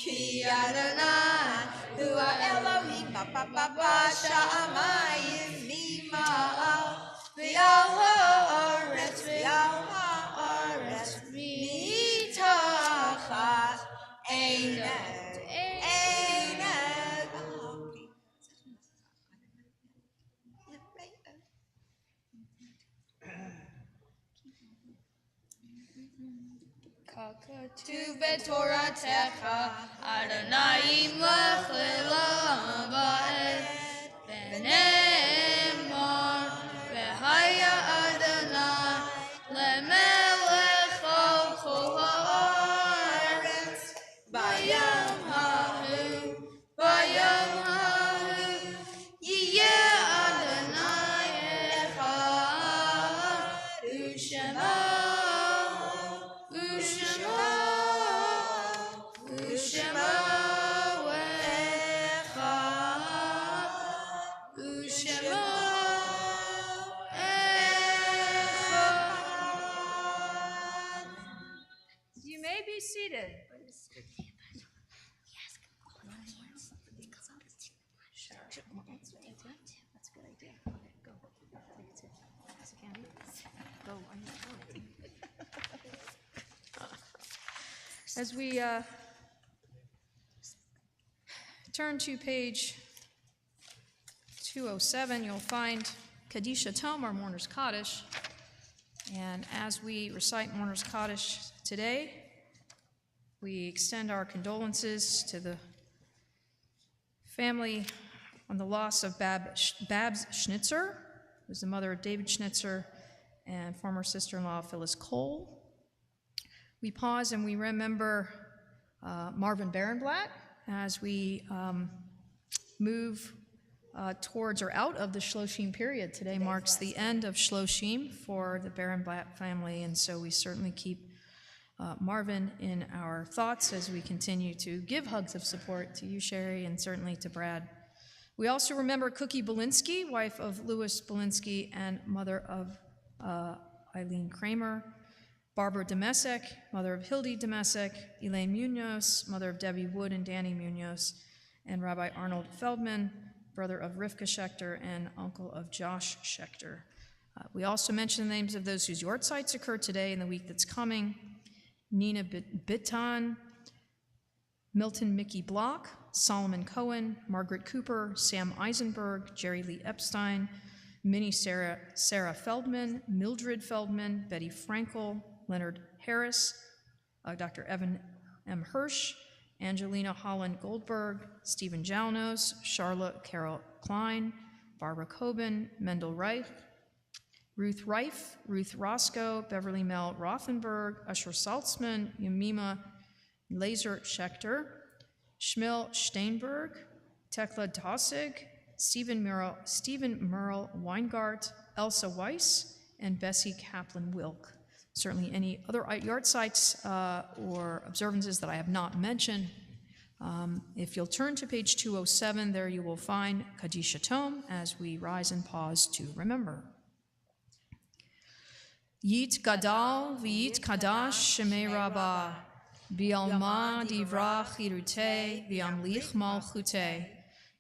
ki Adonai hu Elohim b'sha'amayim mima'al v'yal ha'aretz mitachat eino. Kakatu v'toratecha Adonai imlech le'olam va'ed v'ne'emar v'haya Adonai le'melech al kol ha'aretz bayom hahu yiyeh Adonai go. As we turn to page 207, you'll find Kadisha Tome, our Mourner's Kaddish. And as we recite Mourner's Kaddish today, we extend our condolences to the family on the loss of Babs Schnitzer, who's the mother of David Schnitzer, and former sister-in-law Phyllis Cole. We pause and we remember Marvin Barenblatt as we move towards or out of the Shloshim period. Today marks the end of Shloshim for the Barenblatt family, and so we certainly keep Marvin in our thoughts as we continue to give hugs of support to you, Sherry, and certainly to Brad. We also remember Cookie Belinsky, wife of Louis Belinsky and mother of Eileen Kramer, Barbara Demesek, mother of Hildy Demesek, Elaine Munoz, mother of Debbie Wood and Danny Munoz, and Rabbi Arnold Feldman, brother of Rivka Schechter and uncle of Josh Schechter. We also mention the names of those whose yortzites occur today and the week that's coming: Nina Bittan, Milton Mickey Block, Solomon Cohen, Margaret Cooper, Sam Eisenberg, Jerry Lee Epstein, Minnie Sarah Feldman, Mildred Feldman, Betty Frankel, Leonard Harris, Dr. Evan M. Hirsch, Angelina Holland Goldberg, Stephen Jalnos, Charlotte Carol Klein, Barbara Coben, Mendel Reich, Ruth Reif, Ruth Roscoe, Beverly Mel Rothenberg, Usher Saltzman, Yemima Laser Schechter, Schmil Steinberg, Tekla Tossig, Stephen Merle Weingart, Elsa Weiss, and Bessie Kaplan Wilk. Certainly any other yahrzeits or observances that I have not mentioned. If you'll turn to page 207, there you will find Kadisha Tome as we rise and pause to remember. Yit Gadal v'yit Kadash Shemei Rabbah Bialma Divra Chirute V'yamlich Malchute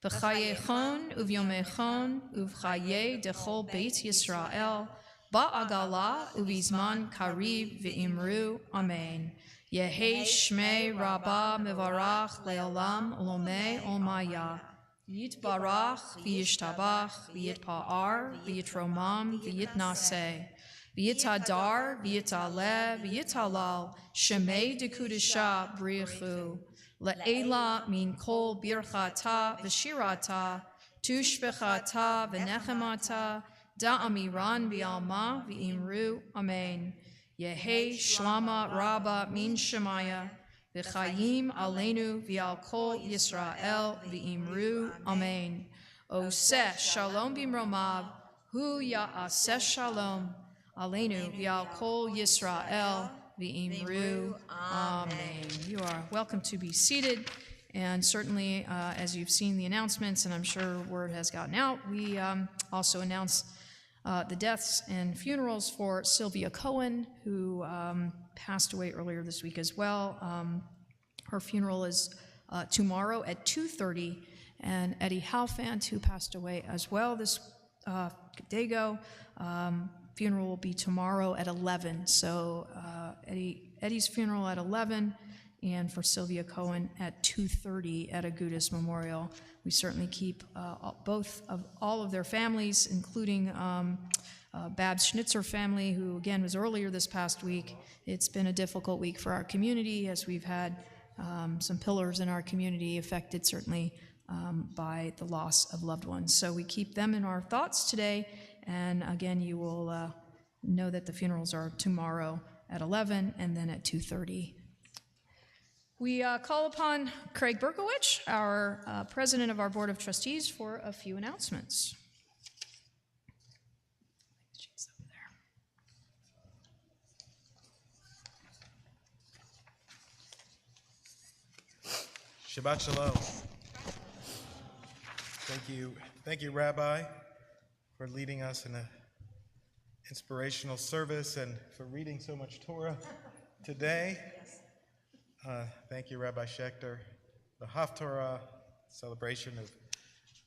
B'chayechon Uvyomechon Uvchaye Dechol Beit Yisrael Ba'agala Uvizman Kariv V'imru Amen. Yehi Shmei Rabbah Mevarach Le'olam Olomei Olmaya Yit Barach V'yishtabach V'yitpa'ar V'yitromam V'yitnaseh V'yitadar, v'yitaleh, v'yitalal, shemei dekudisha brichu, le'ela min kol birchata v'shirata, tushbechata v'nechemata, da'amiran v'alma v'imru, amen. Yehi shlama rabba min shemaya, v'chayim aleinu v'al kol Yisrael v'imru, amen. Oseh shalom b'mromav, hu ya'aseh shalom, Aleinu v'al kol Yisrael v'imru. Amen. You are welcome to be seated. And certainly, as you've seen the announcements, and I'm sure word has gotten out, we also announced the deaths and funerals for Sylvia Cohen, who passed away earlier this week as well. Her funeral is tomorrow at 2:30, and Eddie Halfand, who passed away as well this day ago, funeral will be tomorrow at 11. So Eddie's funeral at 11, and for Sylvia Cohen at 2:30 at Agudas Memorial. We certainly keep all of their families, including Babs Schnitzer family, who again was earlier this past week. It's been a difficult week for our community as we've had some pillars in our community affected certainly by the loss of loved ones. So we keep them in our thoughts today. And again, you will know that the funerals are tomorrow at 11 and then at 2:30. We call upon Craig Berkowitz, our president of our Board of Trustees, for a few announcements. Shabbat Shalom. Thank you, Rabbi, for leading us in an inspirational service and for reading so much Torah today. Thank you, Rabbi Schechter, the Haftorah celebration of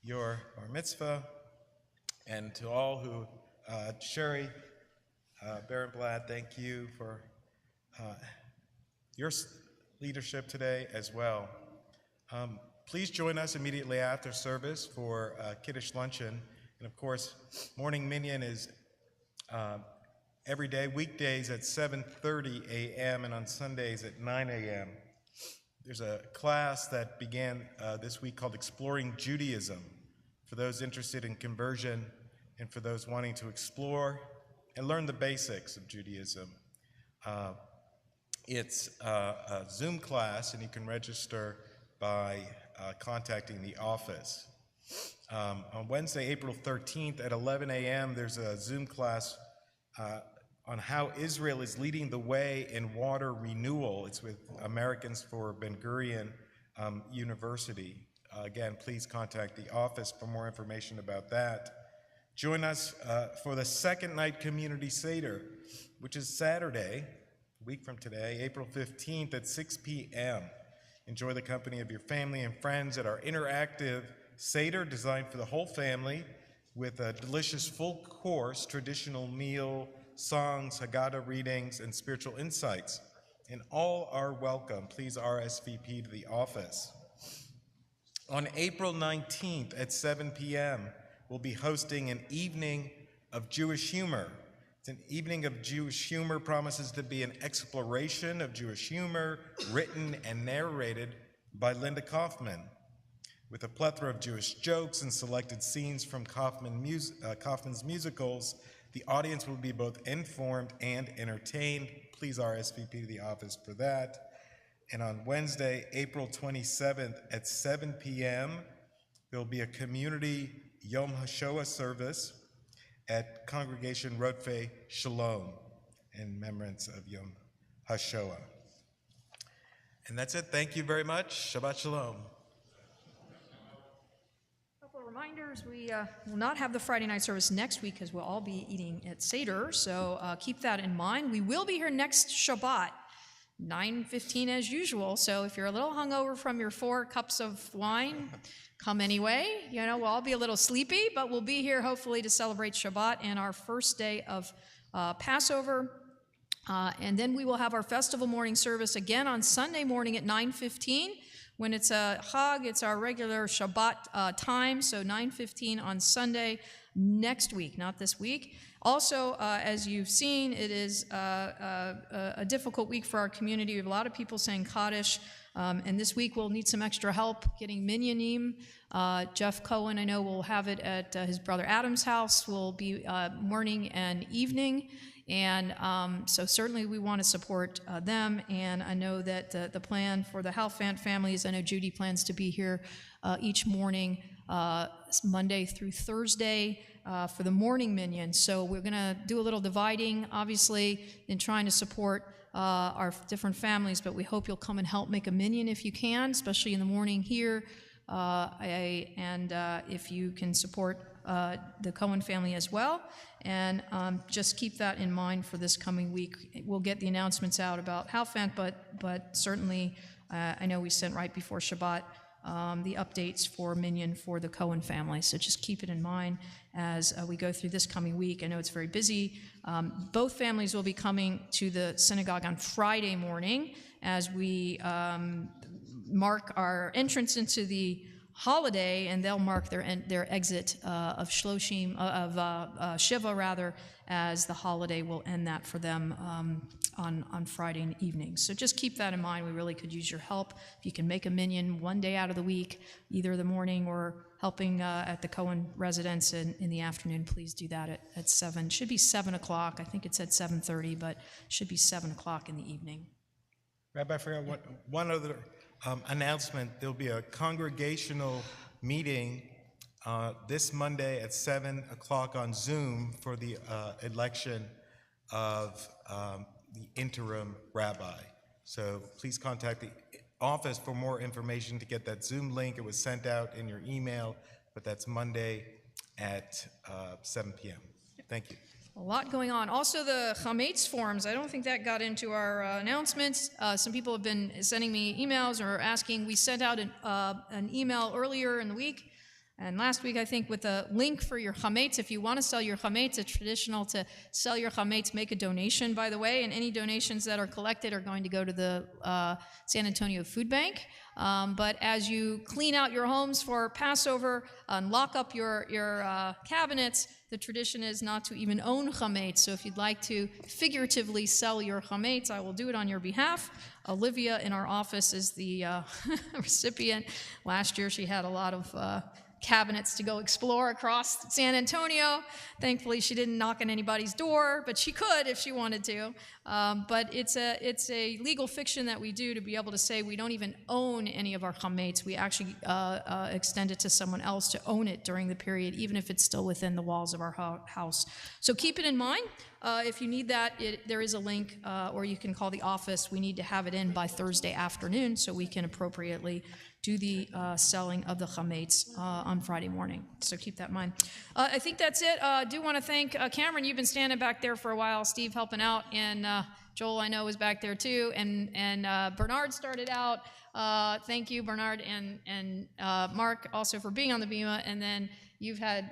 your bar mitzvah, and to all who, Sherry, Baron Blatt, thank you for your leadership today as well. Please join us immediately after service for Kiddush Luncheon. And of course, Morning Minyan is every day, weekdays at 7:30 a.m. and on Sundays at 9 a.m. There's a class that began this week called Exploring Judaism for those interested in conversion and for those wanting to explore and learn the basics of Judaism. It's a Zoom class, and you can register by contacting the office. On Wednesday, April 13th at 11 a.m., there's a Zoom class on how Israel is leading the way in water renewal. It's with Americans for Ben Gurion University. Again, please contact the office for more information about that. Join us for the second night community Seder, which is Saturday, a week from today, April 15th at 6 p.m. Enjoy the company of your family and friends at our interactive Seder designed for the whole family with a delicious full course, traditional meal, songs, Haggadah readings, and spiritual insights. And all are welcome. Please RSVP to the office. On April 19th at 7 p.m., we'll be hosting an evening of Jewish humor. It's an evening of Jewish humor, promises to be an exploration of Jewish humor, written and narrated by Linda Kaufman. With a plethora of Jewish jokes and selected scenes from Kaufman's musicals, the audience will be both informed and entertained. Please RSVP to the office for that. And on Wednesday, April 27th at 7 p.m., there'll be a community Yom HaShoah service at Congregation Rodfei Shalom in remembrance of Yom HaShoah. And that's it. Thank you very much. Shabbat Shalom. Couple of reminders, we will not have the Friday night service next week because we'll all be eating at Seder, so keep that in mind. We will be here next Shabbat, 9:15 as usual, so if you're a little hungover from your 4 cups of wine, come anyway. You know, we'll all be a little sleepy, but we'll be here hopefully to celebrate Shabbat and our first day of Passover. And then we will have our festival morning service again on Sunday morning at 9:15. When it's a Chag, it's our regular Shabbat time, so 9:15 on Sunday next week, not this week. Also, as you've seen, it is a difficult week for our community. We have a lot of people saying Kaddish, and this week we'll need some extra help getting minyanim. Jeff Cohen, I know, will have it at his brother Adam's house. Will be morning and evening. And so certainly we want to support them, and I know that the plan for the Halfant families, I know Judy plans to be here each morning, Monday through Thursday, for the morning minyan. So we're going to do a little dividing, obviously, in trying to support our different families, but we hope you'll come and help make a minyan if you can, especially in the morning here, and if you can support the Cohen family as well. And just keep that in mind for this coming week. We'll get the announcements out about Halfant, but certainly I know we sent right before Shabbat the updates for Minyan for the Cohen family. So just keep it in mind as we go through this coming week. I know it's very busy. Both families will be coming to the synagogue on Friday morning as we mark our entrance into the holiday, and they'll mark their exit of Shloshim, of Shiva rather, as the holiday will end that for them on Friday evening. So just keep that in mind. We really could use your help. If you can make a minyan one day out of the week, either the morning or helping at the Cohen residence in the afternoon, please do that at 7. Should be 7 o'clock. I think it said 7:30, but should be 7 o'clock in the evening. Rabbi, I forgot one other announcement. There'll be a congregational meeting this Monday at 7 o'clock on Zoom for the election of the interim rabbi. So please contact the office for more information to get that Zoom link. It was sent out in your email, but that's Monday at 7 p.m. Thank you. A lot going on. Also, the Chametz forms, I don't think that got into our announcements. Some people have been sending me emails or asking. We sent out an email earlier in the week And last week, I think, with a link for your chametz, if you want to sell your chametz, it's traditional to sell your chametz, make a donation, by the way, and any donations that are collected are going to go to the San Antonio Food Bank. But as you clean out your homes for Passover and lock up your cabinets, the tradition is not to even own chametz. So if you'd like to figuratively sell your chametz, I will do it on your behalf. Olivia in our office is the recipient. Last year, she had a lot of cabinets to go explore across San Antonio. Thankfully, she didn't knock on anybody's door, but she could if she wanted to. But it's a legal fiction that we do to be able to say we don't even own any of our chametz. We actually extend it to someone else to own it during the period, even if it's still within the walls of our house. So keep it in mind. If you need that, there is a link, or you can call the office. We need to have it in by Thursday afternoon so we can appropriately do the selling of the chametz on Friday morning. So keep that in mind. I think that's it. I do want to thank Cameron. You've been standing back there for a while. Steve helping out, and Joel, I know, was back there too. And Bernard started out. Thank you, Bernard, and Mark also for being on the bima. And then you've had,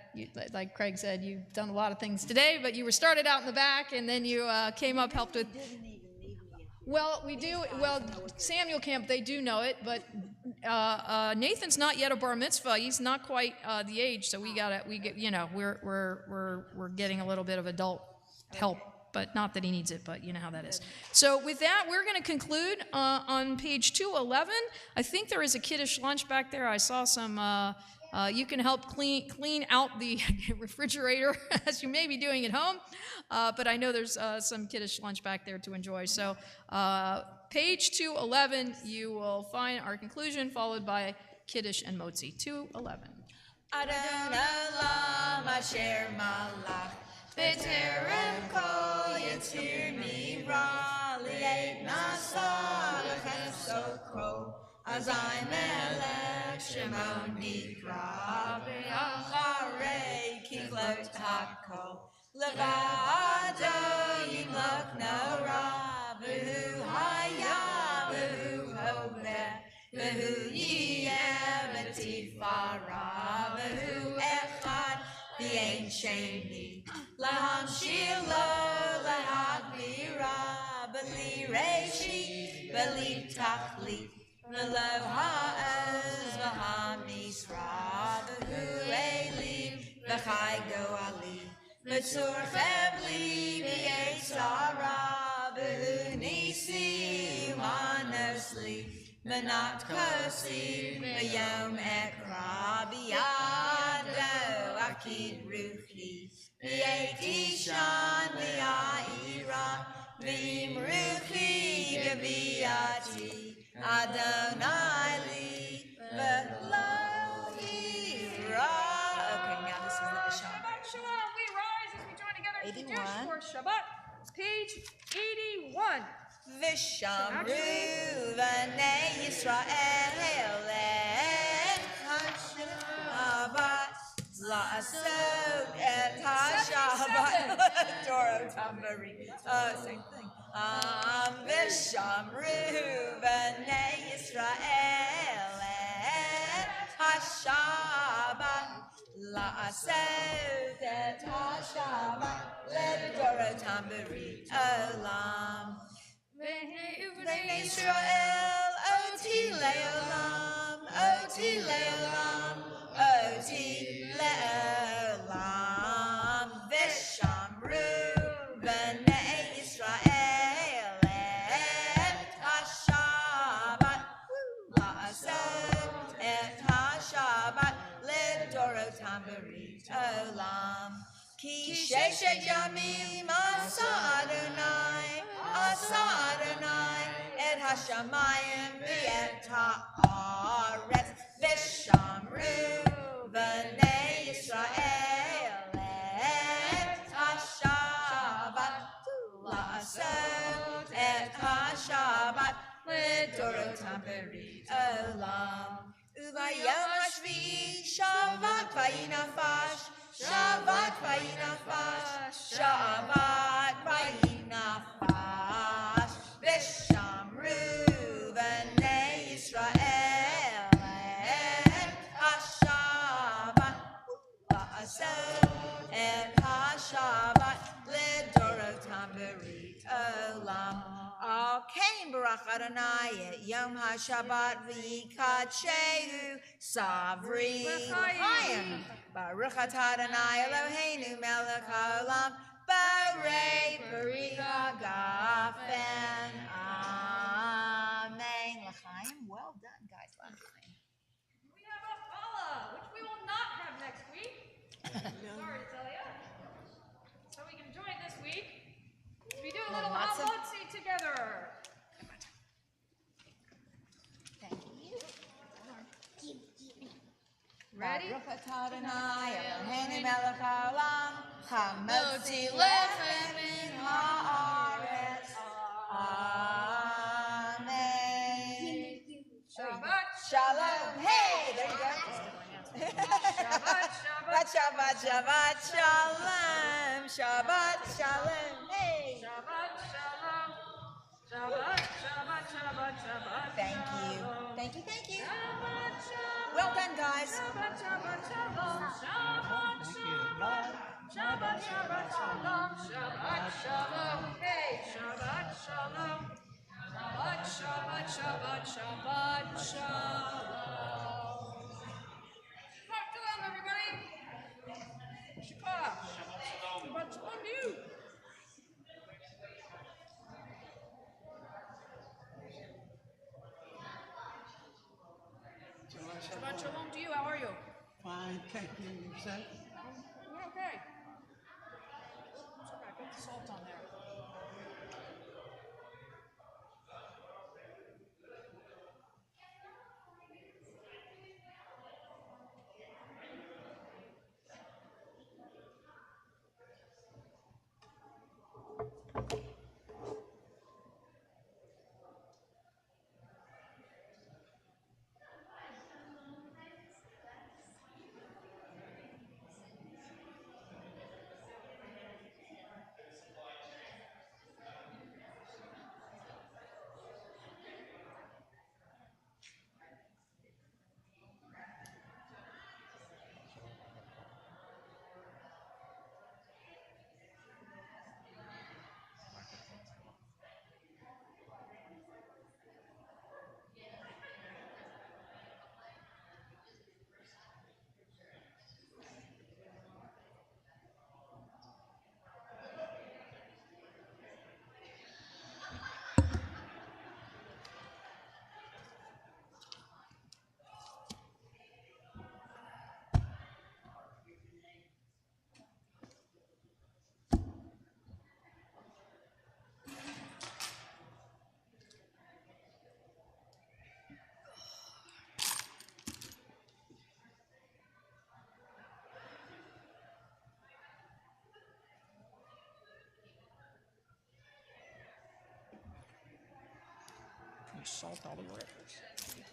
like Craig said, you've done a lot of things today, but you were started out in the back, and then you came up, helped with. Well, we do. Well, Samuel Camp, they do know it, but Nathan's not yet a bar mitzvah. He's not quite the age, so we're getting a little bit of adult help, but not that he needs it, but you know how that is. So with that, we're going to conclude on page 211. I think there is a kiddush lunch back there. I saw some. You can help clean out the refrigerator as you may be doing at home, but I know there's some kiddush lunch back there to enjoy. So page 211, you will find our conclusion followed by kiddush and motzi. 211. Adon olam asher malach b'terem kol yitzir mira li'et nasa l'chesokro azai melech shemon nikra v'acharei kichlot hakol levado yimlok nora v'hu haya v'hu hoveh v'hu yiyeh v'tifara v'hu echad v'ein sheni lahamshir lo lahagvira b'li reishi b'li tachlit v'lo ha'oz v'ha'misra v'hu elim v'chai go'ali v'tzur chevli v'yetzara v'hu nisi u'manosli v'nat kosi v'yom ekra b'yado akid ruchi v'yetishan v'ya'ira v'im ruchi g'viyati Adonai li v'lo yira. Okay, now this is the Shabbat. Shabbat Shalom. We rise as we join together in 81. Kiddush for Shabbat. Page 81. V'shamru v'nei Yisrael et ha-Shabbat la'asok et ha-Shabbat Doro Tambari. Same thing. V'shamru v'nei Yisrael et ha-Shabbat la'asok et ha-Shabbat Doro Tambari olam. V'nei Yisrael oti le'olam, oti le'olam, oti le'olam. V'shamru v'nei Yisrael et ha-Shabbat la'asot et ha-Shabbat le'dorotam b'rit olam. Ki sheshet yamim asa Adonai et hashamayim v'et ha'aretz v'shamru v'nei Yisrael et ha-Shabbat la'asot et ha-Shabbat le'dorotam b'rit olam. U'bayom hashvi'i Shabbat vayinafash Shabbat vayinafash Shabbat vayinafash v'shamru v'nei Yisrael et ha-Shabbat Berit Olam. Akein Baruch Adonai et Yom HaShabbat v'yikadshehu Savri L'chaim. Baruch atah Adonai Eloheinu melech haolam Barei Peri Hagafen. Amen. L'chaim. Well done, guys. L'chaim. We have a challah, which we will not have next week. Sorry to tell you. So we can join this week. We do a little matzah together. Thank you. Ready? Baruch atah Adonai Eloheinu melech haolam hamotzi Motzi lechem min haaretz. Amen. Shabbat Shalom. Hey, there you go. Shabbat, Shabbat, Shabbat, Shalom. Shabbat, Shalom. Hey. Shabbat Shalom. Shabbat, Shabbat, Shabbat, Shabbat. Thank you. Thank you, thank you. Shabbat Shalom. Well done, guys. Shabbat, Shabbat, Shalom. Shabbat Shalom. Shabbat, Shabbat, Shalom. Shabbat Shalom. Hey, Shabbat Shalom. Shabbat, Shabbat, Shabbat, Shabbat Shalom. Shabbat Shalom, everybody. Shabbat Shabbat Shalom to you. Shabbat Shalom to you. How are you? Fine, thank you. Yourself? We're okay. Sorry, I put the salt on there. Salt all the ripples.